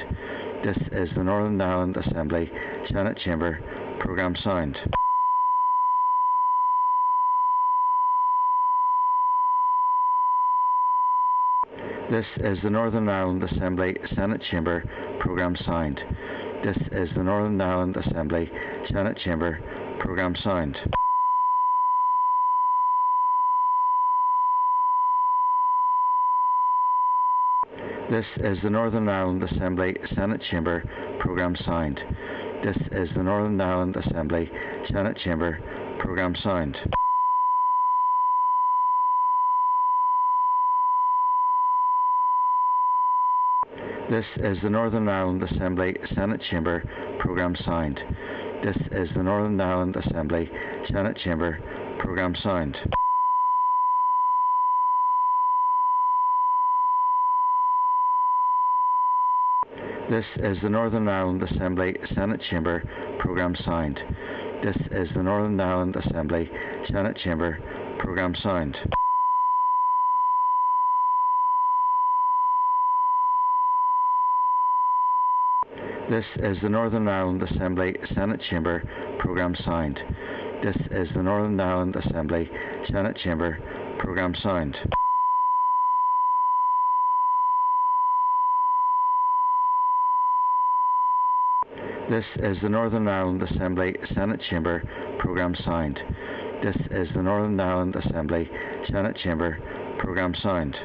This is the Northern Ireland Assembly Senate Chamber Programme Sound. This is the Northern Ireland Assembly Senate Chamber Programme Sound. This is the Northern Ireland Assembly Senate Chamber Programme Sound. This is the Northern Ireland Assembly Senate Chamber Programme Sound. This is the Northern Ireland Assembly Senate Chamber Programme Sound. This is the Northern Ireland Assembly Senate Chamber Programme Sound. This is the Northern Ireland Assembly Senate Chamber Programme Sound. This is the Northern Ireland Assembly Senate Chamber Programme Sound. This is the Northern Ireland Assembly Senate Chamber Programme Sound. This is the Northern Ireland Assembly Senate Chamber Programme Sound. This is the Northern Ireland Assembly Senate Chamber Programme Sound. This is the Northern Ireland Assembly Senate Chamber Programme Sound. This is the Northern Ireland Assembly Senate Chamber Programme Sound.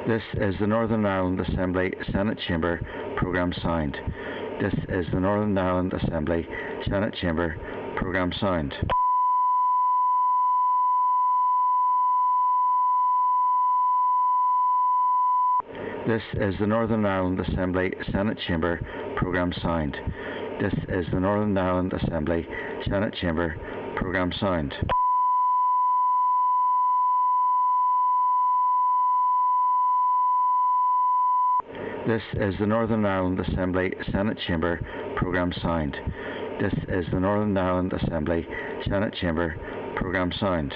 This is the Northern Ireland Assembly Senate Chamber Programme Sound. This is the Northern Ireland Assembly Senate Chamber Programme Sound. This is the Northern Ireland Assembly Senate Chamber Programme Sound. This is the Northern Ireland Assembly Senate Chamber Programme Sound. This is the Northern Ireland Assembly Senate Chamber Programme Sound. This is the Northern Ireland Assembly Senate Chamber Programme Sound.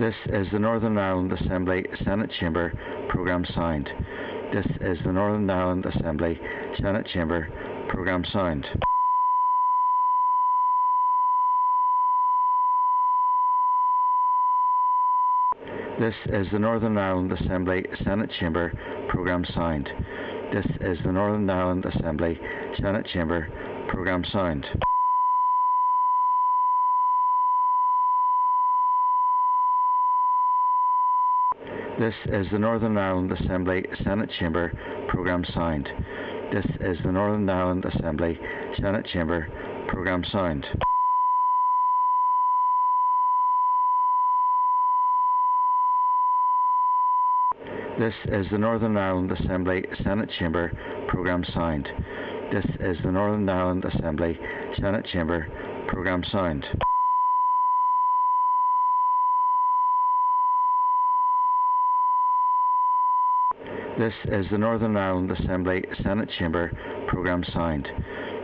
This is the Northern Ireland Assembly Senate Chamber Programme Sound. This is the Northern Ireland Assembly Senate Chamber Programme Sound. This is the Northern Ireland Assembly Senate Chamber Programme Sound. This is the Northern Ireland Assembly Senate Chamber Programme Sound. This is the Northern Ireland Assembly Senate Chamber Programme Sound. This is the Northern Ireland Assembly Senate Chamber Programme Sound. This is the Northern Ireland Assembly Senate Chamber Programme Sound. This is the Northern Ireland Assembly Senate Chamber Programme Sound. This is the Northern Ireland Assembly Senate Chamber programme sound.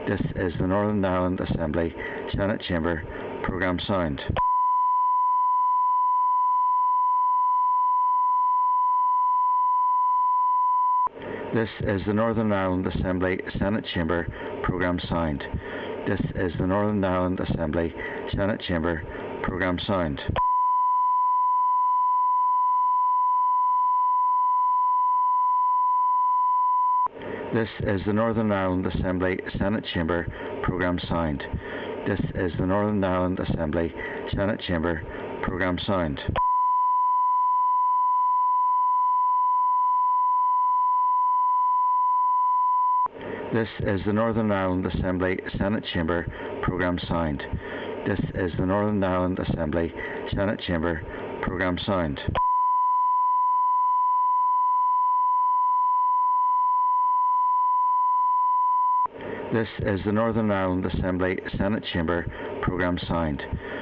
This is the Northern Ireland Assembly Senate Chamber programme sound. This is the Northern Ireland Assembly Senate Chamber programme sound. This is the Northern Ireland Assembly Senate Chamber programme sound. This is the Northern Ireland Assembly Senate Chamber programme sound. This is the Northern Ireland Assembly Senate Chamber programme sound. This is the Northern Ireland Assembly Senate Chamber programme sound. This is the Northern Ireland Assembly Senate Chamber programme sound. This is the Northern Ireland Assembly Senate Chamber programme sound.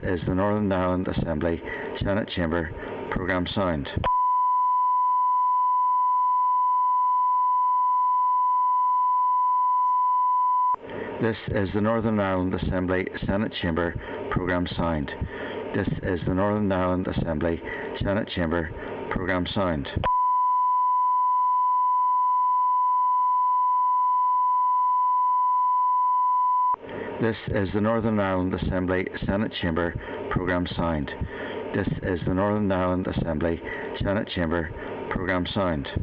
This is the Northern Ireland Assembly Senate Chamber programme sound. This is the Northern Ireland Assembly Senate Chamber programme sound. This is the Northern Ireland Assembly Senate Chamber programme sound. This is the Northern Ireland Assembly Senate Chamber programme sound.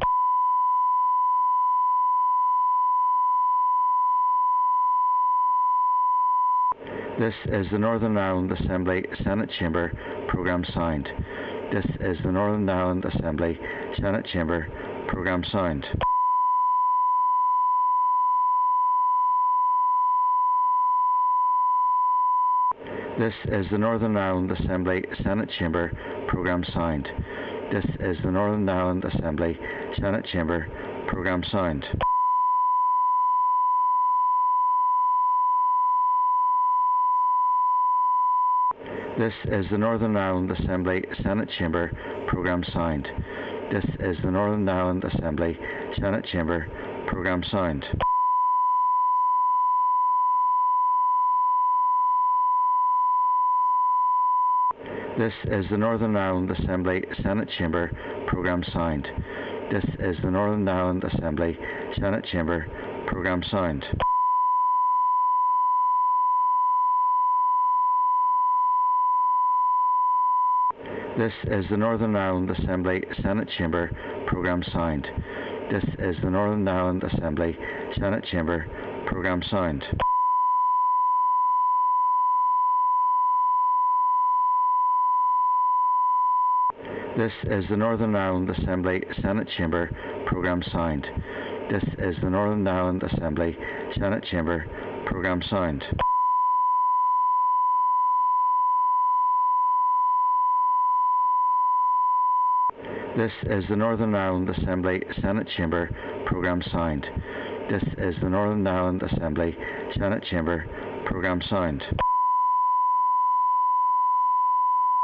This is the Northern Ireland Assembly Senate Chamber programme sound. This is the Northern Ireland Assembly Senate Chamber programme sound. This is the Northern Ireland Assembly Senate Chamber programme sound. This is the Northern Ireland Assembly Senate Chamber programme sound. This is the Northern Ireland Assembly Senate Chamber programme sound. This is the Northern Ireland Assembly Senate Chamber programme sound. This is the Northern Ireland Assembly Senate Chamber programme sound. This is the Northern Ireland Assembly Senate Chamber programme sound. This is the Northern Ireland Assembly Senate Chamber programme sound. This is the Northern Ireland Assembly Senate Chamber programme sound. This is the Northern Ireland Assembly Senate Chamber programme sound. This is the Northern Ireland Assembly Senate Chamber programme sound. This is the Northern Ireland Assembly Senate Chamber programme sound. This is the Northern Ireland Assembly Senate Chamber programme sound. This is the Northern Ireland Assembly Senate Chamber programme sound.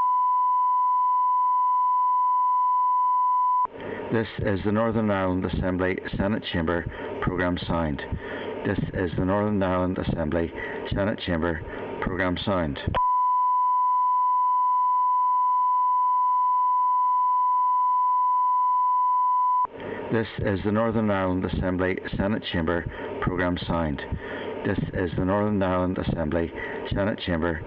This is the Northern Ireland Assembly Senate Chamber programme sound. This is the Northern Ireland Assembly Senate Chamber programme sound. This is the Northern Ireland Assembly Senate Chamber programme sound. This is the Northern Ireland Assembly Senate Chamber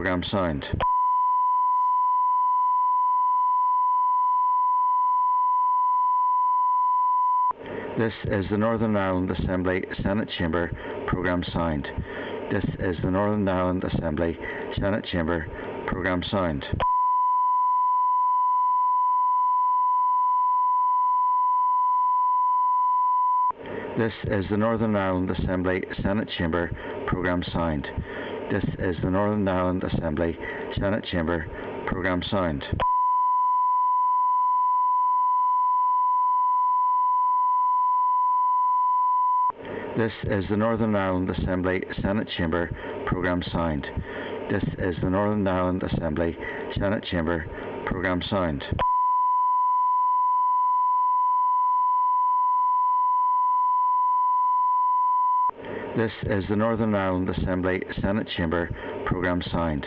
programme sound. This is the Northern Ireland Assembly Senate Chamber programme sound. This is the Northern Ireland Assembly Senate Chamber programme sound. This is the Northern Ireland Assembly Senate Chamber programme sound. This is the Northern Ireland Assembly Senate Chamber programme sound. This is the Northern Ireland Assembly Senate Chamber programme sound. This is the Northern Ireland Assembly Senate Chamber programme sound. This is the Northern Ireland Assembly Senate Chamber Programme Sound.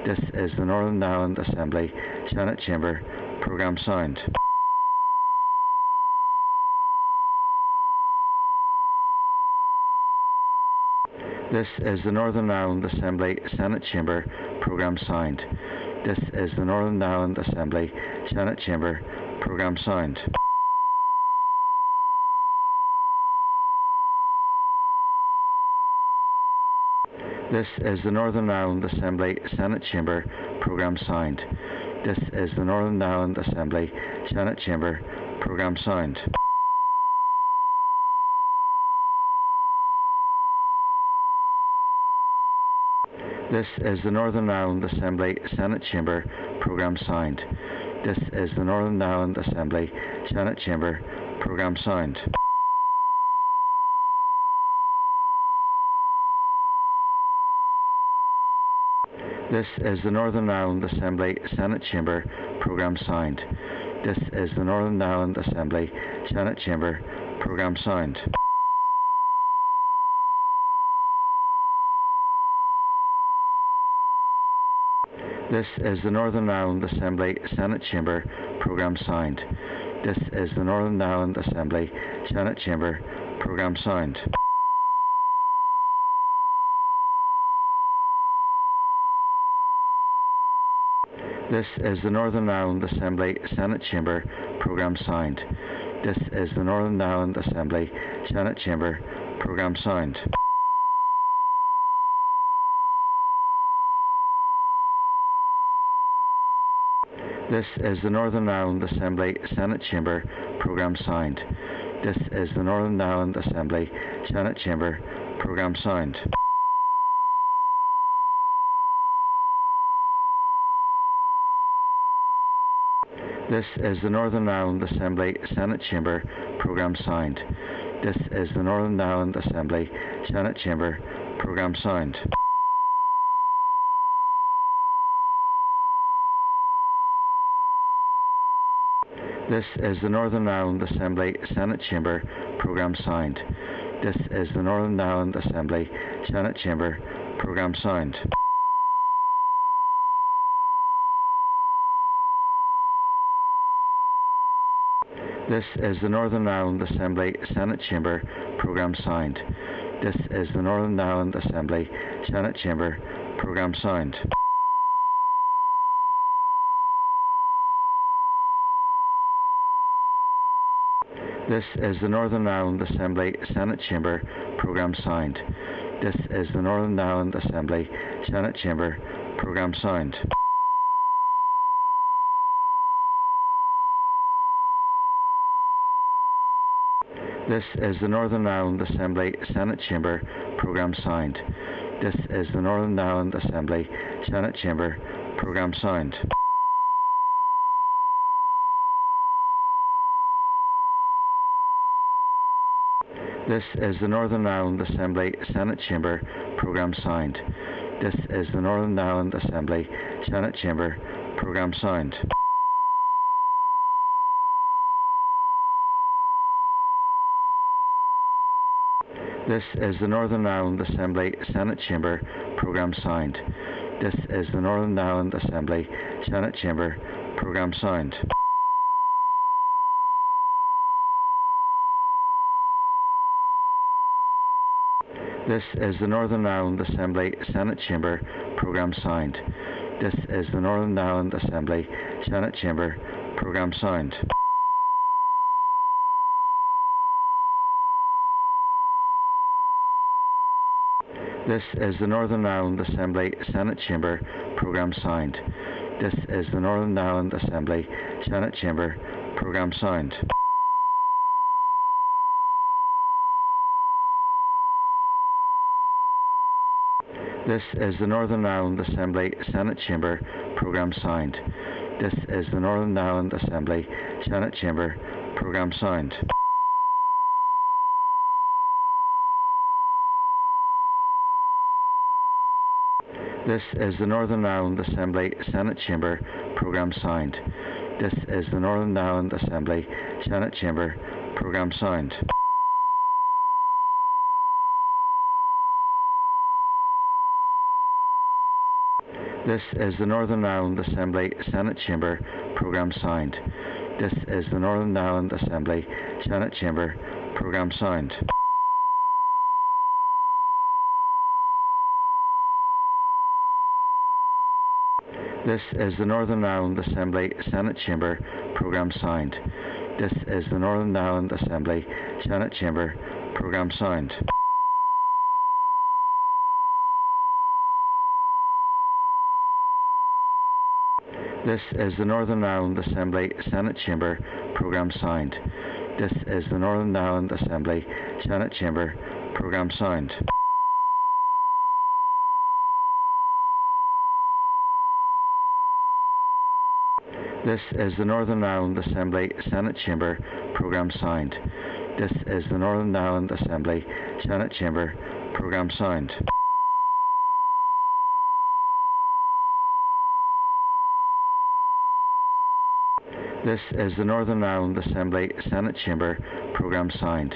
This is the Northern Ireland Assembly Senate Chamber Programme Sound. This is the Northern Ireland Assembly Senate Chamber Programme Sound. This is the Northern Ireland Assembly Senate Chamber Programme Sound. This is the Northern Ireland Assembly Senate Chamber Programme Sound. This is the Northern Ireland Assembly Senate Chamber Programme Sound. This is the Northern Ireland Assembly Senate Chamber Programme Sound. This is the Northern Ireland Assembly Senate Chamber Programme Sound. This is the Northern Ireland Assembly Senate Chamber Programme Sound. This is the Northern Ireland Assembly Senate Chamber Programme Sound. This is the Northern Ireland Assembly Senate Chamber Programme Sound. This is the Northern Ireland Assembly Senate Chamber Programme Sound. This is the Northern Ireland Assembly Senate Chamber Programme Sound. This is the Northern Ireland Assembly Senate Chamber Programme Sound. This is the Northern Ireland Assembly Senate Chamber Programme Sound. This is the Northern Ireland Assembly Senate Chamber Programme Sound. This is the Northern Ireland Assembly Senate Chamber Programme Sound. This is the Northern Ireland Assembly Senate Chamber Programme Sound. This is the Northern Ireland Assembly Senate Chamber Programme Sound. This is the Northern Ireland Assembly Senate Chamber Programme Sound. This is the Northern Ireland Assembly Senate Chamber Programme Sound. This is the Northern Ireland Assembly Senate Chamber Programme Sound. This is the Northern Ireland Assembly Senate Chamber Programme Sound. This is the Northern Ireland Assembly Senate Chamber Programme Sound. This is the Northern Ireland Assembly Senate Chamber Programme Sound. This is the Northern Ireland Assembly Senate Chamber Programme Sound. This is the Northern Ireland Assembly Senate Chamber Programme Sound. This is the Northern Ireland Assembly Senate Chamber Programme Sound. This is the Northern Ireland Assembly Senate Chamber Programme Sound. This is the Northern Ireland Assembly Senate Chamber Programme Sound. This is the Northern Ireland Assembly Senate Chamber Programme Sound. This is the Northern Ireland Assembly Senate Chamber Programme Sound. This is the Northern Ireland Assembly Senate Chamber Programme Sound. This is the Northern Ireland Assembly Senate Chamber Programme Sound. This is the Northern Ireland Assembly Senate Chamber Programme Sound. This is the Northern Ireland Assembly Senate Chamber Programme Sound. This is the Northern Ireland Assembly Senate Chamber Programme Sound. This is the Northern Ireland Assembly Senate Chamber Programme Sound. This is the Northern Ireland Assembly Senate Chamber programme sound. This is the Northern Ireland Assembly Senate Chamber programme sound. This is the Northern Ireland Assembly Senate Chamber programme sound. This is the Northern Ireland Assembly Senate Chamber programme sound. This is the Northern Ireland Assembly Senate Chamber programme sound. This is the Northern Ireland Assembly Senate Chamber programme sound. This is the Northern Ireland Assembly Senate Chamber programme sound. This is the Northern Ireland Assembly Senate Chamber programme sound. This is the Northern Ireland Assembly Senate Chamber programme sound.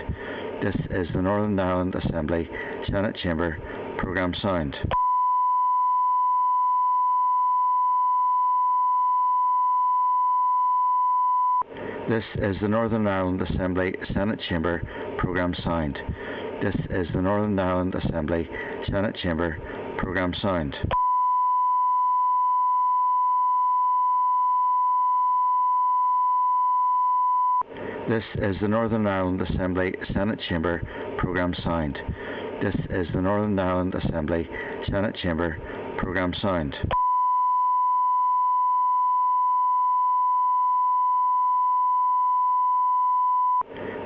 This is the Northern Ireland Assembly Senate Chamber programme sound. This is the Northern Ireland Assembly Senate Chamber programme sound. This is the Northern Ireland Assembly Senate Chamber programme sound. This is the Northern Ireland Assembly Senate Chamber programme sound. This is the Northern Ireland Assembly Senate Chamber programme sound.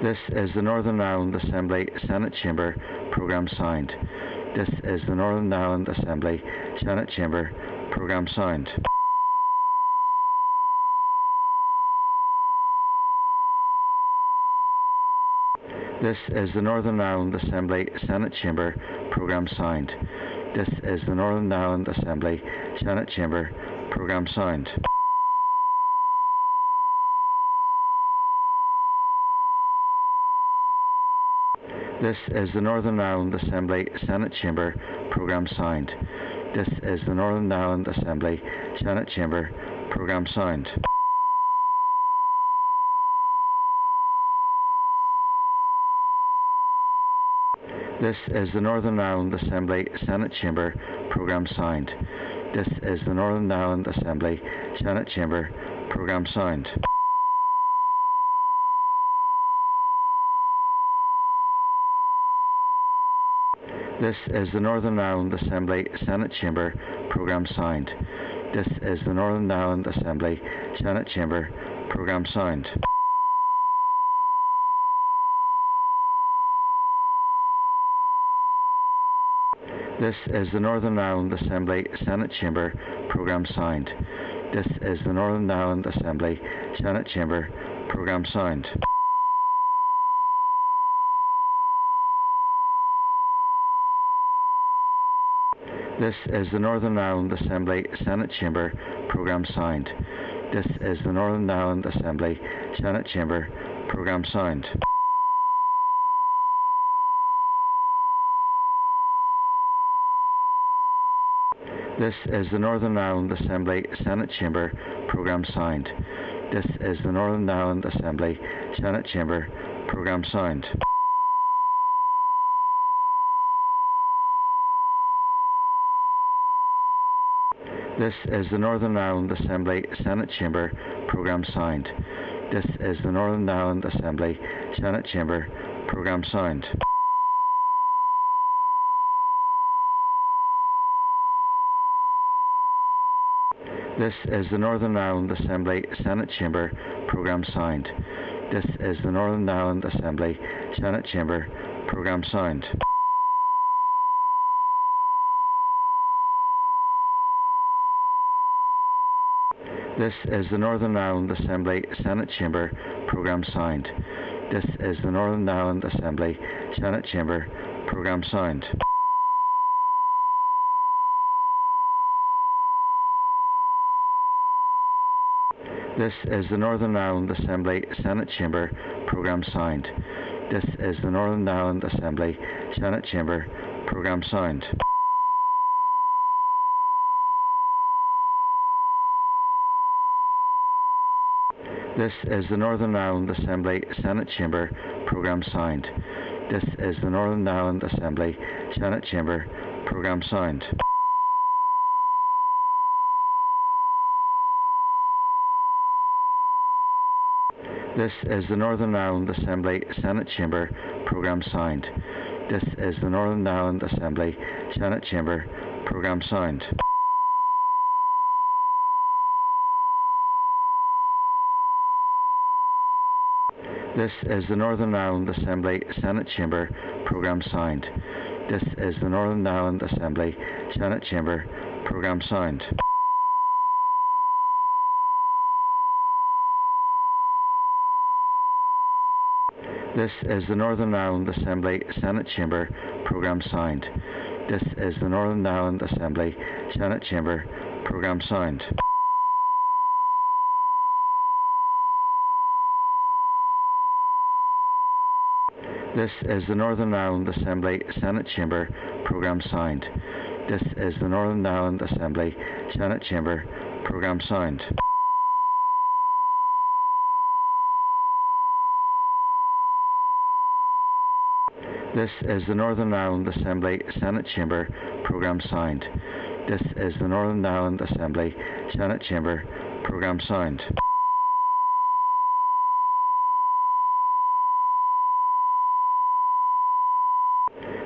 This is the Northern Ireland Assembly Senate Chamber programme sound. This is the Northern Ireland Assembly Senate Chamber programme sound. This is the Northern Ireland Assembly Senate Chamber programme sound. This is the Northern Ireland Assembly Senate Chamber programme sound. This is the Northern Ireland Assembly Senate Chamber programme sound. This is the Northern Ireland Assembly Senate Chamber programme sound. This is the Northern Ireland Assembly Senate Chamber programme sound. This is the Northern Ireland Assembly Senate Chamber programme sound. This is the Northern Ireland Assembly Senate Chamber programme sound. This is the Northern Ireland Assembly Senate Chamber programme sound. This is the Northern Ireland Assembly Senate Chamber programme sound. This is the Northern Ireland Assembly Senate Chamber programme sound. This is the Northern Ireland Assembly Senate Chamber programme sound. This is the Northern Ireland Assembly Senate Chamber programme sound. This is the Northern Ireland Assembly Senate Chamber programme sound. This is the Northern Ireland Assembly Senate Chamber programme sound. This is the Northern Ireland Assembly Senate Chamber programme sound. This is the Northern Ireland Assembly Senate Chamber programme sound. This is the Northern Ireland Assembly Senate Chamber programme sound. This is the Northern Ireland Assembly Senate Chamber programme sound. This is the Northern Ireland Assembly Senate Chamber programme sound. This is the Northern Ireland Assembly Senate Chamber programme sound. This is the Northern Ireland Assembly Senate Chamber programme sound. This is the Northern Ireland Assembly Senate Chamber programme sound. This is the Northern Ireland Assembly Senate Chamber programme sound. This is the Northern Ireland Assembly Senate Chamber programme sound. This is the Northern Ireland Assembly Senate Chamber programme sound. This is the Northern Ireland Assembly Senate Chamber programme sound. This is the Northern Ireland Assembly Senate Chamber programme sound. This is the Northern Ireland Assembly Senate Chamber programme sound. This is the Northern Ireland Assembly Senate Chamber programme sound. This is the Northern Ireland Assembly Senate Chamber programme sound. This is the Northern Ireland Assembly Senate Chamber programme sound. This is the Northern Ireland Assembly Senate Chamber programme sound. This is the Northern Ireland Assembly Senate Chamber programme sound.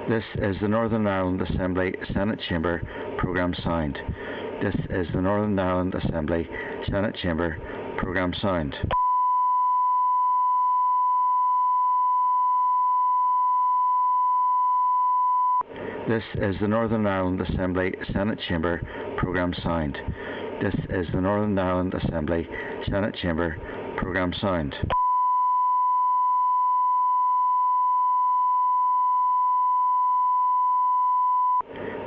This is the Northern Ireland Assembly Senate Chamber programme sound. This is the Northern Ireland Assembly Senate Chamber programme sound. This is the Northern Ireland Assembly Senate Chamber programme sound. This is the Northern Ireland Assembly Senate Chamber programme sound.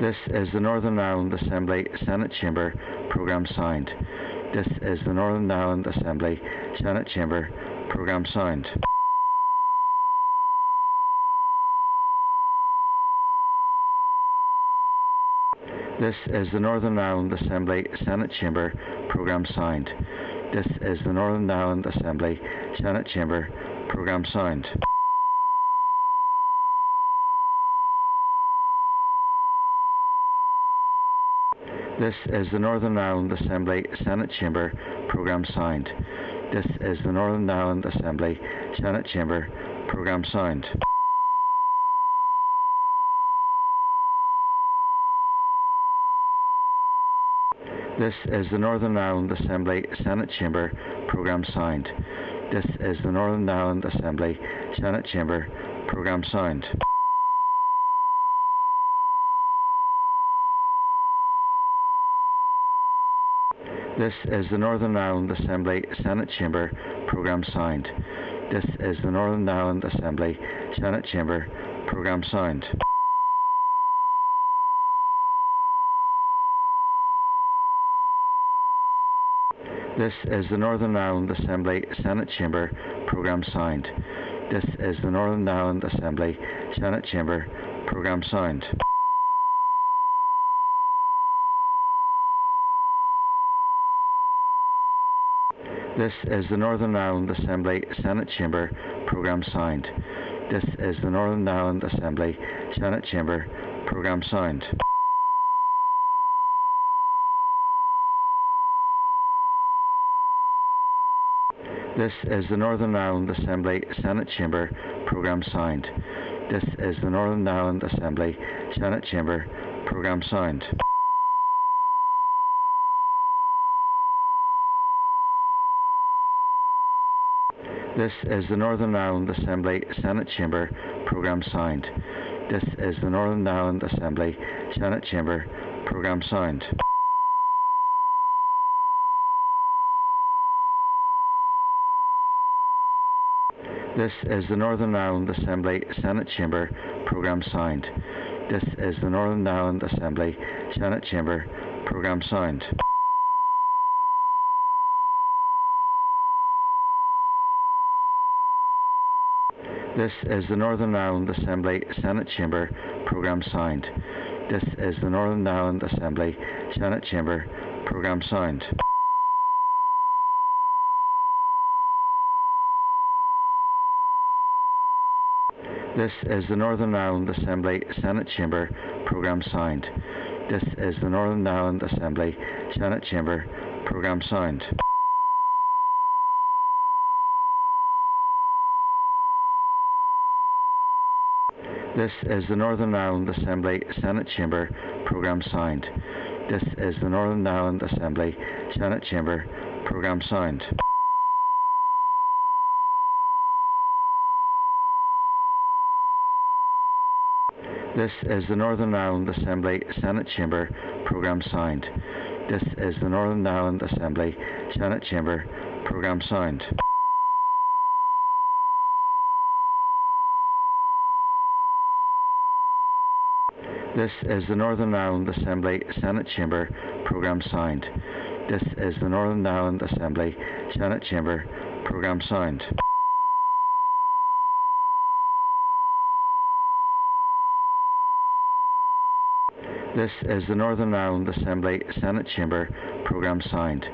This is the Northern Ireland Assembly Senate Chamber programme sound. This is the Northern Ireland Assembly Senate Chamber programme sound. This is the Northern Ireland Assembly Senate Chamber programme sound. This is the Northern Ireland Assembly Senate Chamber programme sound. This is the Northern Ireland Assembly Senate Chamber programme sound. This is the Northern Ireland Assembly Senate Chamber programme sound. This is the Northern Ireland Assembly Senate Chamber programme sound. This is the Northern Ireland Assembly Senate Chamber programme sound. This is the Northern Ireland Assembly Senate Chamber programme sound. This is the Northern Ireland Assembly Senate Chamber programme sound. This is the Northern Ireland Assembly Senate Chamber programme sound. This is the Northern Ireland Assembly Senate Chamber programme sound. This is the Northern Ireland Assembly Senate Chamber programme sound. This is the Northern Ireland Assembly Senate Chamber programme sound. This is the Northern Ireland Assembly Senate Chamber programme sound. This is the Northern Ireland Assembly Senate Chamber programme sound. This is the Northern Ireland Assembly Senate Chamber programme sound. This is the Northern Ireland Assembly Senate Chamber programme sound. This is the Northern Ireland Assembly Senate Chamber programme sound. This is the Northern Ireland Assembly Senate Chamber programme sound. This is the Northern Ireland Assembly Senate Chamber programme sound. This is the Northern Ireland Assembly Senate Chamber programme sound. This is the Northern Ireland Assembly Senate Chamber programme sound. This is the Northern Ireland Assembly Senate Chamber Programme Sound. This is the Northern Ireland Assembly Senate Chamber Programme Sound. This is the Northern Ireland Assembly Senate Chamber Programme Sound. This is the Northern Ireland Assembly Senate Chamber Programme Sound. This is the Northern Ireland Assembly Senate Chamber Programme Sound. This is the Northern Ireland Assembly Senate Chamber Programme Sound. This is the Northern Ireland Assembly Senate Chamber Programme Sound. This is the Northern Ireland Assembly Senate Chamber Programme Sound. This is the Northern Ireland Assembly Senate Chamber Programme Sound.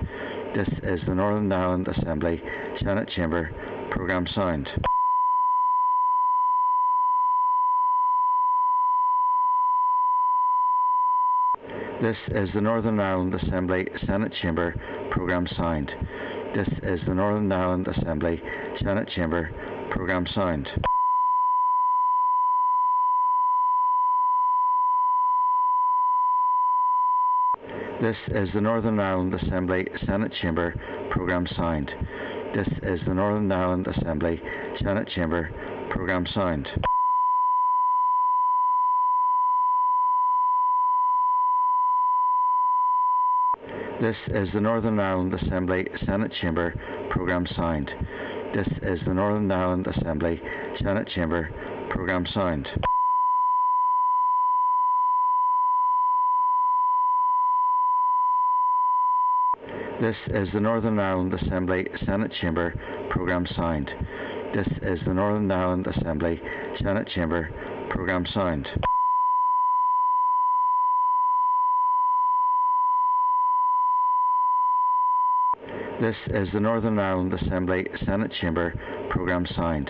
This is the Northern Ireland Assembly Senate Chamber Programme Sound. This is the Northern Ireland Assembly Senate Chamber Programme Sound. This is the Northern Ireland Assembly Senate Chamber Programme Sound. This is the Northern Ireland Assembly Senate Chamber Programme Sound. This is the Northern Ireland Assembly Senate Chamber Programme Sound. This is the Northern Ireland Assembly Senate Chamber Programme Sound. This is the Northern Ireland Assembly Senate Chamber Programme Sound. This is the Northern Ireland Assembly Senate Chamber Programme Sound. This is the Northern Ireland Assembly Senate Chamber Programme Sound. This is the Northern Ireland Assembly Senate Chamber Programme Sound.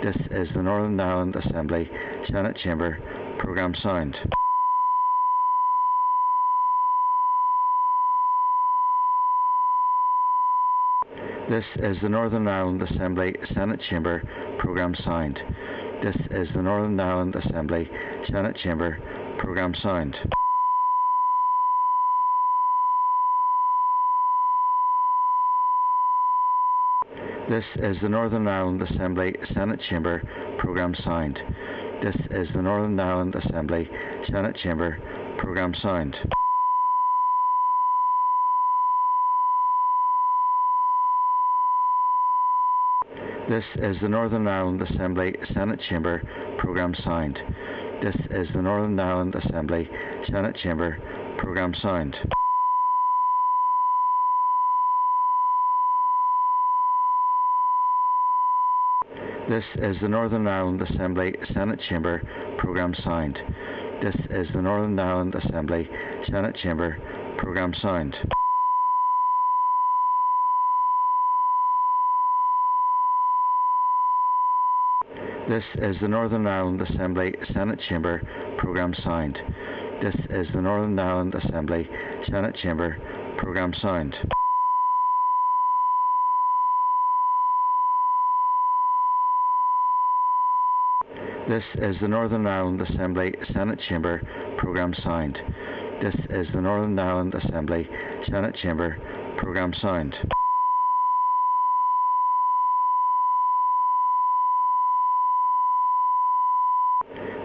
This is the Northern Ireland Assembly Senate Chamber Programme Sound. This is the Northern Ireland Assembly Senate Chamber Programme Sound. This is the Northern Ireland Assembly Senate Chamber Programme Sound. This is the Northern Ireland Assembly Senate Chamber Programme Sound. This is the Northern Ireland Assembly Senate Chamber Programme Sound. This is the Northern Ireland Assembly Senate Chamber Programme Sound. This is the Northern Ireland Assembly Senate Chamber Programme Sound. This is the Northern Ireland Assembly Senate Chamber Programme Sound. This is the Northern Ireland Assembly Senate Chamber Programme Sound. This is the Northern Ireland Assembly Senate Chamber Programme Sound. This is the Northern Ireland Assembly Senate Chamber Programme Sound. This is the Northern Ireland Assembly Senate Chamber Programme Sound. This is the Northern Ireland Assembly Senate Chamber Programme Sound.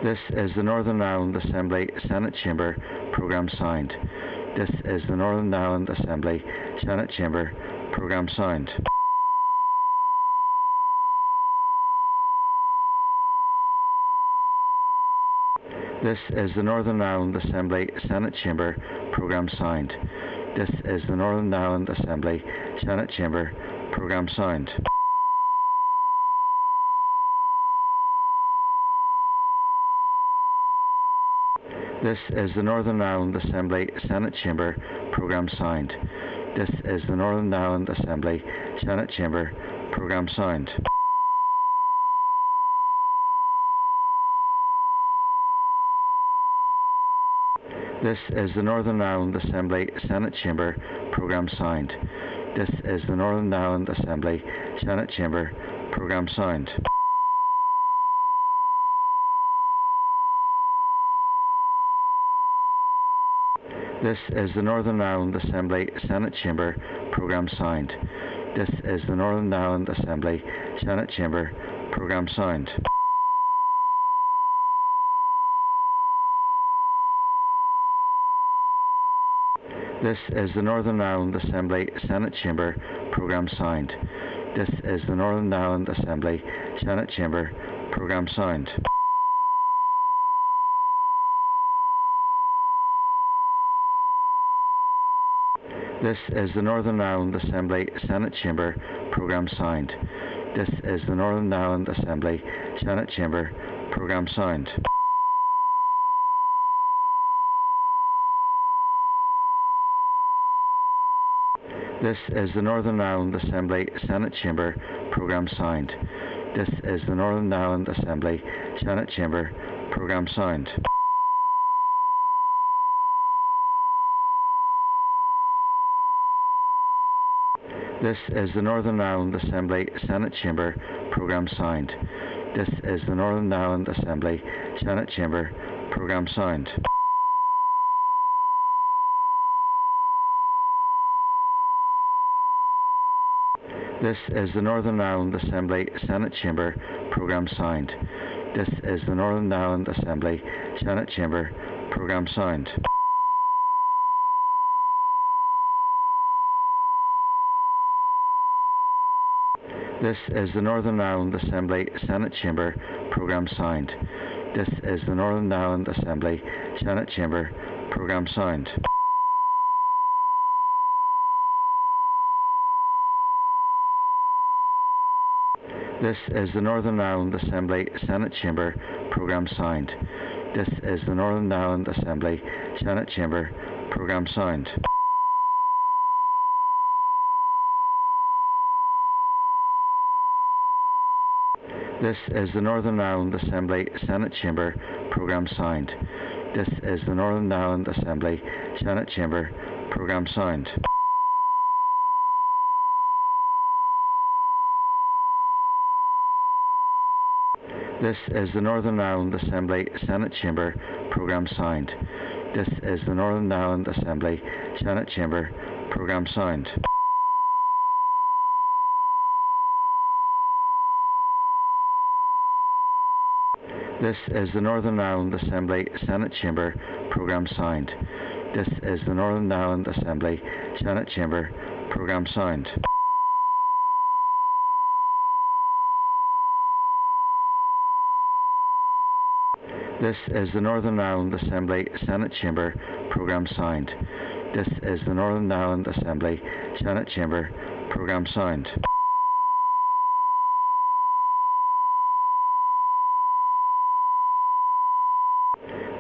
This is the Northern Ireland Assembly Senate Chamber Programme Sound. This is the Northern Ireland Assembly Senate Chamber Programme Sound. This is the Northern Ireland Assembly Senate Chamber Programme Sound. This is the Northern Ireland Assembly Senate Chamber Programme Sound. This is the Northern Ireland Assembly Senate Chamber Programme Sound. This is the Northern Ireland Assembly Senate Chamber Programme Sound. This is the Northern Ireland Assembly Senate Chamber programme sound. This is the Northern Ireland Assembly Senate Chamber programme sound. This is the Northern Ireland Assembly Senate Chamber programme sound. This is the Northern Ireland Assembly Senate Chamber programme sound. This is the Northern Ireland Assembly Senate Chamber programme sound. This is the Northern Ireland Assembly Senate Chamber programme sound. This is the Northern Ireland Assembly Senate Chamber programme sound. This is the Northern Ireland Assembly Senate Chamber programme sound. This is the Northern Ireland Assembly Senate Chamber programme sound. This is the Northern Ireland Assembly Senate Chamber programme sound. This is the Northern Ireland Assembly Senate Chamber programme sound. This is the Northern Ireland Assembly Senate Chamber programme sound. This is the Northern Ireland Assembly Senate Chamber programme sound. This is the Northern Ireland Assembly Senate Chamber programme sound. This is the Northern Ireland Assembly Senate Chamber programme sound. This is the Northern Ireland Assembly Senate Chamber programme sound. This is the Northern Ireland Assembly Senate Chamber programme sound. This is the Northern Ireland Assembly Senate Chamber programme sound. This is the Northern Ireland Assembly Senate Chamber programme sound. This is the Northern Ireland Assembly Senate Chamber programme sound. This is the Northern Ireland Assembly Senate Chamber programme sound. This is the Northern Ireland Assembly Senate Chamber programme sound. This is the Northern Ireland Assembly Senate Chamber programme sound. This is the Northern Ireland Assembly Senate Chamber programme sound. This is the Northern Ireland Assembly Senate Chamber programme sound. This is the Northern Ireland Assembly Senate Chamber programme sound.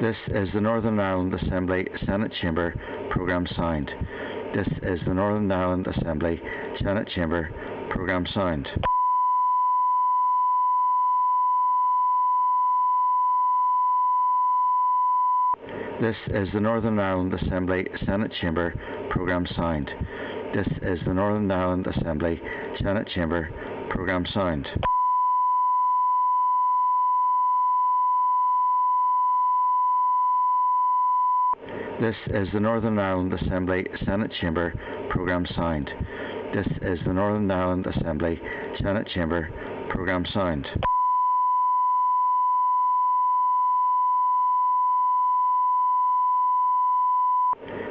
This is the Northern Ireland Assembly Senate Chamber programme sound. This is the Northern Ireland Assembly Senate Chamber programme sound. This is the Northern Ireland Assembly Senate Chamber programme sound. This is the Northern Ireland Assembly Senate Chamber programme sound. This is the Northern Ireland Assembly Senate Chamber programme sound. This is the Northern Ireland Assembly Senate Chamber programme sound.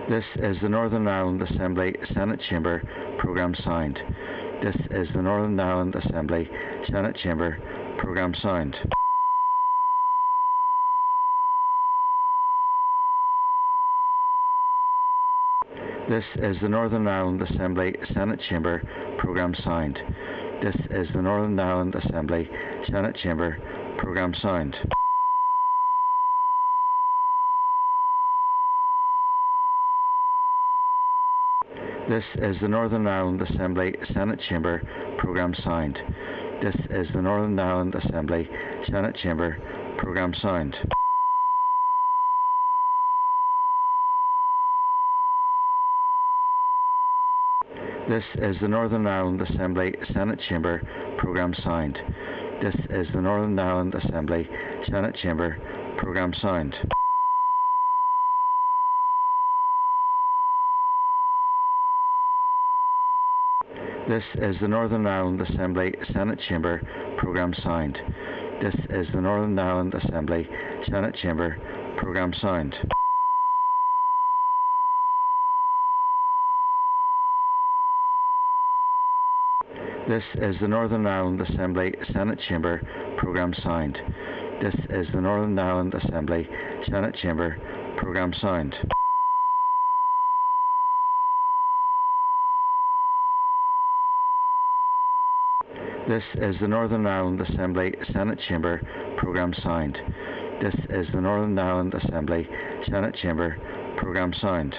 This is the Northern Ireland Assembly Senate Chamber programme sound. This is the Northern Ireland Assembly Senate Chamber programme sound. This is the Northern Ireland Assembly Senate Chamber programme sound. This is the Northern Ireland Assembly Senate Chamber programme sound. This is the Northern Ireland Assembly Senate Chamber programme sound. This is the Northern Ireland Assembly Senate Chamber programme sound. This is the Northern Ireland Assembly Senate Chamber Programme Sound. This is the Northern Ireland Assembly Senate Chamber Programme Sound. This is the Northern Ireland Assembly Senate Chamber Programme Sound. This is the Northern Ireland Assembly Senate Chamber Programme Sound. This is the Northern Ireland Assembly Senate Chamber Programme Sound. This is the Northern Ireland Assembly Senate Chamber Programme Sound. This is the Northern Ireland Assembly Senate Chamber Programme Sound. This is the Northern Ireland Assembly Senate Chamber Programme Sound.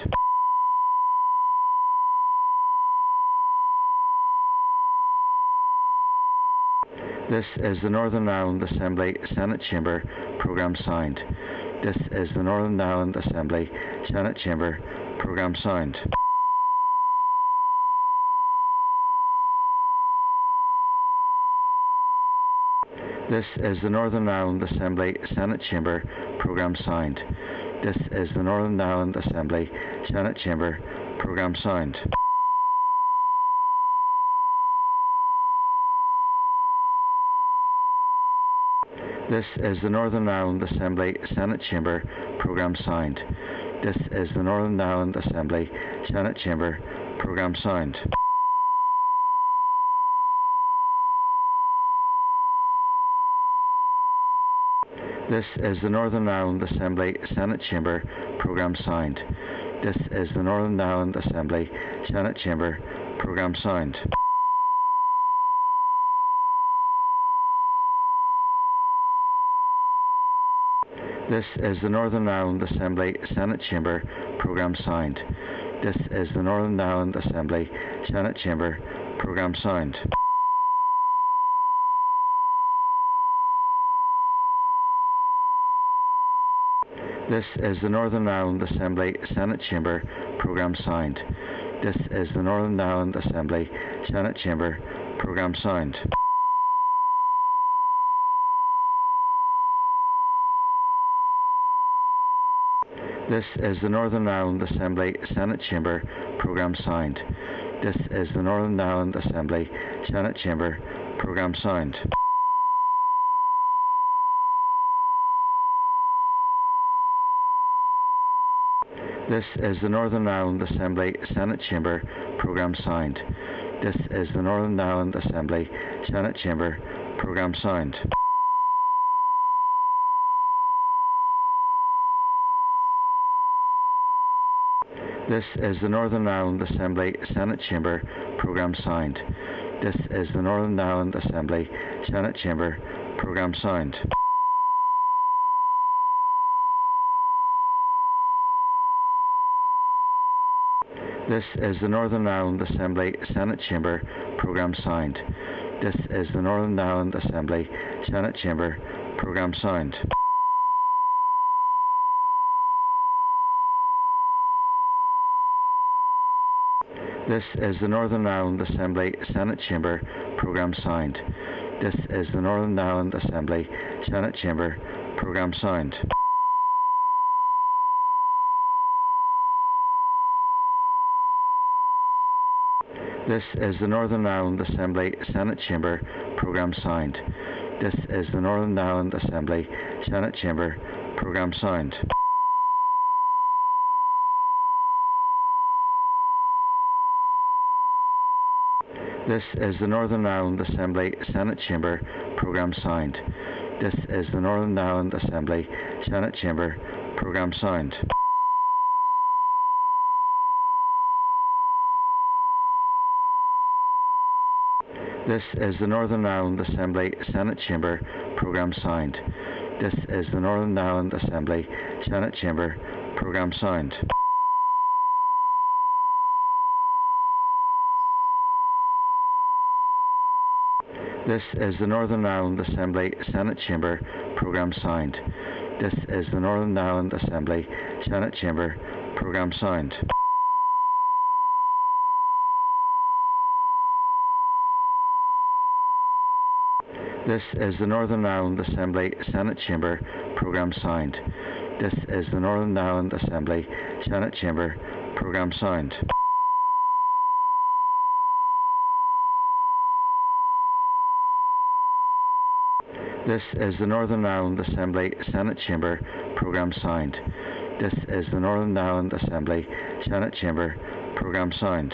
This is the Northern Ireland Assembly Senate Chamber Programme Sound. This is the Northern Ireland Assembly Senate Chamber Programme Sound. This is the Northern Ireland Assembly Senate Chamber Programme Sound. This is the Northern Ireland Assembly Senate Chamber Programme Sound. This is the Northern Ireland Assembly Senate Chamber Programme Sound. This is the Northern Ireland Assembly Senate Chamber Programme Sound. This is the Northern Ireland Assembly Senate Chamber Programme Sound. This is the Northern Ireland Assembly Senate Chamber Programme Sound. This is the Northern Ireland Assembly Senate Chamber Programme Sound. This is the Northern Ireland Assembly Senate Chamber Programme Sound. This is the Northern Ireland Assembly Senate Chamber Programme Sound. This is the Northern Ireland Assembly Senate Chamber Programme Sound. This is the Northern Ireland Assembly Senate Chamber Programme Sound. This is the Northern Ireland Assembly Senate Chamber Programme Sound. This is the Northern Ireland Assembly Senate Chamber Programme Sound. This is the Northern Ireland Assembly Senate Chamber Programme Sound. This is the Northern Ireland Assembly Senate Chamber Programme Sound. This is the Northern Ireland Assembly Senate Chamber Programme Sound. This is the Northern Ireland Assembly Senate Chamber Programme Sound. This is the Northern Ireland Assembly Senate Chamber Programme Sound. This is the Northern Ireland Assembly Senate Chamber Programme Sound. This is the Northern Ireland Assembly Senate Chamber Programme Sound. This is the Northern Ireland Assembly Senate Chamber Programme Sound. This is the Northern Ireland Assembly Senate Chamber Programme Sound. This is the Northern Ireland Assembly Senate Chamber Programme Sound. This is the Northern Ireland Assembly Senate Chamber Programme Sound. This is the Northern Ireland Assembly Senate Chamber Programme Sound. This is the Northern Ireland Assembly Senate Chamber Programme Sound. This is the Northern Ireland Assembly Senate Chamber Programme Sound. This is the Northern Ireland Assembly Senate Chamber Programme Sound. This is the Northern Ireland Assembly Senate Chamber Programme Sound. This is the Northern Ireland Assembly Senate Chamber Programme Sound. This is the Northern Ireland Assembly Senate Chamber Programme Sound. This is the Northern Ireland Assembly Senate Chamber Programme Sound.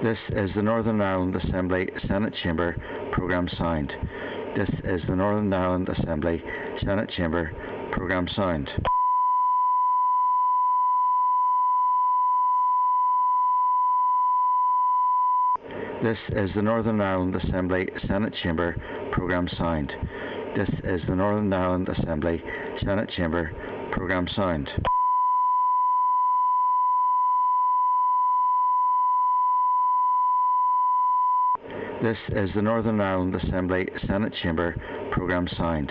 This is the Northern Ireland Assembly Senate Chamber Programme Sound. This is the Northern Ireland Assembly Senate Chamber Programme Sound. This is the Northern Ireland Assembly Senate Chamber Programme Sound. This is the Northern Ireland Assembly Senate Chamber Programme Sound. This is the Northern Ireland Assembly Senate Chamber Programme Sound.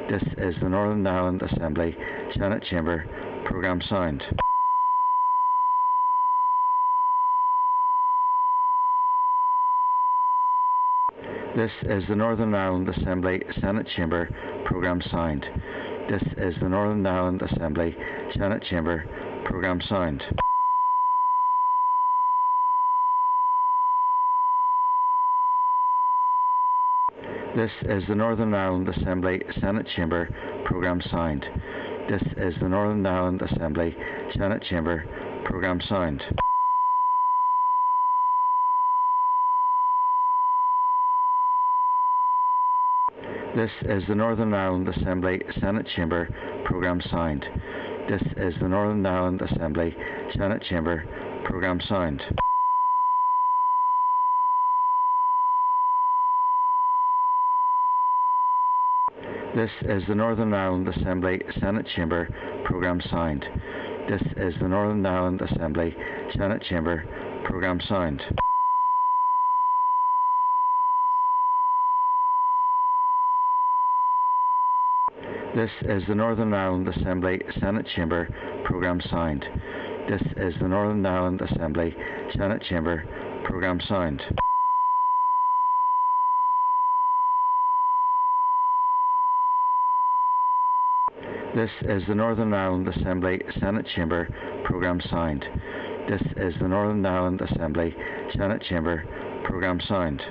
This is the Northern Ireland Assembly Senate Chamber Programme Sound. This is the Northern Ireland Assembly Senate Chamber Programme Sound. This is the Northern Ireland Assembly Senate Chamber Programme Sound. This is the Northern Ireland Assembly Senate Chamber Programme Sound. This is the Northern Ireland Assembly Senate Chamber Programme Sound. This is the Northern Ireland Assembly Senate Chamber Programme Sound. This is the Northern Ireland Assembly Senate Chamber Programme Sound. This is the Northern Ireland Assembly Senate Chamber Programme Sound. This is the Northern Ireland Assembly Senate Chamber Programme Sound. This is the Northern Ireland Assembly Senate Chamber Programme Sound. This is the Northern Ireland Assembly Senate Chamber Programme Sound. This is the Northern Ireland Assembly Senate Chamber Programme Sound. This is the Northern Ireland Assembly Senate Chamber Programme Sound.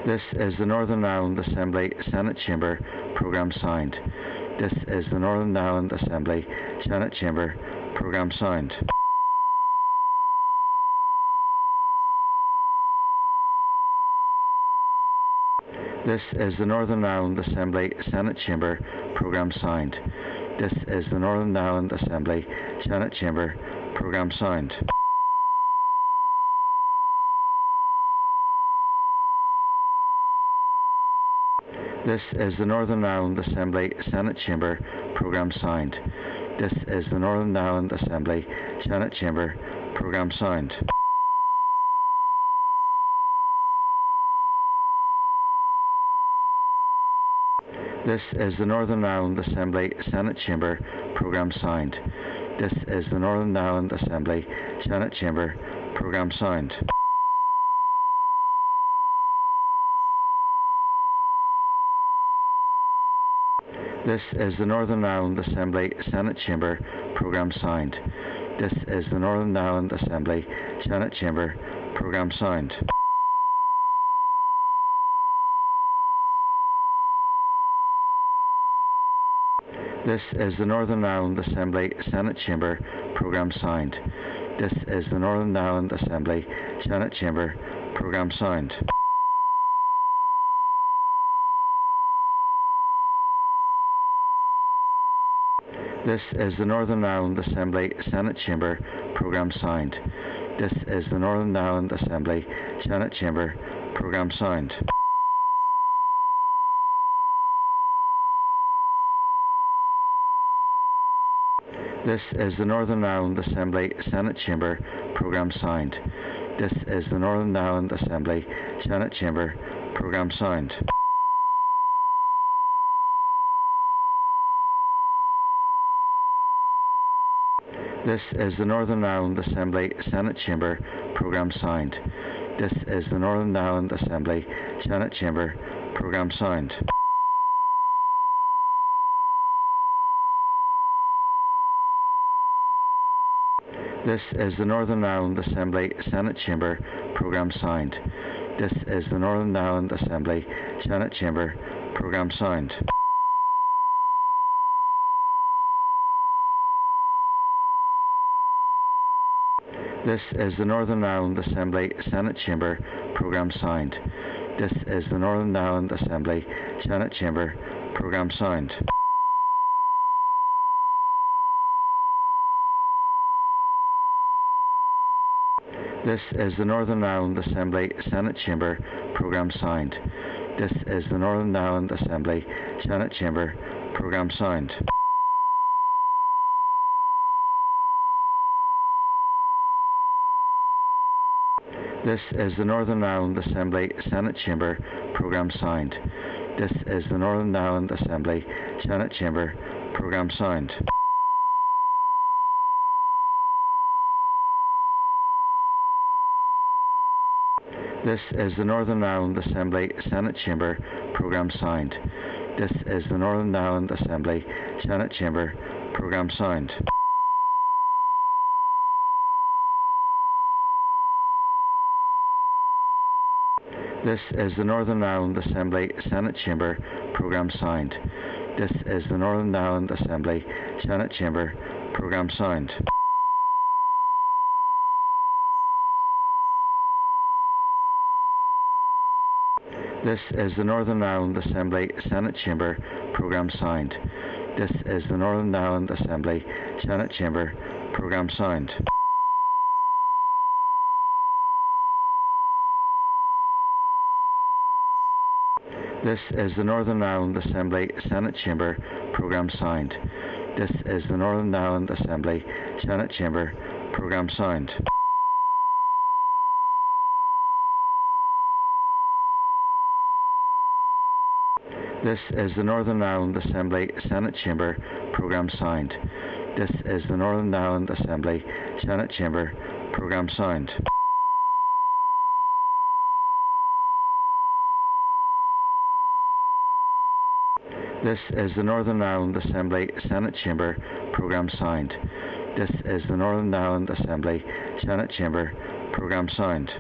This is the Northern Ireland Assembly Senate Chamber Programme Sound. This is the Northern Ireland Assembly Senate Chamber Programme Sound. This is the Northern Ireland Assembly Senate Chamber Programme Sound. This is the Northern Ireland Assembly Senate Chamber Programme Sound. This is the Northern Ireland Assembly Senate Chamber Programme Sound. This is the Northern Ireland Assembly Senate Chamber Programme Sound. This is the Northern Ireland Assembly Senate Chamber Programme Sound. This is the Northern Ireland Assembly Senate Chamber Programme Sound. This is the Northern Ireland Assembly Senate Chamber Programme Sound. This is the Northern Ireland Assembly Senate Chamber Programme Sound. This is the Northern Ireland Assembly Senate Chamber Programme Sound. This is the Northern Ireland Assembly Senate Chamber Programme Sound. This is the Northern Ireland Assembly Senate Chamber Programme Sound. This is the Northern Ireland Assembly Senate Chamber Programme Sound. This is the Northern Ireland Assembly Senate Chamber Programme Sound. This is the Northern Ireland Assembly Senate Chamber Programme Sound. This is the Northern Ireland Assembly Senate Chamber programme sound. This is the Northern Ireland Assembly Senate Chamber programme sound. This is the Northern Ireland Assembly Senate Chamber programme sound. This is the Northern Ireland Assembly Senate Chamber programme sound. This is the Northern Ireland Assembly Senate Chamber programme sound. This is the Northern Ireland Assembly Senate Chamber programme sound. This is the Northern Ireland Assembly Senate Chamber programme sound. This is the Northern Ireland Assembly Senate Chamber programme sound. This is the Northern Ireland Assembly Senate Chamber programme sound. This is the Northern Ireland Assembly Senate Chamber programme sound. This is the Northern Ireland Assembly Senate Chamber programme sound. This is the Northern Ireland Assembly Senate Chamber programme sound. This is the Northern Ireland Assembly Senate Chamber programme sound. This is the Northern Ireland Assembly Senate Chamber programme sound. This is the Northern Ireland Assembly Senate Chamber programme sound. This is the Northern Ireland Assembly Senate Chamber programme sound. This is the Northern Ireland Assembly Senate Chamber programme sound. This is the Northern Ireland Assembly Senate Chamber programme sound. This is the Northern Ireland Assembly Senate Chamber programme sound. This is the Northern Ireland Assembly Senate Chamber programme sound. This is the Northern Ireland Assembly Senate Chamber programme sound.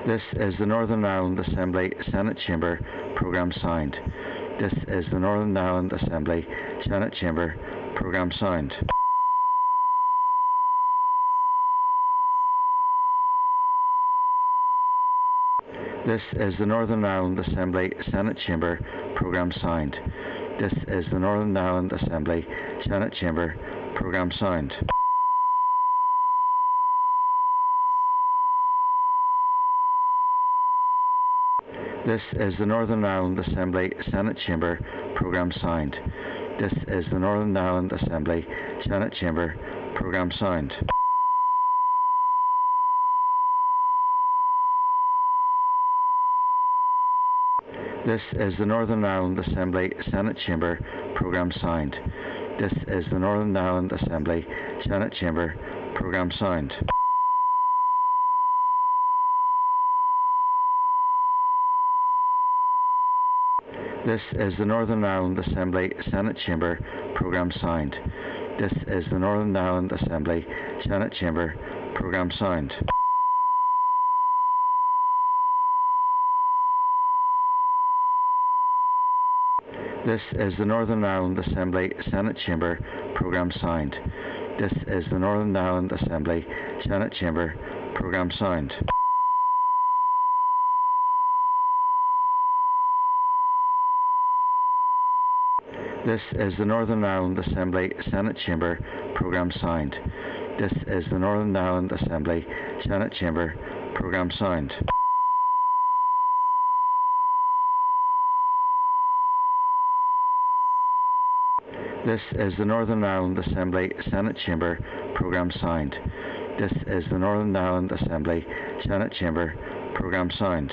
This is the Northern Ireland Assembly Senate Chamber programme sound. This is the Northern Ireland Assembly Senate Chamber programme sound. This is the Northern Ireland Assembly Senate Chamber programme sound. This is the Northern Ireland Assembly Senate Chamber programme sound. This is the Northern Ireland Assembly Senate Chamber programme sound. This is the Northern Ireland Assembly Senate Chamber programme sound. This is the Northern Ireland Assembly Senate Chamber programme sound. This is the Northern Ireland Assembly Senate Chamber programme sound. This is the Northern Ireland Assembly Senate Chamber programme sound. This is the Northern Ireland Assembly Senate Chamber programme sound. This is the Northern Ireland Assembly Senate Chamber programme sound. This is the Northern Ireland Assembly Senate Chamber programme sound. This is the Northern Ireland Assembly Senate Chamber programme sound. This is the Northern Ireland Assembly Senate Chamber programme sound. This is the Northern Ireland Assembly Senate Chamber programme sound. This is the Northern Ireland Assembly Senate Chamber programme sound. This is the Northern Ireland Assembly Senate Chamber programme sound.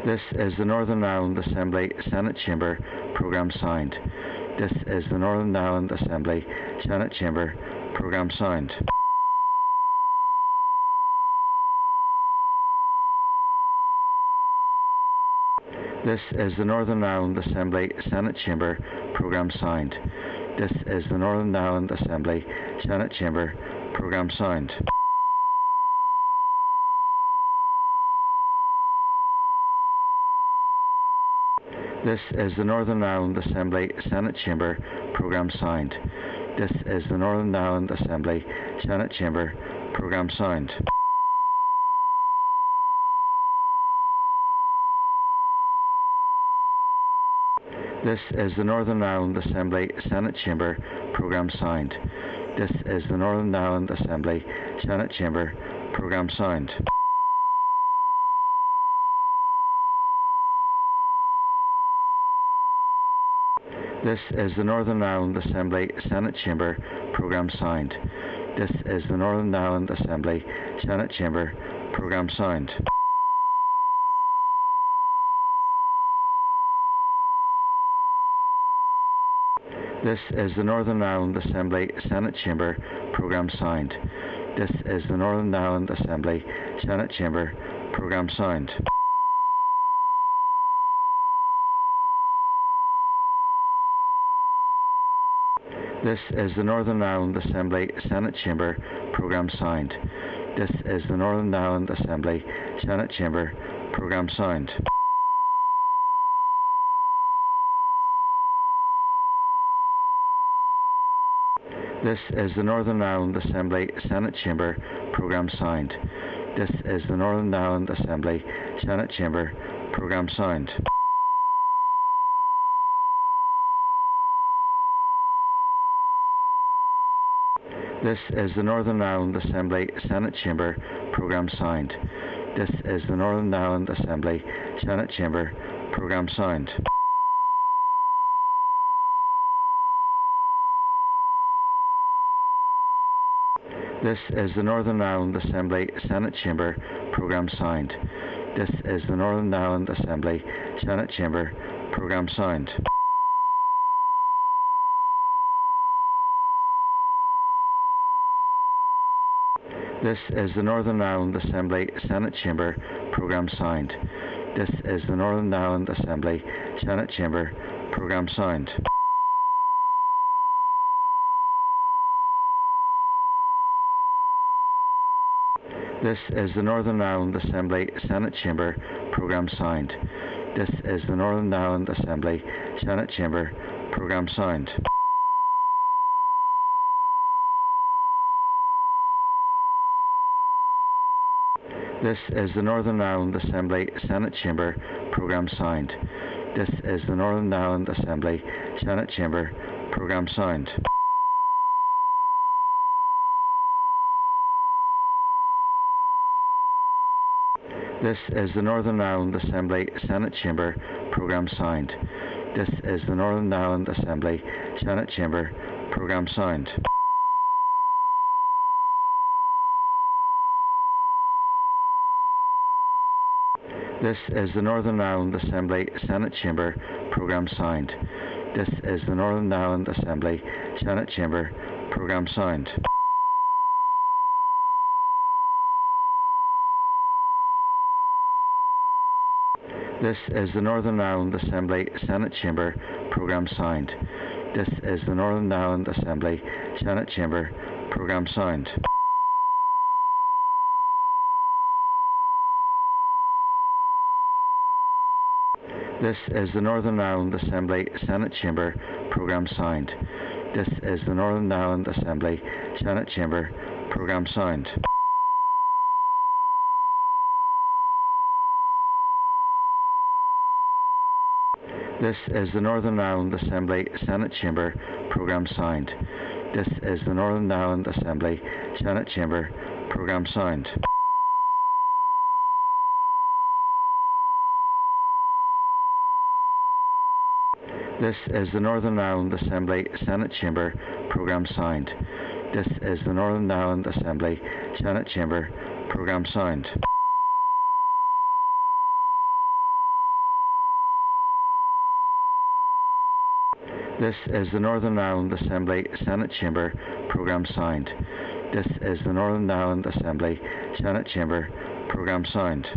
This is the Northern Ireland Assembly Senate Chamber Programme Sound. This is the Northern Ireland Assembly Senate Chamber Programme Sound. This is the Northern Ireland Assembly Senate Chamber Programme Sound. This is the Northern Ireland Assembly Senate Chamber Programme Sound. This is the Northern Ireland Assembly Senate Chamber Programme Sound. This is the Northern Ireland Assembly Senate Chamber Programme Sound. This is the Northern Ireland Assembly Senate Chamber Programme Sound. This is the Northern Ireland Assembly Senate Chamber Programme Sound. This is the Northern Ireland Assembly Senate Chamber Programme Sound. This is the Northern Ireland Assembly Senate Chamber Programme Sound. This is the Northern Ireland Assembly Senate Chamber Programme Sound. This is the Northern Ireland Assembly Senate Chamber Programme Sound. This is the Northern Ireland Assembly Senate Chamber Programme Sound. This is the Northern Ireland Assembly Senate Chamber Programme Sound. This is the Northern Ireland Assembly Senate Chamber Programme Sound. This is the Northern Ireland Assembly Senate Chamber Programme Sound. This is the Northern Ireland Assembly Senate Chamber Programme Sound. This is the Northern Ireland Assembly Senate Chamber Programme Sound. This is the Northern Ireland Assembly Senate Chamber Programme Sound. This is the Northern Ireland Assembly Senate Chamber Programme Sound. This is the Northern Ireland Assembly Senate Chamber Programme Sound. This is the Northern Ireland Assembly Senate Chamber Programme Sound. This is the Northern Ireland Assembly Senate Chamber Programme Sound. This is the Northern Ireland Assembly Senate Chamber Programme Sound. This is the Northern Ireland Assembly Senate Chamber Programme Sound. This is the Northern Ireland Assembly Senate Chamber Programme Sound. This is the Northern Ireland Assembly Senate Chamber Programme Sound. This is the Northern Ireland Assembly Senate Chamber Programme Sound. This is the Northern Ireland Assembly Senate Chamber Programme Sound. This is the Northern Ireland Assembly Senate Chamber Programme Sound. This is the Northern Ireland Assembly Senate Chamber Programme Sound. This is the Northern Ireland Assembly Senate Chamber Programme Sound. This is the Northern Ireland Assembly Senate Chamber Programme Sound. This is the Northern Ireland Assembly Senate Chamber Programme Sound. This is the Northern Ireland Assembly Senate Chamber Programme Sound. This is the Northern Ireland Assembly Senate Chamber Programme Sound. This is the Northern Ireland Assembly Senate Chamber Programme Sound. This is the Northern Ireland Assembly Senate Chamber Programme Sound. This is the Northern Ireland Assembly Senate Chamber programme sound. This is the Northern Ireland Assembly Senate Chamber programme sound.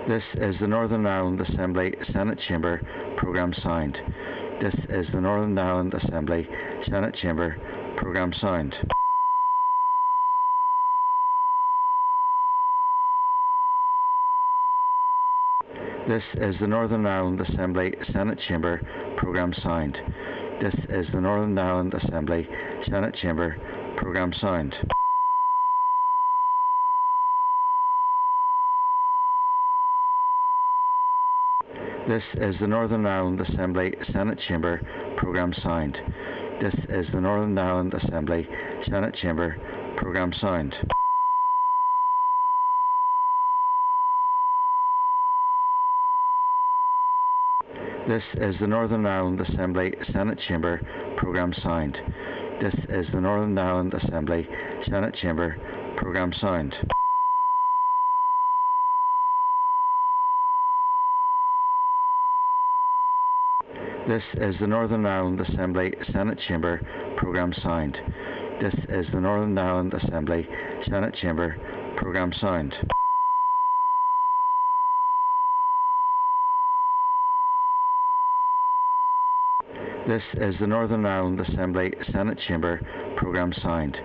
This is the Northern Ireland Assembly Senate Chamber programme sound. This is the Northern Ireland Assembly Senate Chamber programme sound. This is the Northern Ireland Assembly Senate Chamber programme sound. This is the Northern Ireland Assembly Senate Chamber programme sound. This is the Northern Ireland Assembly Senate Chamber programme sound. This is the Northern Ireland Assembly Senate Chamber programme sound. This is the Northern Ireland Assembly Senate Chamber programme sound. This is the Northern Ireland Assembly Senate Chamber programme sound. This is the Northern Ireland Assembly Senate Chamber programme sound. This is the Northern Ireland Assembly Senate Chamber programme sound. This is the Northern Ireland Assembly Senate Chamber programme sound.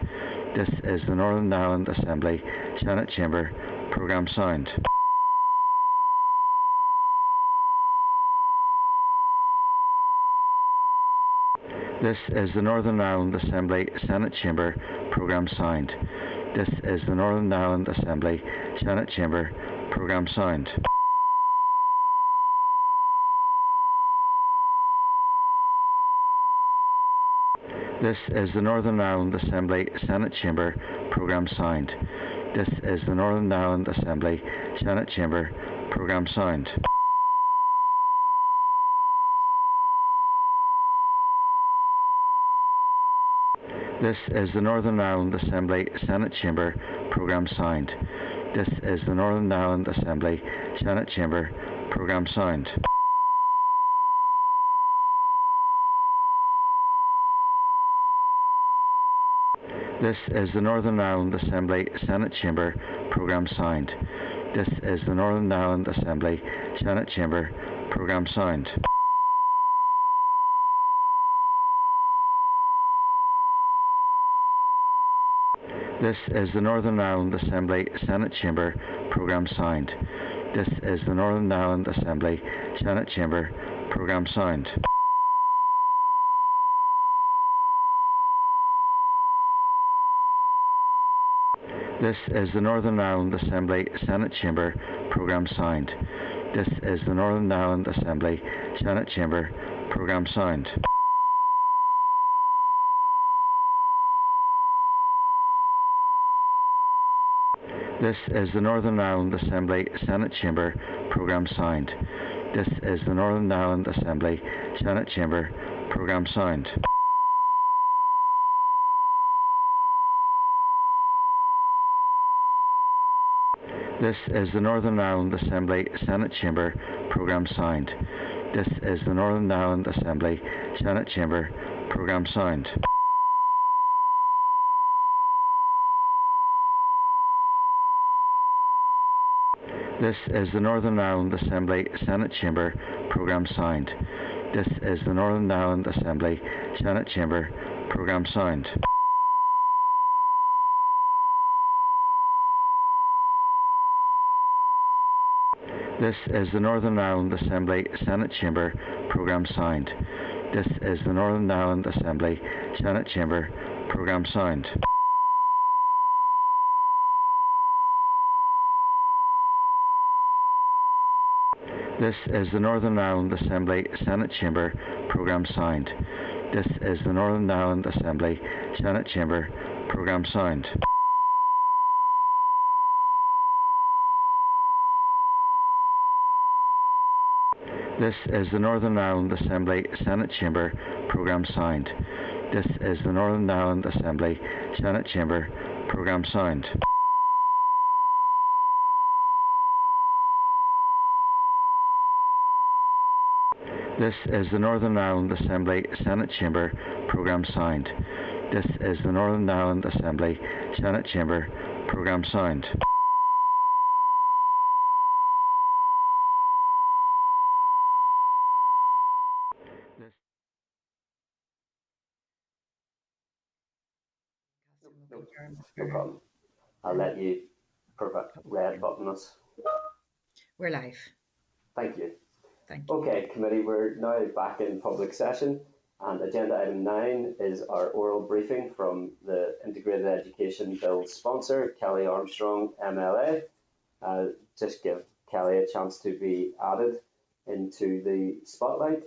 This is the Northern Ireland Assembly Senate Chamber programme sound. This is the Northern Ireland Assembly Senate Chamber programme sound. This is the Northern Ireland Assembly Senate Chamber programme sound. This is the Northern Ireland Assembly Senate Chamber programme sound. This is the Northern Ireland Assembly Senate Chamber programme sound. This is the Northern Ireland Assembly Senate Chamber programme sound. This is the Northern Ireland Assembly Senate Chamber programme sound. This is the Northern Ireland Assembly Senate Chamber programme sound. This is the Northern Ireland Assembly Senate Chamber programme sound. This is the Northern Ireland Assembly Senate Chamber programme sound. This is the Northern Ireland Assembly Senate Chamber programme sound. This is the Northern Ireland Assembly Senate Chamber programme sound. This is the Northern Ireland Assembly Senate Chamber programme sound. This is the Northern Ireland Assembly Senate Chamber programme sound. This is the Northern Ireland Assembly Senate Chamber programme sound. This is the Northern Ireland Assembly Senate Chamber programme sound. This is the Northern Ireland Assembly Senate Chamber programme sound. This is the Northern Ireland Assembly Senate Chamber programme sound. This is the Northern Ireland Assembly Senate Chamber programme sound. This is the Northern Ireland Assembly Senate Chamber programme sound. This is the Northern Ireland Assembly Senate Chamber programme sound. This is the Northern Ireland Assembly Senate Chamber programme sound. This is the Northern Ireland Assembly Senate Chamber programme sound. This is the Northern Ireland Assembly Senate Chamber programme sound. This is the Northern Ireland Assembly Senate Chamber programme sound. This is the Northern Ireland Assembly Senate Chamber programme sound. This is the Northern Ireland Assembly Senate Chamber programme sound. No problem. I'll let you red button us. We're live. Thank you. Thank you. Okay, committee, we're now back in public session, and agenda item 9 is our oral briefing from the Integrated Education Bill sponsor, Kelly Armstrong, MLA. Just give Kelly a chance to be added into the spotlight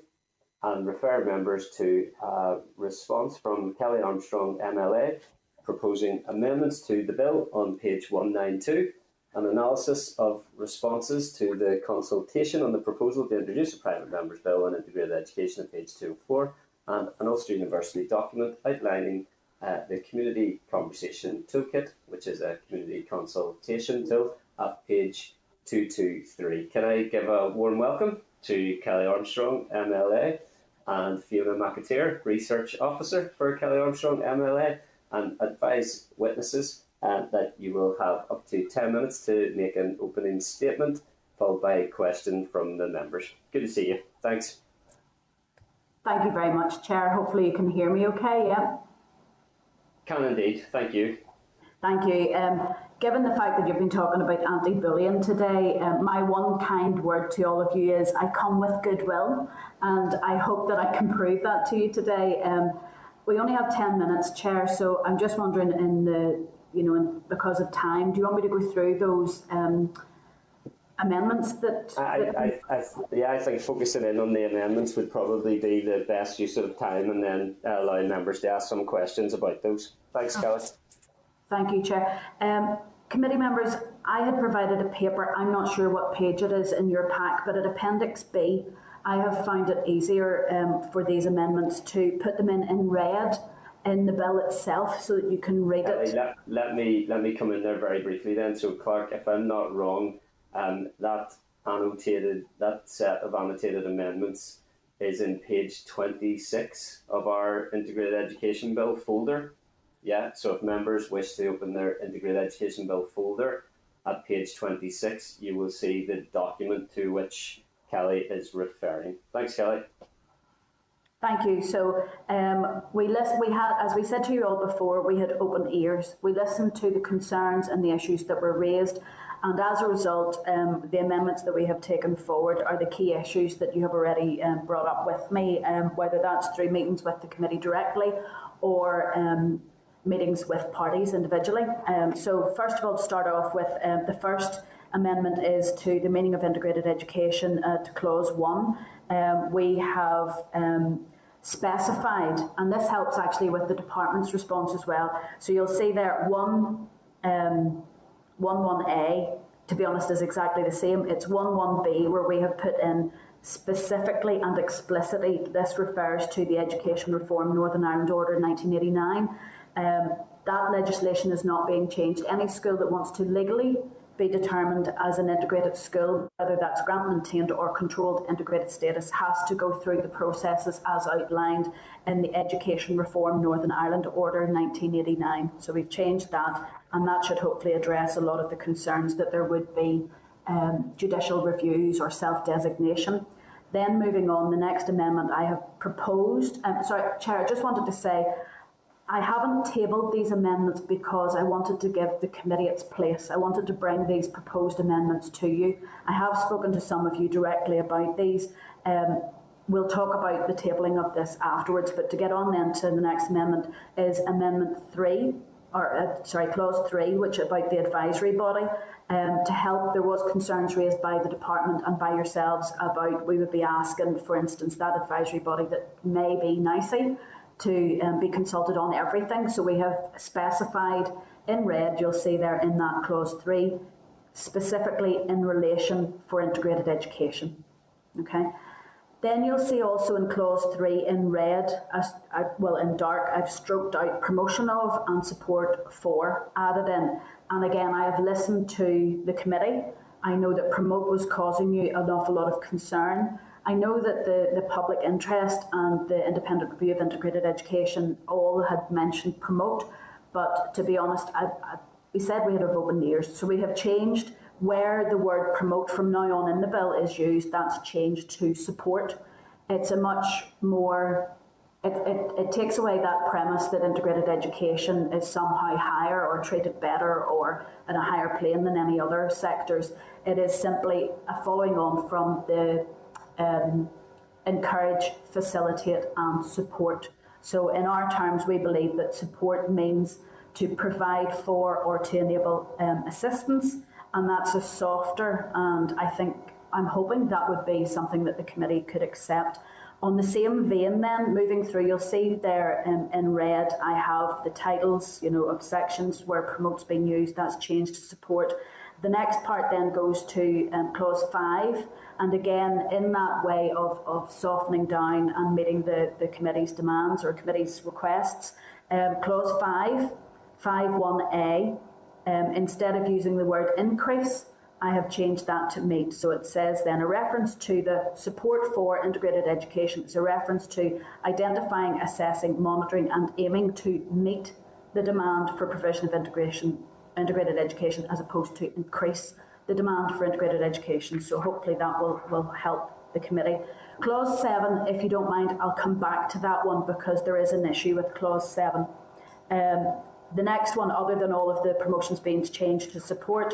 and refer members to a response from Kelly Armstrong, MLA, proposing amendments to the bill on page 192, an analysis of responses to the consultation on the proposal to introduce a private member's bill on integrated education at page 204, and an Ulster University document outlining the community conversation toolkit, which is a community consultation tool, at page 223. Can I give a warm welcome to Kelly Armstrong, MLA, and Fiona McAteer, Research Officer for Kelly Armstrong, MLA, and advise witnesses that you will have up to 10 minutes to make an opening statement, followed by a question from the members. Good to see you. Thanks. Thank you very much, Chair. Hopefully you can hear me okay, yeah? Can indeed. Thank you. Thank you. Given the fact that you've been talking about anti-bullying today, my one kind word to all of you is I come with goodwill, and I hope that I can prove that to you today. We only have 10 minutes, Chair, so I'm just wondering, because of time, do you want me to go through those amendments that... I think focusing in on the amendments would probably be the best use of time, and then allowing members to ask some questions about those. Thanks, Kelly. Thank you, Chair. Committee members, I had provided a paper, I'm not sure what page it is in your pack, but at Appendix B, I have found it easier for these amendments to put them in red in the bill itself so that you can read it. Let me come in there very briefly then. So, Clark, if I'm not wrong, that set of annotated amendments is in page 26 of our Integrated Education Bill folder. Yeah, so if members wish to open their Integrated Education Bill folder at page 26, you will see the document to which Kelly is referring. Thanks, Kelly. Thank you. So we had, as we said to you all before, we had open ears. We listened to the concerns and the issues that were raised, and as a result, the amendments that we have taken forward are the key issues that you have already brought up with me, whether that's through meetings with the committee directly or meetings with parties individually. So first of all, to start off with, the first amendment is to the meaning of integrated education to clause 1. We have specified, and this helps actually with the department's response as well. So you'll see there 1.1a, to be honest, is exactly the same. It's 1.1b where we have put in specifically and explicitly this refers to the Education Reform Northern Ireland Order 1989. That legislation is not being changed. Any school that wants to legally be determined as an integrated school, whether that's grant maintained or controlled integrated status, has to go through the processes as outlined in the Education Reform Northern Ireland Order 1989. So we've changed that, and that should hopefully address a lot of the concerns that there would be judicial reviews or self-designation. Then moving on, the next amendment I have proposed, sorry, Chair, I just wanted to say, I haven't tabled these amendments because I wanted to give the committee its place. I wanted to bring these proposed amendments to you. I have spoken to some of you directly about these. We'll talk about the tabling of this afterwards, but to get on then to the next amendment is Amendment 3, Clause 3, which is about the advisory body. To help, there was concerns raised by the department and by yourselves about, we would be asking, for instance, that advisory body that may be NICE to be consulted on everything. So we have specified in red, you'll see there in that clause 3, specifically in relation for integrated education. Okay. Then you'll see also in clause 3 in red, in dark, I've stroked out promotion of and support for added in. And again, I have listened to the committee. I know that promote was causing you an awful lot of concern. I know that the public interest and the independent review of integrated education all had mentioned promote, but to be honest, we said we had our open ears, so we have changed where the word promote from now on in the bill is used. That's changed to support. It's a much more, it takes away that premise that integrated education is somehow higher or treated better or in a higher plane than any other sectors. It is simply a following on from the encourage, facilitate and support. So in our terms, we believe that support means to provide for or to enable assistance, and that's a softer, and I'm hoping that would be something that the committee could accept. On the same vein then, moving through, you'll see there in red, I have the titles, of sections where promote's been used. That's changed to support. The next part then goes to clause 5, and again, in that way of softening down and meeting the committee's demands or committee's requests, clause 5.1a, instead of using the word increase, I have changed that to meet. So it says then a reference to the support for integrated education is a reference to identifying, assessing, monitoring and aiming to meet the demand for provision of integrated education as opposed to increase the demand for integrated education. So hopefully that will help the committee. Clause 7, if you don't mind, I'll come back to that one because there is an issue with clause 7. The next one, other than all of the promotions being changed to support,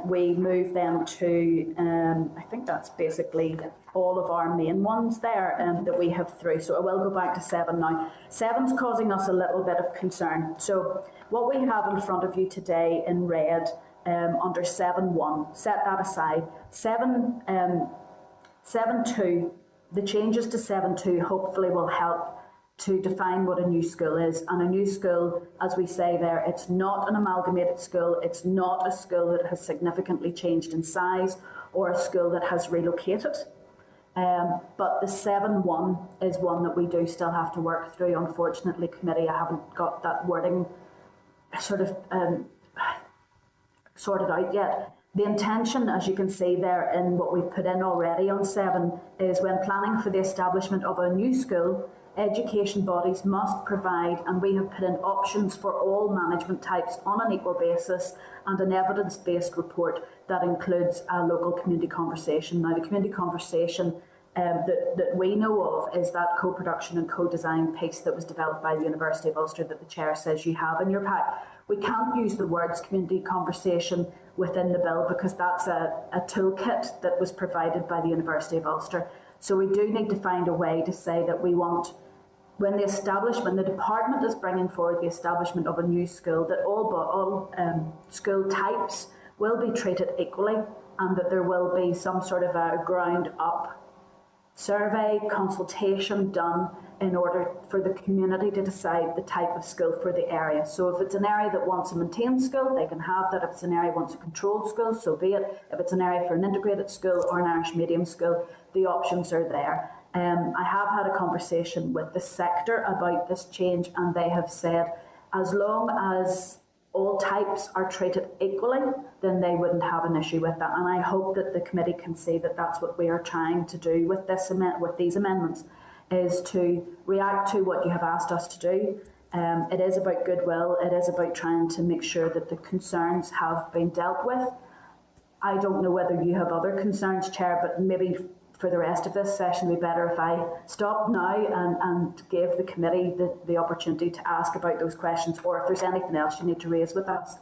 we move them to, I think that's basically all of our main ones there that we have through. So I will go back to 7 now. 7's causing us a little bit of concern. So what we have in front of you today in red under 7.1, set that aside. 7.2, the changes to 7.2 hopefully will help to define what a new school is. And a new school, as we say there, it's not an amalgamated school, it's not a school that has significantly changed in size or a school that has relocated. But the 7.1 is one that we do still have to work through. Unfortunately, committee, I haven't got that wording sorted out yet. The intention, as you can see there in what we've put in already on 7, is when planning for the establishment of a new school, education bodies must provide, and we have put in options for all management types on an equal basis and an evidence-based report that includes a local community conversation. Now, the community conversation that we know of is that co-production and co-design piece that was developed by the University of Ulster that the Chair says you have in your pack. We can't use the words community conversation within the bill because that's a toolkit that was provided by the University of Ulster. So we do need to find a way to say that we want, when the department is bringing forward the establishment of a new school, that all school types will be treated equally and that there will be some sort of a ground-up survey, consultation done in order for the community to decide the type of school for the area. So if it's an area that wants a maintained school, they can have that. If it's an area that wants a controlled school, so be it. If it's an area for an integrated school or an Irish medium school, the options are there. I have had a conversation with the sector about this change and they have said as long as all types are treated equally, then they wouldn't have an issue with that. And I hope that the committee can see that that's what we are trying to do with these amendments, is to react to what you have asked us to do. It is about goodwill. It is about trying to make sure that the concerns have been dealt with. I don't know whether you have other concerns, Chair, but maybe for the rest of this session, it'd be better if I stop now and give the committee the opportunity to ask about those questions, or if there's anything else you need to raise with us.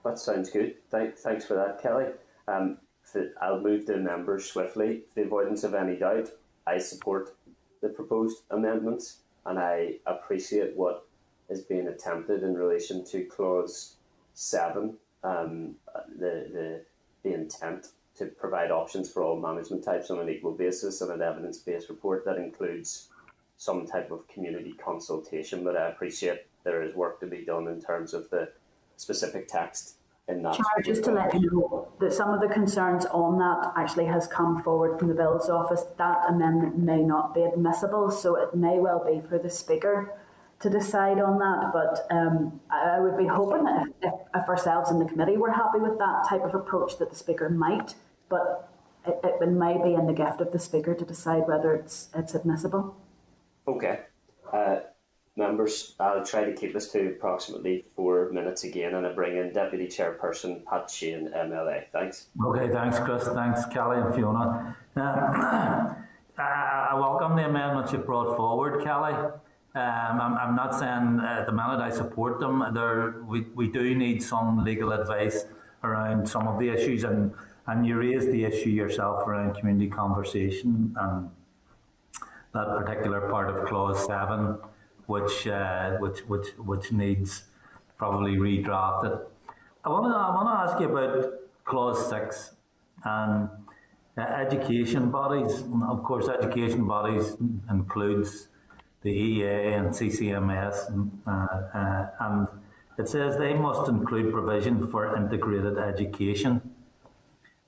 That sounds good. Thanks for that, Kelly. I'll move the members swiftly. For the avoidance of any doubt, I support the proposed amendments and I appreciate what is being attempted in relation to clause 7, the intent to provide options for all management types on an equal basis and an evidence-based report that includes some type of community consultation. But I appreciate there is work to be done in terms of the specific text in that. Chair, just to let you know that some of the concerns on that actually has come forward from the Bills Office. That amendment may not be admissible, so it may well be for the Speaker to decide on that, but I would be hoping if ourselves in the committee were happy with that type of approach that the Speaker might, but it may be in the gift of the Speaker to decide whether it's admissible. Okay. Members, I'll try to keep this to approximately 4 minutes again, and I bring in Deputy Chairperson Pat Shane, MLA. Thanks. Okay, thanks, Chris. Thanks, Kelly and Fiona. I welcome the amendments you've brought forward, Kelly. I'm not saying at the minute I support them. We do need some legal advice around some of the issues, and you raised the issue yourself around community conversation and that particular part of Clause 7, which needs probably redrafted. I want to ask you about Clause 6 and education bodies. Of course, education bodies includes the EA and CCMS, and it says they must include provision for integrated education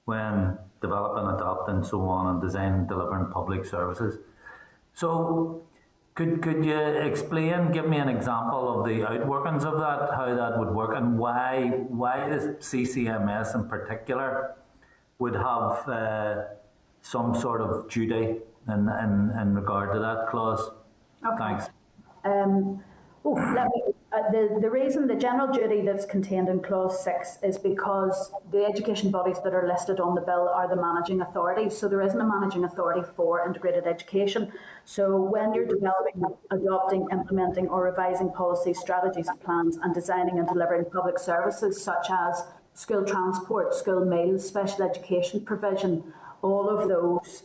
when developing, adopting, so on, and designing and delivering public services. So could you explain, give me an example of the outworkings of that, how that would work, and why the CCMS in particular would have some sort of duty in regard to that clause? Okay. Thanks. The reason, the general duty that's contained in Clause 6 is because the education bodies that are listed on the bill are the managing authorities. So there isn't a managing authority for integrated education. So when you're developing, adopting, implementing or revising policies, strategies and plans, and designing and delivering public services such as school transport, school meals, special education provision, all of those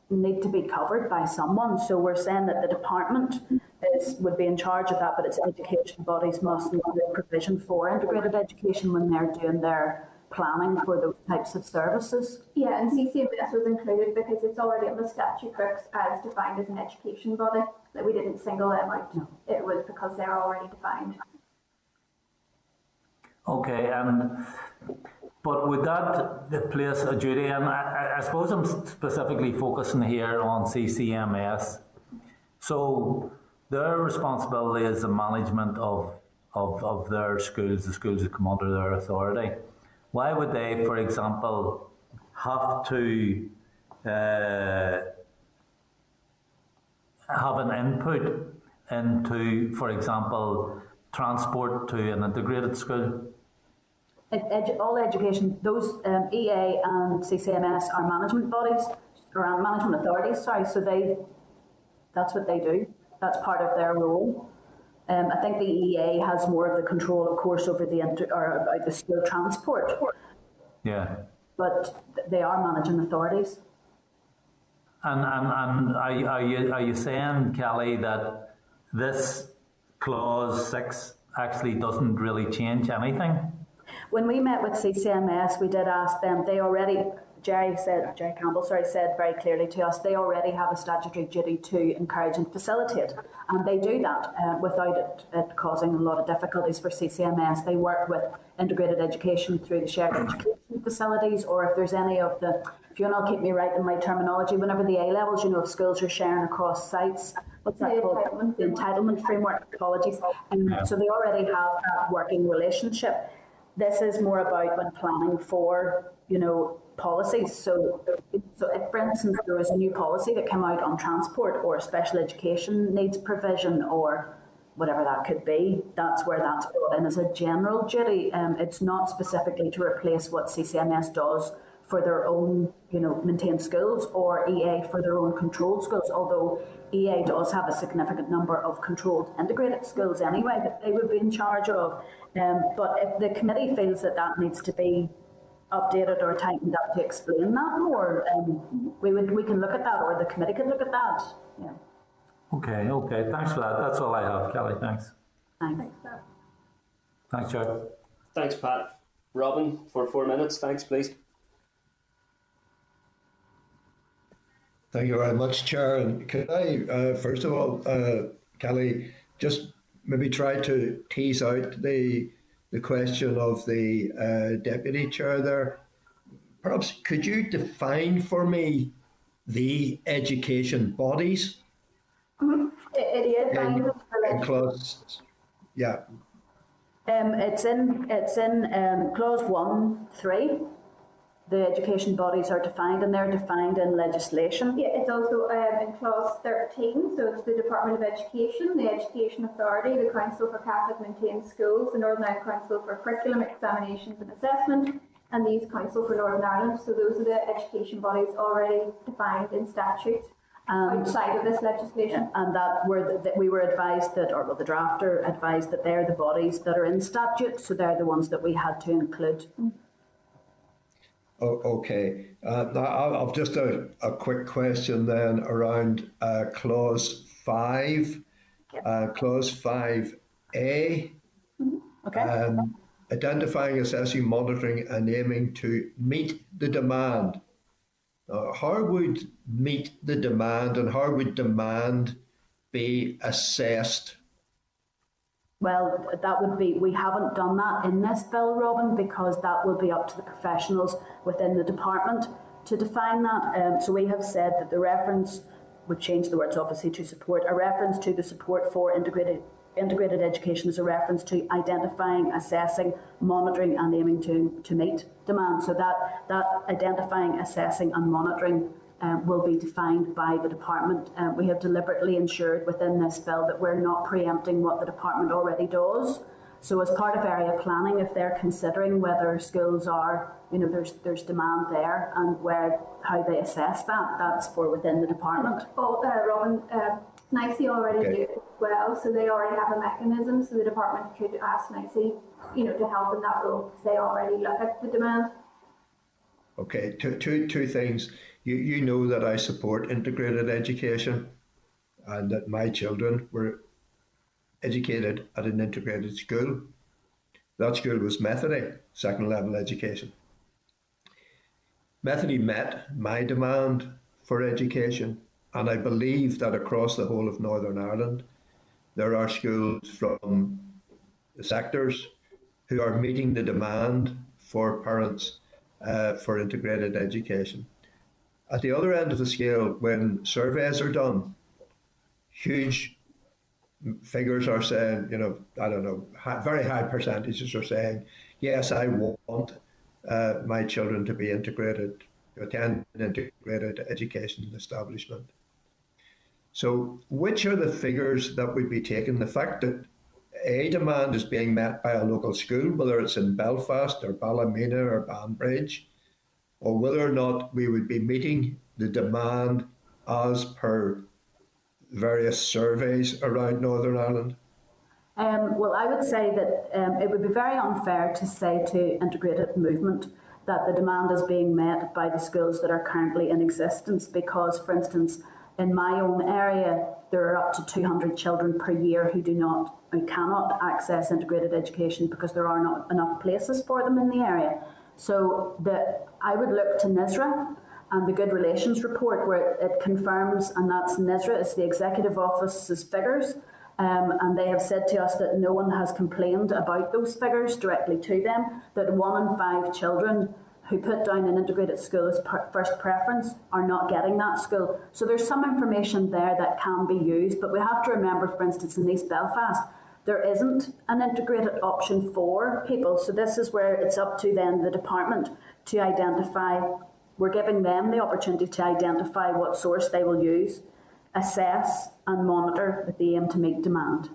need to be covered by someone. So we're saying that the department would be in charge of that, but its education bodies must include provision for integrated education when they're doing their planning for those types of services. Yeah, and CCMS was included because it's already on the statute books as defined as an education body. That we didn't single them out. No. It was because they're already defined. Okay, but would that place a duty? And I suppose I'm specifically focusing here on CCMS. So their responsibility is the management of their schools, the schools that come under their authority. Why would they, for example, have to have an input into, for example, transport to an integrated school? All education, those EA and CCMS are management bodies, or management authorities, sorry, so that's what they do. That's part of their role. I think the EA has more of the control, of course, over about the school transport. Yeah. But they are managing authorities. And are you saying, Kelly, that this clause 6 actually doesn't really change anything? When we met with CCMS, we did ask them. They already, Jerry Campbell, said very clearly to us, they already have a statutory duty to encourage and facilitate, and they do that without it causing a lot of difficulties for CCMS. They work with integrated education through the shared education facilities, or if there's any of the, if you want to keep me right in my terminology, whenever the A levels, if schools are sharing across sites, what's that called? The entitlement framework. Apologies. So they already have that working relationship. This is more about when planning for, policies. So if, for instance, there was a new policy that came out on transport or special education needs provision or whatever that could be, that's where that's brought in as a general duty. It's not specifically to replace what CCMS does for their own, maintained schools, or EA for their own controlled schools, although EA does have a significant number of controlled integrated schools anyway that they would be in charge of. But if the committee feels that needs to be updated or tightened up to explain that more, we can look at that, or the committee could look at that. Yeah. Okay. Thanks for that. That's all I have, Kelly. Thanks. Thanks. Thanks, Chair. Thanks, Pat. Robin, for 4 minutes. Thanks, please. Thank you very much, Chair. And could I, first of all, Kelly, just maybe try to tease out the question of the Deputy Chair there? Perhaps could you define for me the education bodies? Mm-hmm. It is in clause, yeah. It's in clause 1.3. the education bodies are defined, and they're defined in legislation. Yeah, it's also in clause 13, so it's the Department of Education, the Education Authority, the Council for Catholic Maintained Schools, the Northern Ireland Council for Curriculum, Examinations and Assessment, and the East Council for Northern Ireland. So those are the education bodies already defined in statute. Outside of this legislation, and that we were advised that, or well, the drafter advised that they're the bodies that are in statute, so they're the ones that we had to include. Okay. Now, I've just a quick question then around clause 5, clause 5A. Okay. Identifying, assessing, monitoring, and aiming to meet the demand. How would meet the demand, and how would demand be assessed? Well, that would be, we haven't done that in this bill, Robin, because that will be up to the professionals within the department to define that. So we have said that the reference, we've changed the words obviously to support, a reference to the support for integrated education is a reference to identifying, assessing, monitoring and aiming to meet demand. So that identifying, assessing and monitoring will be defined by the department. We have deliberately ensured within this bill that we're not preempting what the department already does. So as part of area planning, if they're considering whether schools are, there's demand there and how they assess that, that's for within the department. Robin, NICE already do it as well, so they already have a mechanism, so the department could ask NICE, to help in that role, because they already look at the demand. Okay, two things. You know that I support integrated education and that my children were educated at an integrated school. That school was Methody, second level education. Methody met my demand for education, and I believe that across the whole of Northern Ireland, there are schools from the sectors who are meeting the demand for parents for integrated education. At the other end of the scale, when surveys are done, huge figures are saying, very high percentages are saying, yes, I want my children to be integrated, to attend an integrated education establishment. So which are the figures that would be taken? The fact that a demand is being met by a local school, whether it's in Belfast or Ballymena or Banbridge, or whether or not we would be meeting the demand as per various surveys around Northern Ireland? Well, I would say that it would be very unfair to say to integrated movement that the demand is being met by the schools that are currently in existence, because, for instance, in my own area, there are up to 200 children per year who cannot access integrated education because there are not enough places for them in the area. So I would look to NISRA and the Good Relations report, where it confirms, and that's NISRA, it's the Executive Office's figures, and they have said to us that no one has complained about those figures directly to them, that 1 in 5 children who put down an integrated school as first preference are not getting that school. So there's some information there that can be used, but we have to remember, for instance, in East Belfast, there isn't an integrated option for people. So this is where it's up to then the department to identify. We're giving them the opportunity to identify what source they will use, assess and monitor with the aim to meet demand.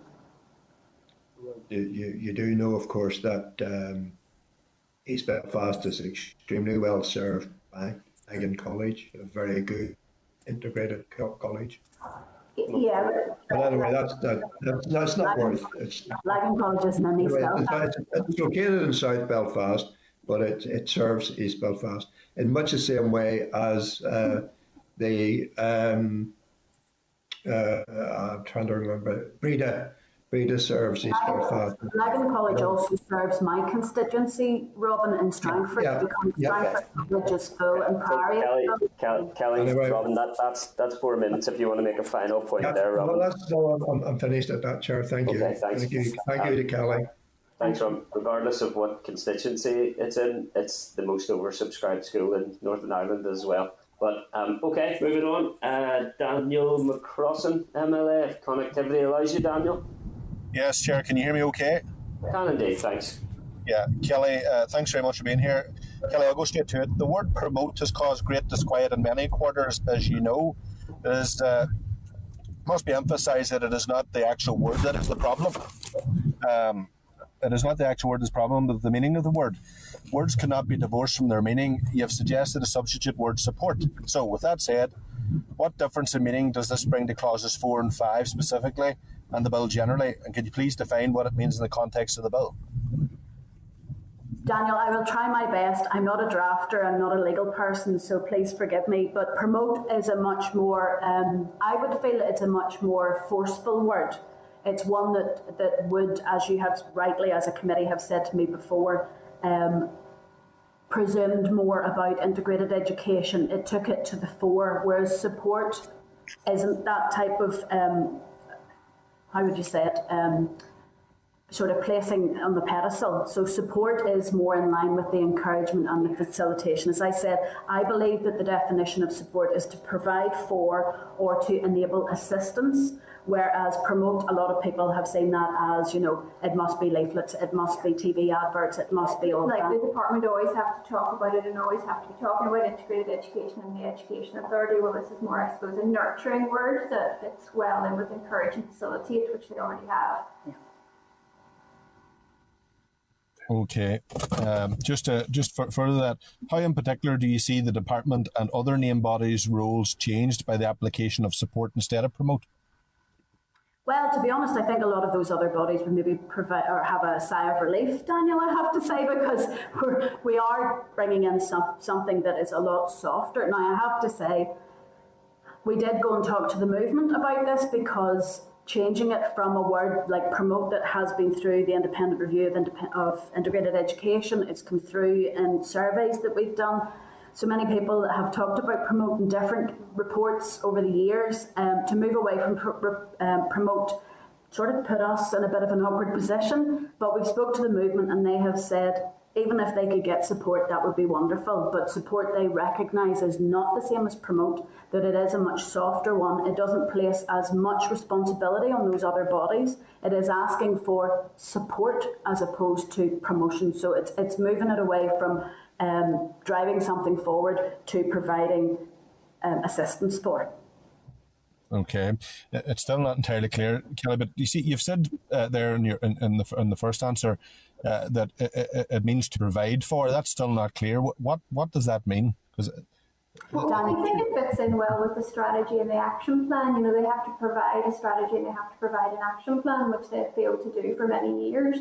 You do know, of course, that East Belfast is extremely well served by Megan College, a very good integrated college. Yeah. But anyway, that's not worth it. Lagan College isn't in East Belfast. It's located in South Belfast, but it serves East Belfast in much the same way as I'm trying to remember, Breda serves East Belfast. Lagan College also serves my constituency, Robin, in Strangford, because Strangford College is full and Prairie. Kelly, anyway, Robin, that's 4 minutes if you want to make a final point there, Robin. I'm finished at that, Chair. Thank you. Okay, thanks. Thank you to Kelly. Thanks, Robin. Regardless of what constituency it's in, it's the most oversubscribed school in Northern Ireland as well. But okay, moving on. Daniel McCrossan, MLA, if connectivity allows you, Daniel. Yes, Chair, can you hear me okay? Can indeed, thanks. Yeah, Kelly, thanks very much for being here. Kelly, I'll go straight to it. The word promote has caused great disquiet in many quarters, as you know. It is, must be emphasised that it is not the actual word that is the problem. It is not the actual word that's the problem, but the meaning of the word. Words cannot be divorced from their meaning. You have suggested a substitute word, support. So, with that said, what difference in meaning does this bring to clauses 4 and 5 specifically, and the bill generally? And could you please define what it means in the context of the bill? Daniel, I will try my best. I'm not a drafter, I'm not a legal person, so please forgive me. But promote is a much more, I would feel it's a much more forceful word. It's one that would, as you have rightly as a committee have said to me before, presumed more about integrated education. It took it to the fore, whereas support isn't that type of, how would you say it, sort of placing on the pedestal. So support is more in line with the encouragement and the facilitation. As I said, I believe that the definition of support is to provide for or to enable assistance, whereas promote, a lot of people have seen that as, you know, it must be leaflets, it must be TV adverts, it must be all like that. The department always have to talk about it and always have to be talking about integrated education and the Education Authority. Well, this is more, I suppose, a nurturing word that fits well in with encourage and facilitate, which they already have. Yeah. Okay, just further that, how in particular do you see the department and other name bodies' roles changed by the application of support instead of promote? Well, to be honest, I think a lot of those other bodies would maybe provide or have a sigh of relief, Daniel, I have to say, because we are bringing in something that is a lot softer. Now, I have to say, we did go and talk to the movement about this, because changing it from a word like promote that has been through the independent review of integrated education, it's come through in surveys that we've done. So many people have talked about promote in different reports over the years. To move away from promote sort of put us in a bit of an awkward position, but we've spoke to the movement and they have said even if they could get support, that would be wonderful. But support they recognise is not the same as promote, that it is a much softer one. It doesn't place as much responsibility on those other bodies. It is asking for support as opposed to promotion. So it's moving it away from driving something forward to providing assistance for. Okay, it's still not entirely clear, Kelly. But you see, you've said there in the first answer that it means to provide for. That's still not clear. What does that mean? Well, I think it fits in well with the strategy and the action plan. You know, they have to provide a strategy and they have to provide an action plan, which they've failed to do for many years.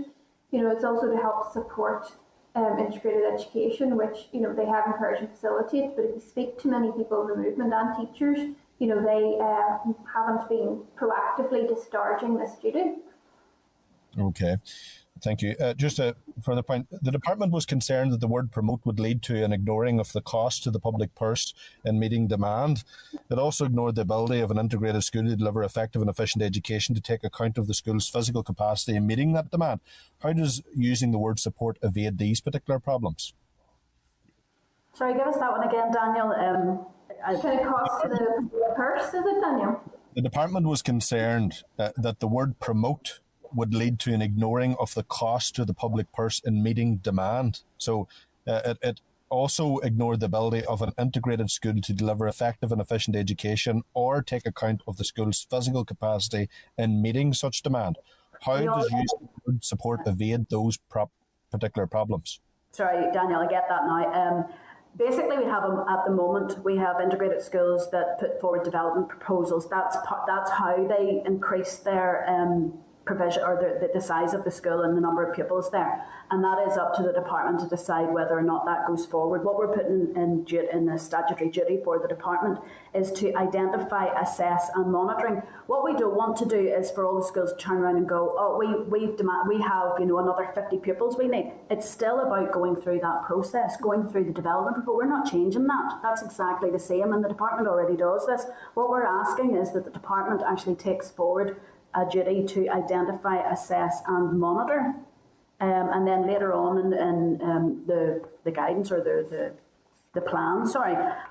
You know, it's also to help support integrated education, which, you know, they have encouraged and facilitated. But if you speak to many people in the movement and teachers, you know, they haven't been proactively discharging this duty. Okay, thank you. Just a further point, the department was concerned that the word promote would lead to an ignoring of the cost to the public purse in meeting demand. It also ignored the ability of an integrated school to deliver effective and efficient education to take account of the school's physical capacity in meeting that demand. How does using the word support evade these particular problems? Sorry, give us that one again, Daniel. Can it cost to the purse, is it, Daniel? The department was concerned that the word promote would lead to an ignoring of the cost to the public purse in meeting demand. So it also ignored the ability of an integrated school to deliver effective and efficient education or take account of the school's physical capacity in meeting such demand. How does using the word support evade those particular problems? Sorry, Daniel, I get that now. Basically, we have at the moment, we have integrated schools that put forward development proposals. That's how they increase their provision or the size of the school and the number of pupils there. And that is up to the department to decide whether or not that goes forward. What we're putting in the statutory duty for the department is to identify, assess and monitoring. What we don't want to do is for all the schools to turn around and go, oh, we have, you know, another 50 pupils we need. It's still about going through that process, going through the development, but we're not changing that. That's exactly the same, and the department already does this. What we're asking is that the department actually takes forward a duty to identify, assess and monitor. And then later on in the guidance or the the plan,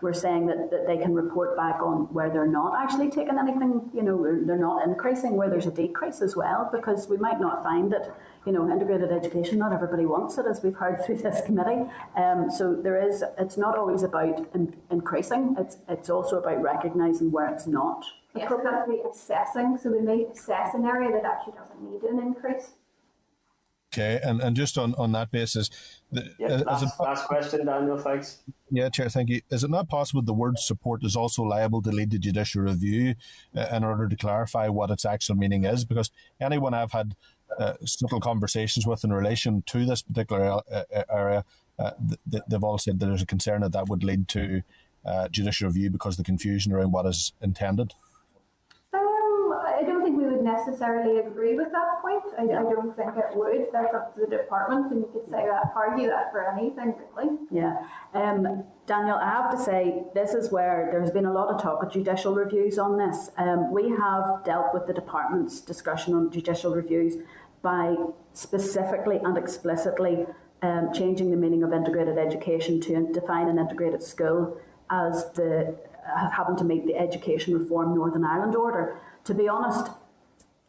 we're saying that they can report back on where they're not actually taking anything, they're not increasing, where there's a decrease as well, because we might not find that, integrated education, not everybody wants it, as we've heard through this committee. So it's not always about increasing, it's also about recognising where it's not. Yes, it has to be assessing, so we may assess an area that actually doesn't need an increase. Okay, and just on that basis, last question, Daniel, thanks. Yeah, Chair, thank you. Is it not possible the word support is also liable to lead to judicial review in order to clarify what its actual meaning is? Because anyone I've had subtle conversations with in relation to this particular area, they've all said that there's a concern that would lead to judicial review because of the confusion around what is intended. I don't think we would necessarily agree with that point. I don't think it would. That's up to the department, and you could say that, argue that for anything, really. Yeah. Daniel, I have to say, this is where there's been a lot of talk of judicial reviews on this. We have dealt with the department's discussion on judicial reviews by specifically and explicitly changing the meaning of integrated education to define an integrated school as having to meet the Education Reform Northern Ireland Order. To be honest,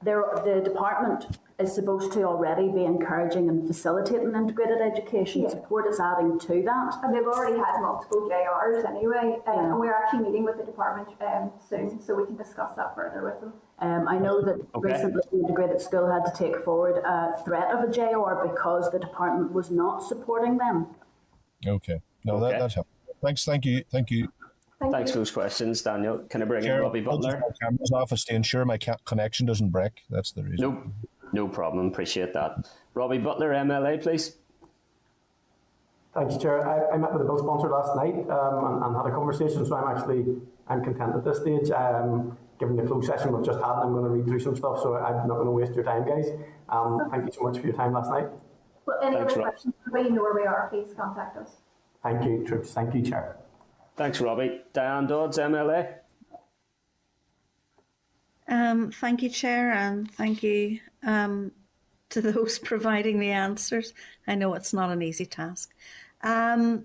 the department is supposed to already be encouraging and facilitating integrated education. Yeah. Support is adding to that. And they've already had multiple JRs anyway, and we're actually meeting with the department soon, so we can discuss that further with them. I know that recently the integrated school had to take forward a threat of a JR because the department was not supporting them. Okay. No, that's helpful. Thanks. Thank you. Thanks for those questions, Daniel. Can I bring in Robbie Butler? My camera's office to ensure my connection doesn't break. That's the reason. Nope. No problem. Appreciate that. Robbie Butler, MLA, please. Thanks, Chair. I met with the bill sponsor last night and had a conversation, so I'm content at this stage. Given the closed session we've just had, I'm going to read through some stuff, so I'm not going to waste your time, guys. Thank you so much for your time last night. Well, any other questions, you know where we are, please contact us. Thank you, Troops. Thank you, Chair. Thanks, Robbie. Diane Dodds, MLA. Thank you, Chair, and thank you to those providing the answers. I know it's not an easy task. In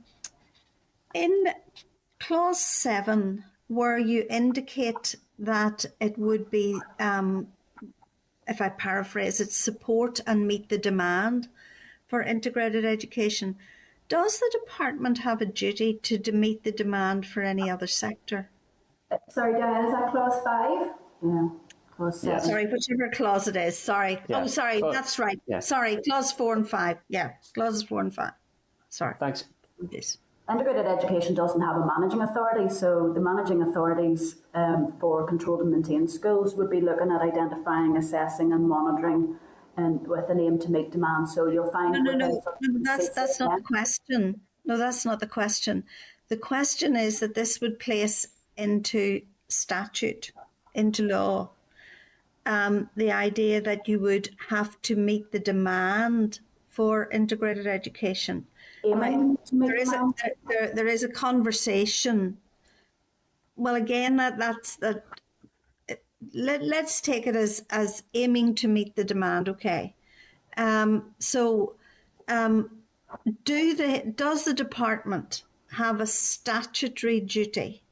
Clause 7, where you indicate that it would be, if I paraphrase it, support and meet the demand for integrated education, does the department have a duty to meet the demand for any other sector? Sorry, Diane, is that Clause 5? Yeah. Clause 7. Yeah. Sorry, whichever clause it is. Sorry. Yeah. Oh, sorry, that's right. Yeah. Sorry, Clause 4 and 5. Yeah, Clauses 4 and 5. Sorry. Thanks. Yes. Integrated education doesn't have a managing authority, so the managing authorities for controlled and maintained schools would be looking at identifying, assessing and monitoring and with an aim to meet demand. So you'll find... No, that's not the question. No, that's not the question. The question is that this would place into statute, into law, the idea that you would have to meet the demand for integrated education. There is a conversation. Well, again, let's take it as aiming to meet the demand. Okay. Does the department have a statutory duty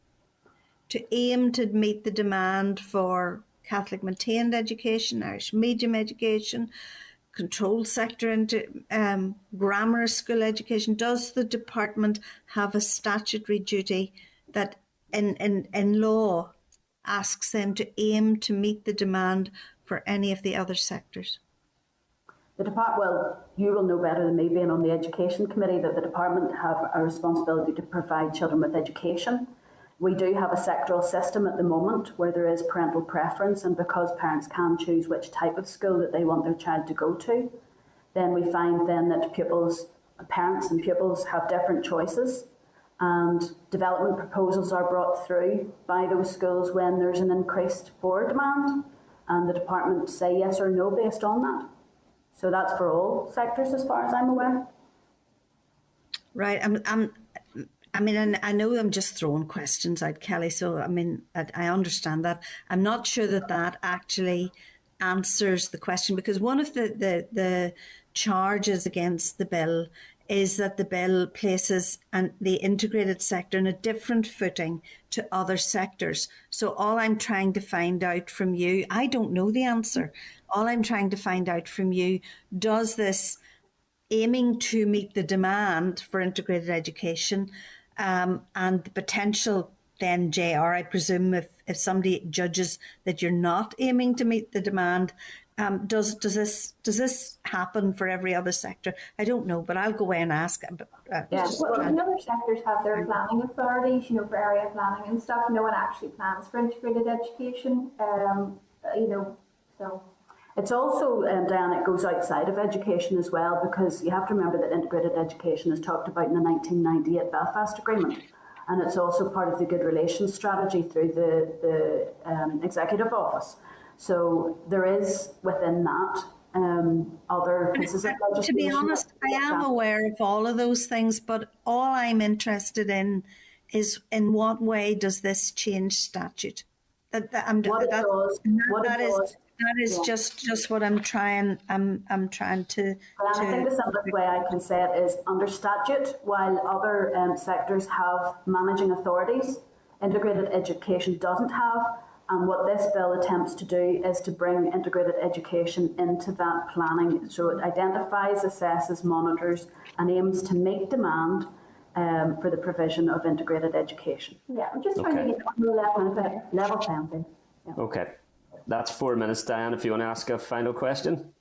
to aim to meet the demand for Catholic maintained education, Irish medium education, controlled sector into grammar school education? Does the department have a statutory duty that in law asks them to aim to meet the demand for any of the other sectors? Well, you will know better than me, being on the Education Committee, that the department have a responsibility to provide children with education. We do have a sectoral system at the moment where there is parental preference, and because parents can choose which type of school that they want their child to go to, then we find then that parents and pupils have different choices, and development proposals are brought through by those schools when there's an increased forward demand, and the department say yes or no based on that. So that's for all sectors as far as I'm aware. Right. I know I'm just throwing questions out, Kelly, so I understand that. I'm not sure that actually answers the question, because one of the charges against the bill is that the bill places the integrated sector in a different footing to other sectors. So all I'm trying to find out from you, I don't know the answer. All I'm trying to find out from you, does this aiming to meet the demand for integrated education and the potential then, JR, I presume if somebody judges that you're not aiming to meet the demand, does this happen for every other sector? I don't know, but I'll go away and ask. Well, the other sectors have their planning authorities, for area planning and stuff. No one actually plans for integrated education, so. It's also, Diane, it goes outside of education as well, because you have to remember that integrated education is talked about in the 1998 Belfast Agreement. And it's also part of the good relations strategy through the Executive Office. So there is within that other pieces of legislation. To be honest, I am aware of all of those things, but all I'm interested in is in what way does this change statute? That is just what I'm trying. I'm trying to. Well, I think the simplest way I can say it is under statute, while other sectors have managing authorities, integrated education doesn't have. And what this bill attempts to do is to bring integrated education into that planning. So it identifies, assesses, monitors, and aims to meet demand for the provision of integrated education. Yeah, I'm just trying to get on level playing. Yeah. Okay. That's 4 minutes, Diane, if you want to ask a final question.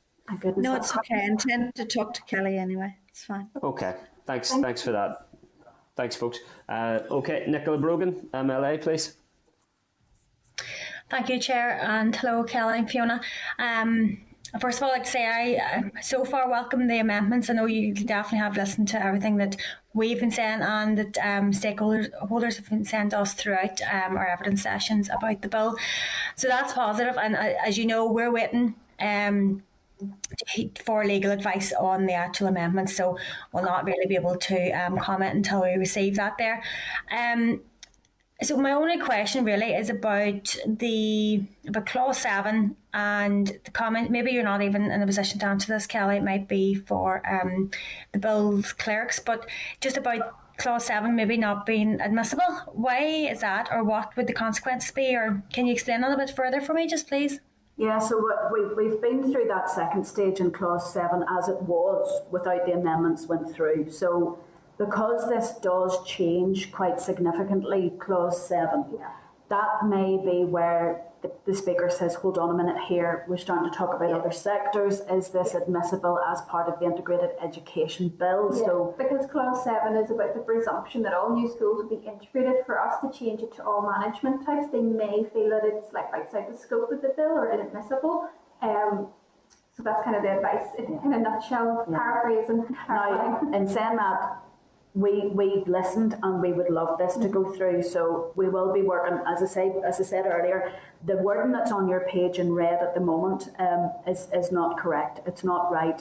No, it's okay. I intend to talk to Kelly anyway. It's fine. Okay. Thanks for that. Thanks, folks. Okay, Nicola Brogan, MLA, please. Thank you, Chair, and hello, Kelly and Fiona. First of all, I'd like to say I so far welcome the amendments. I know you definitely have listened to everything that we've been saying and that stakeholders have been saying to us throughout our evidence sessions about the bill. So that's positive. And as you know, we're waiting for legal advice on the actual amendments. So we'll not really be able to comment until we receive that there. So my only question really is about clause 7 and the comment. Maybe you're not even in a position to answer this, Kelly. It might be for the bill's clerks, but just about clause 7 maybe not being admissible. Why is that, or what would the consequences be? Or can you explain that a bit further for me, just please? Yeah, so we've been through that second stage in clause 7 as it was without the amendments went through. So because this does change quite significantly, clause 7, that may be where the Speaker says, hold on a minute here, we're starting to talk about other sectors. Is this admissible as part of the integrated education bill? Yeah, so because clause 7 is about the presumption that all new schools will be integrated. For us to change it to all management types, they may feel that it's like outside the scope of the bill or inadmissible. So that's kind of the advice in a nutshell, paraphrasing. Now, in saying that, we've listened and we would love this to go through, so we will be working, as I said earlier, the wording that's on your page in red at the moment is not correct. It's not right.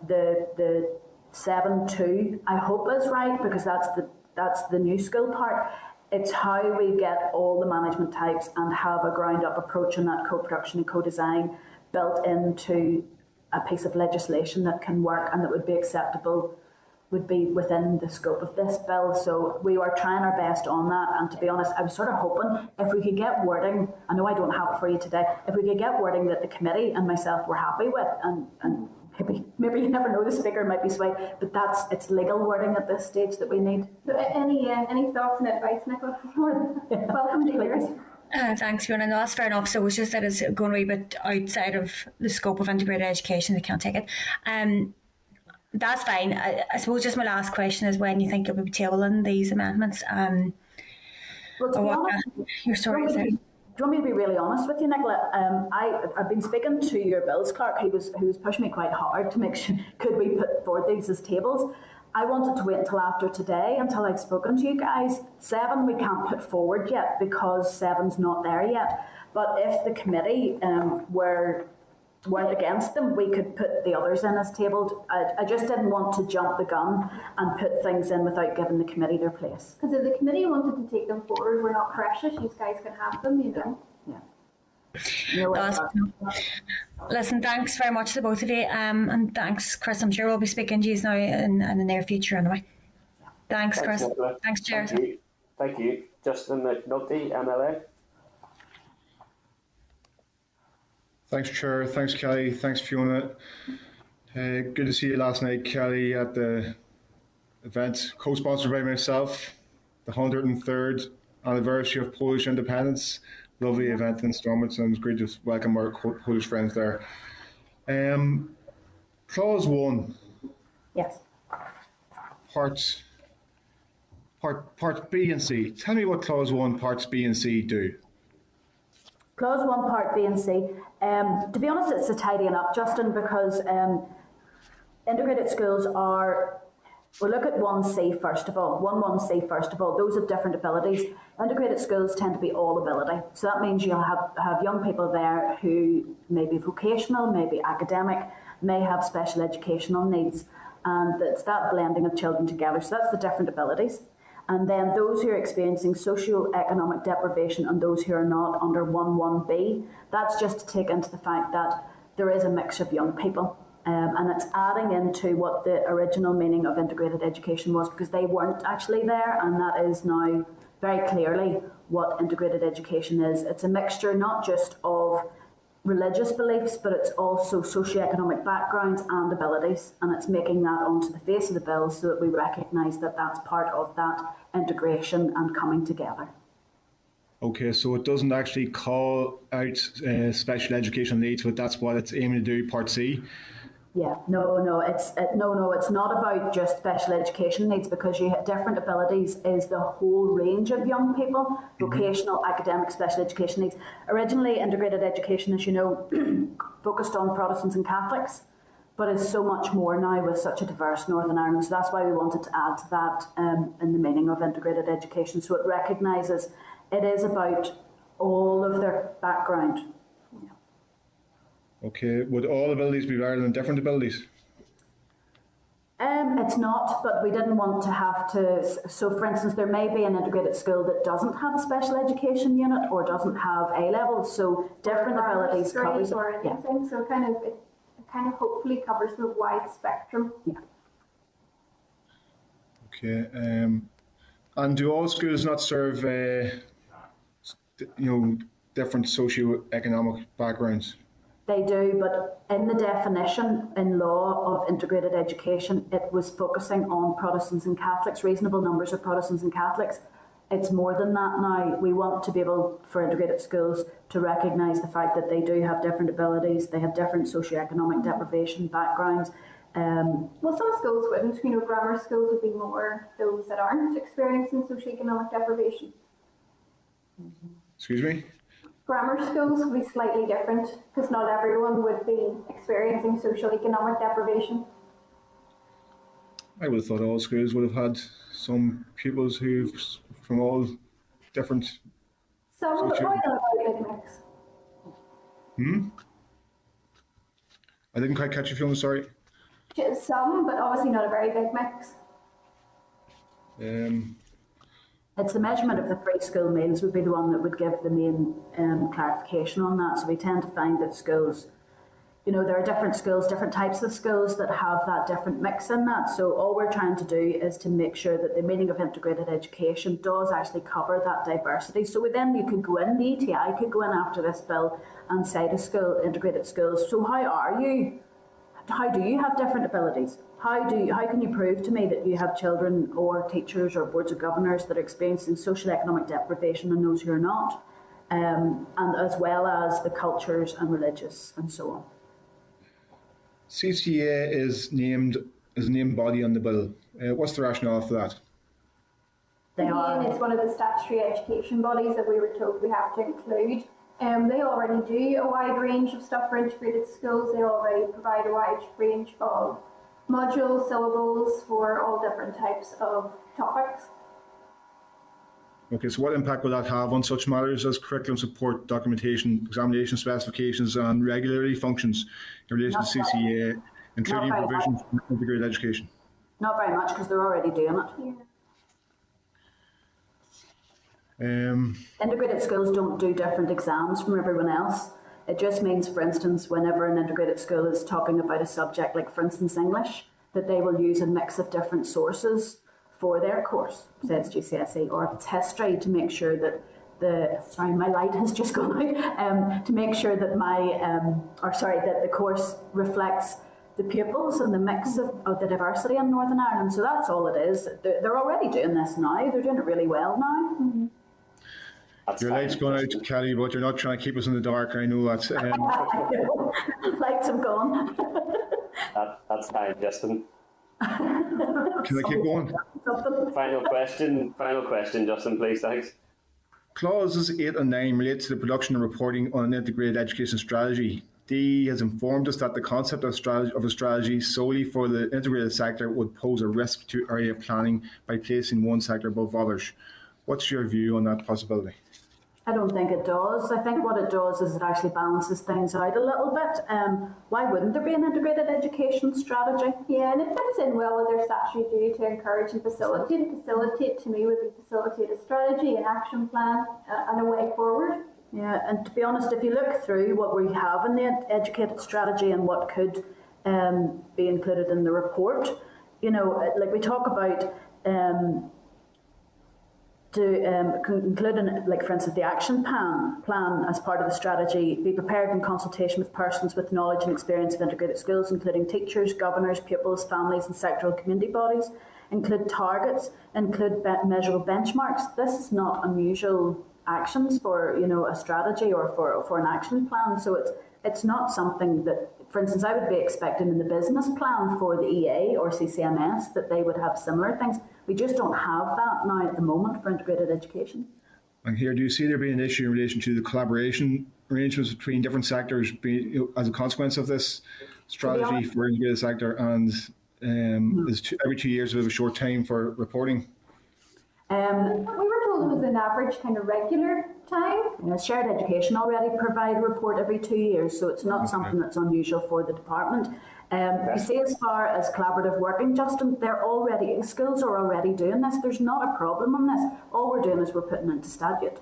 The 7.2 I hope is right, because that's the new school part. It's how we get all the management types and have a ground up approach in that co-production and co-design built into a piece of legislation that can work and that would be acceptable, would be within the scope of this bill. So we are trying our best on that, and to be honest, I was sort of hoping if we could get wording, I know I don't have it for you today, if we could get wording that the committee and myself were happy with, and maybe you never know, the Speaker might be swayed, but it's legal wording at this stage that we need. So any thoughts and advice, Nicola? Welcome to yours. Thanks, Fiona. No, that's fair enough. So it's just that it's going a wee bit outside of the scope of integrated education. They can't take it. That's fine. I suppose just my last question is when you think you'll be tabling these amendments. Well, to be honest, your story is there. Do you want me to be really honest with you, Nicola? I've been speaking to your bills clerk, who was pushing me quite hard to make sure could we put forward these as tables. I wanted to wait until after today, until I'd spoken to you guys. 7 we can't put forward yet because 7's not there yet. But if the committee weren't against them, we could put the others in as tabled. I just didn't want to jump the gun and put things in without giving the committee their place. Because if the committee wanted to take them forward, we're not precious. You guys can have them, you know. Yeah. Listen, thanks very much to both of you, and thanks, Chris. I'm sure we'll be speaking to you now in the near future anyway. Thanks, Chris. Nicola. Thanks, Chair. Thank you. Justin McNulty, MLA. Thanks, Chair. Thanks, Kelly. Thanks, Fiona. Good to see you last night, Kelly, at the event co-sponsored by myself, the 103rd anniversary of Polish independence. Lovely event in Stormont, and it was great to welcome our Polish friends there. Clause 1. Yes. Parts B and C. Tell me what Clause 1, Parts B and C do. Clause 1, Part B and C. To be honest, it's a tidying up, Justin, because integrated schools are, we'll look at 1C first of all. 1C first of all. Those have different abilities. Integrated schools tend to be all ability. So that means you'll have young people there who may be vocational, may be academic, may have special educational needs. And it's that blending of children together. So that's the different abilities. And then those who are experiencing socio-economic deprivation and those who are not under 11B, that's just to take into the fact that there is a mix of young people. And it's adding into what the original meaning of integrated education was, because they weren't actually there, and that is now very clearly what integrated education is. It's a mixture not just of religious beliefs, but it's also socioeconomic backgrounds and abilities, and it's making that onto the face of the bill so that we recognise that that's part of that integration and coming together. Okay, so it doesn't actually call out special educational needs, but that's what it's aiming to do, Part C. Yeah, no, it's not about just special education needs, because you have different abilities is the whole range of young people, vocational, academic, special education needs. Originally, integrated education, as you know, focused on Protestants and Catholics, but is so much more now with such a diverse Northern Ireland. So that's why we wanted to add to that in the meaning of integrated education. So it recognises it is about all of their background. Okay, would all abilities be better than different abilities? It's not, but we didn't want to have to. So, for instance, there may be an integrated school that doesn't have a special education unit or doesn't have A levels. So, different abilities covers it. Yeah. So, it kind of hopefully covers the wide spectrum. Yeah. Okay, and do all schools not serve, different socio-economic backgrounds? They do, but in the definition in law of integrated education, it was focusing on Protestants and Catholics, reasonable numbers of Protestants and Catholics. It's more than that now. We want to be able, for integrated schools, to recognise the fact that they do have different abilities, they have different socioeconomic deprivation backgrounds. Well, some schools wouldn't. Grammar schools would be more those that aren't experiencing socioeconomic deprivation. Excuse me? Grammar schools would be slightly different because not everyone would be experiencing social economic deprivation. I would have thought all schools would have had some pupils who from all different. Some, but probably not a very big mix. I didn't quite catch you, Fiona, sorry. Some, but obviously not a very big mix. It's the measurement of the free school meals would be the one that would give the main clarification on that. So we tend to find that schools, there are different schools, different types of schools that have that different mix in that. So all we're trying to do is to make sure that the meaning of integrated education does actually cover that diversity. So then you could go in, the ETI could go in after this bill and say to integrated schools, so how are you? How do you have different abilities? How can you prove to me that you have children or teachers or boards of governors that are experiencing social economic deprivation and those who are not, and as well as the cultures and religious and so on. CCA is named as a named body on the bill. What's the rationale for that? It's one of the statutory education bodies that we were told we have to include. They already do a wide range of stuff for integrated schools. They already provide a wide range of modules, syllables for all different types of topics. Okay, so what impact will that have on such matters as curriculum support, documentation, examination specifications and regularity functions in relation to CCA, including provisions for integrated education? Not very much, because they're already doing it. Integrated schools don't do different exams from everyone else. It just means, for instance, whenever an integrated school is talking about a subject like, for instance, English, that they will use a mix of different sources for their course, say it's GCSE, or if it's history, to make sure that my light has just gone out, to make sure that that the course reflects the pupils and the mix of the diversity in Northern Ireland. So that's all it is. They're already doing this now. They're doing it really well now. Mm-hmm. Your light's gone out, Kelly, but you're not trying to keep us in the dark. I know that. Lights have gone. That's fine, Justin. Can I keep going? Final question, Justin, please. Thanks. Clauses 8 and 9 relate to the production and reporting on an integrated education strategy. D has informed us that the concept of a strategy solely for the integrated sector would pose a risk to area planning by placing one sector above others. What's your view on that possibility? I don't think it does. I think what it does is it actually balances things out a little bit. Why wouldn't there be an integrated education strategy? Yeah, and it fits in well with their statutory duty to encourage and facilitate. And facilitate to me would be facilitate a strategy, an action plan, and a way forward. Yeah, and to be honest, if you look through what we have in the educated strategy and what could be included in the report, like we talk about including, like for instance, the action plan as part of the strategy, be prepared in consultation with persons with knowledge and experience of integrated schools, including teachers, governors, pupils, families and sectoral community bodies, include targets, include measurable benchmarks. This is not unusual actions for a strategy or for an action plan. So it's not something that, for instance, I would be expecting in the business plan for the EA or CCMS that they would have similar things. We just don't have that now at the moment for integrated education. And here, do you see there being an issue in relation to the collaboration arrangements between different sectors as a consequence of this strategy for the integrated sector? And is every 2 years a bit of a short time for reporting? We were told it was an average kind of regular time. Shared Education already provide a report every 2 years, so it's not something that's unusual for the department. You see, as far as collaborative working, Justin, schools are already doing this. There's not a problem on this. All we're doing is we're putting it into statute.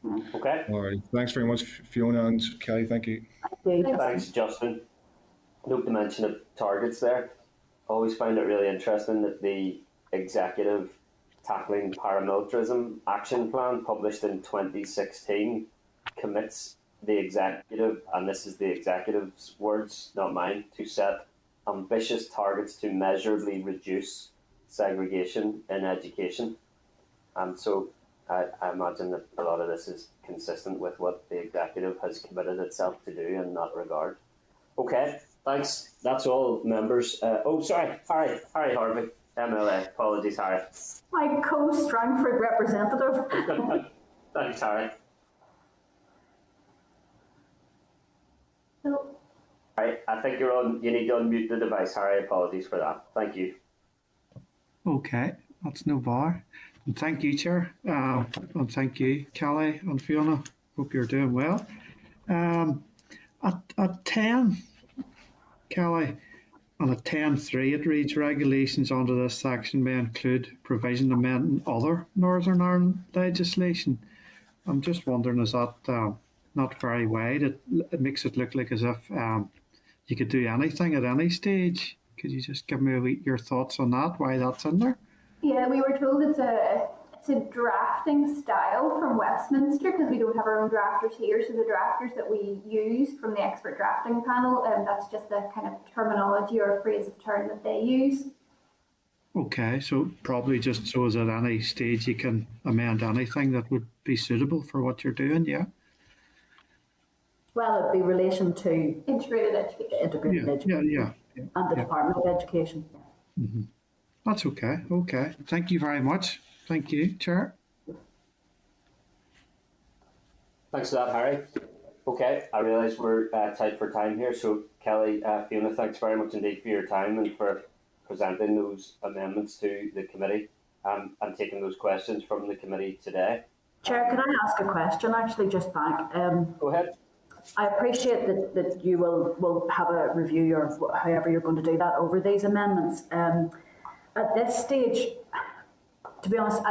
Yeah. Okay. All right. Thanks very much, Fiona and Kelly. Thank you. Thanks, Justin. Note the mention of targets there. Always find it really interesting that the executive Tackling Paramilitarism Action Plan, published in 2016, commits the executive, and this is the executive's words, not mine, to set ambitious targets to measurably reduce segregation in education. So I imagine that a lot of this is consistent with what the executive has committed itself to do in that regard. Okay, thanks. That's all, members. Sorry, Harry Harvey. MLA. Apologies, Harry. My co-Strangford representative. Thanks, Harry. No. Right, I think you're on. You need to unmute the device, Harry. Apologies for that. Thank you. Okay, that's no bar. And thank you, Chair. And thank you, Kelly and Fiona. Hope you're doing well. At 10, Kelly, and at 10.3 it reads regulations under this section may include provision amending other Northern Ireland legislation. I'm just wondering, is that not very wide? It makes it look like as if you could do anything at any stage. Could you just give me your thoughts on that, why that's in there? Yeah, we were told it's a drafting style from Westminster, because we don't have our own drafters here. So the drafters that we use from the expert drafting panel, that's just the kind of terminology or phrase of term that they use. Okay, so probably just so as at any stage you can amend anything that would be suitable for what you're doing, yeah? Well, it'd be relation to integrated education. Yeah. And the Department of Education. Mm-hmm. That's okay. Okay. Thank you very much. Thank you, Chair. Thanks for that, Harry. Okay, I realise we're tight for time here, so Kelly, Fiona, thanks very much indeed for your time and for presenting those amendments to the committee and taking those questions from the committee today. Chair, can I ask a question actually just back? Go ahead. I appreciate that you will have a review or however you're going to do that over these amendments. At this stage, to be honest,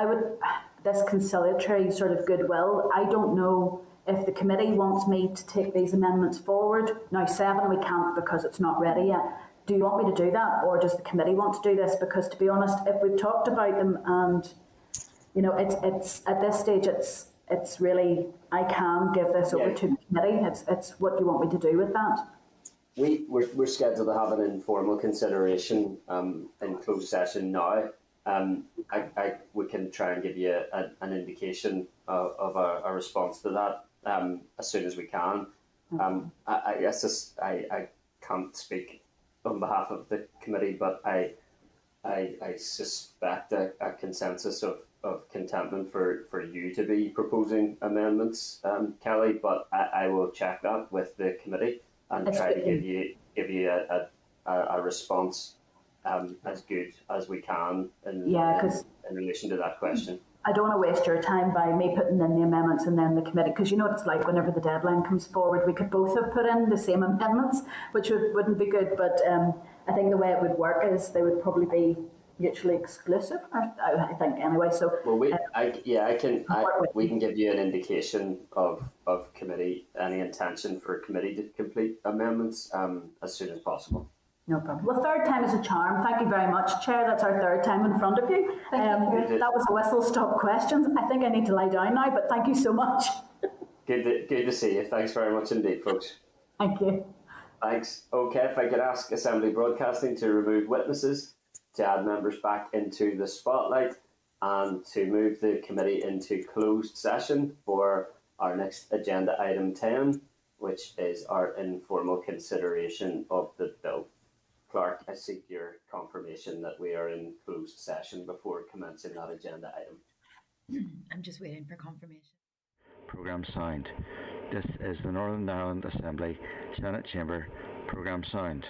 this conciliatory sort of goodwill. I don't know if the committee wants me to take these amendments forward. Now 7 we can't because it's not ready yet. Do you want me to do that, or does the committee want to do this? Because to be honest, if we've talked about them and it's at this stage it's really, I can give this over to the committee. It's what do you want me to do with that? We're scheduled to have an informal consideration in closed session now. We can try and give you an indication of a response to that as soon as we can. I guess I can't speak on behalf of the committee, but I suspect a consensus of contentment for you to be proposing amendments, Kelly. But I will check that with the committee and try to give you a response as good as we can in relation to that question. I don't want to waste your time by me putting in the amendments and then the committee, because you know what it's like whenever the deadline comes forward. We could both have put in the same amendments, which wouldn't be good, but I think the way it would work is they would probably be mutually exclusive, I think, anyway. So well, we can give you an indication of committee, any intention for committee to complete amendments as soon as possible. No problem. Well, third time is a charm. Thank you very much, Chair. That's our third time in front of you. That was a whistle-stop questions. I think I need to lie down now, but thank you so much. Good to see you. Thanks very much indeed, folks. Thank you. Thanks. Okay, if I could ask Assembly Broadcasting to remove witnesses, to add members back into the spotlight, and to move the committee into closed session for our next agenda item 10, which is our informal consideration of the bill. Clerk, I seek your confirmation that we are in closed session before commencing that agenda item. I'm just waiting for confirmation. Programme sound. This is the Northern Ireland Assembly Senate Chamber. Programme sound.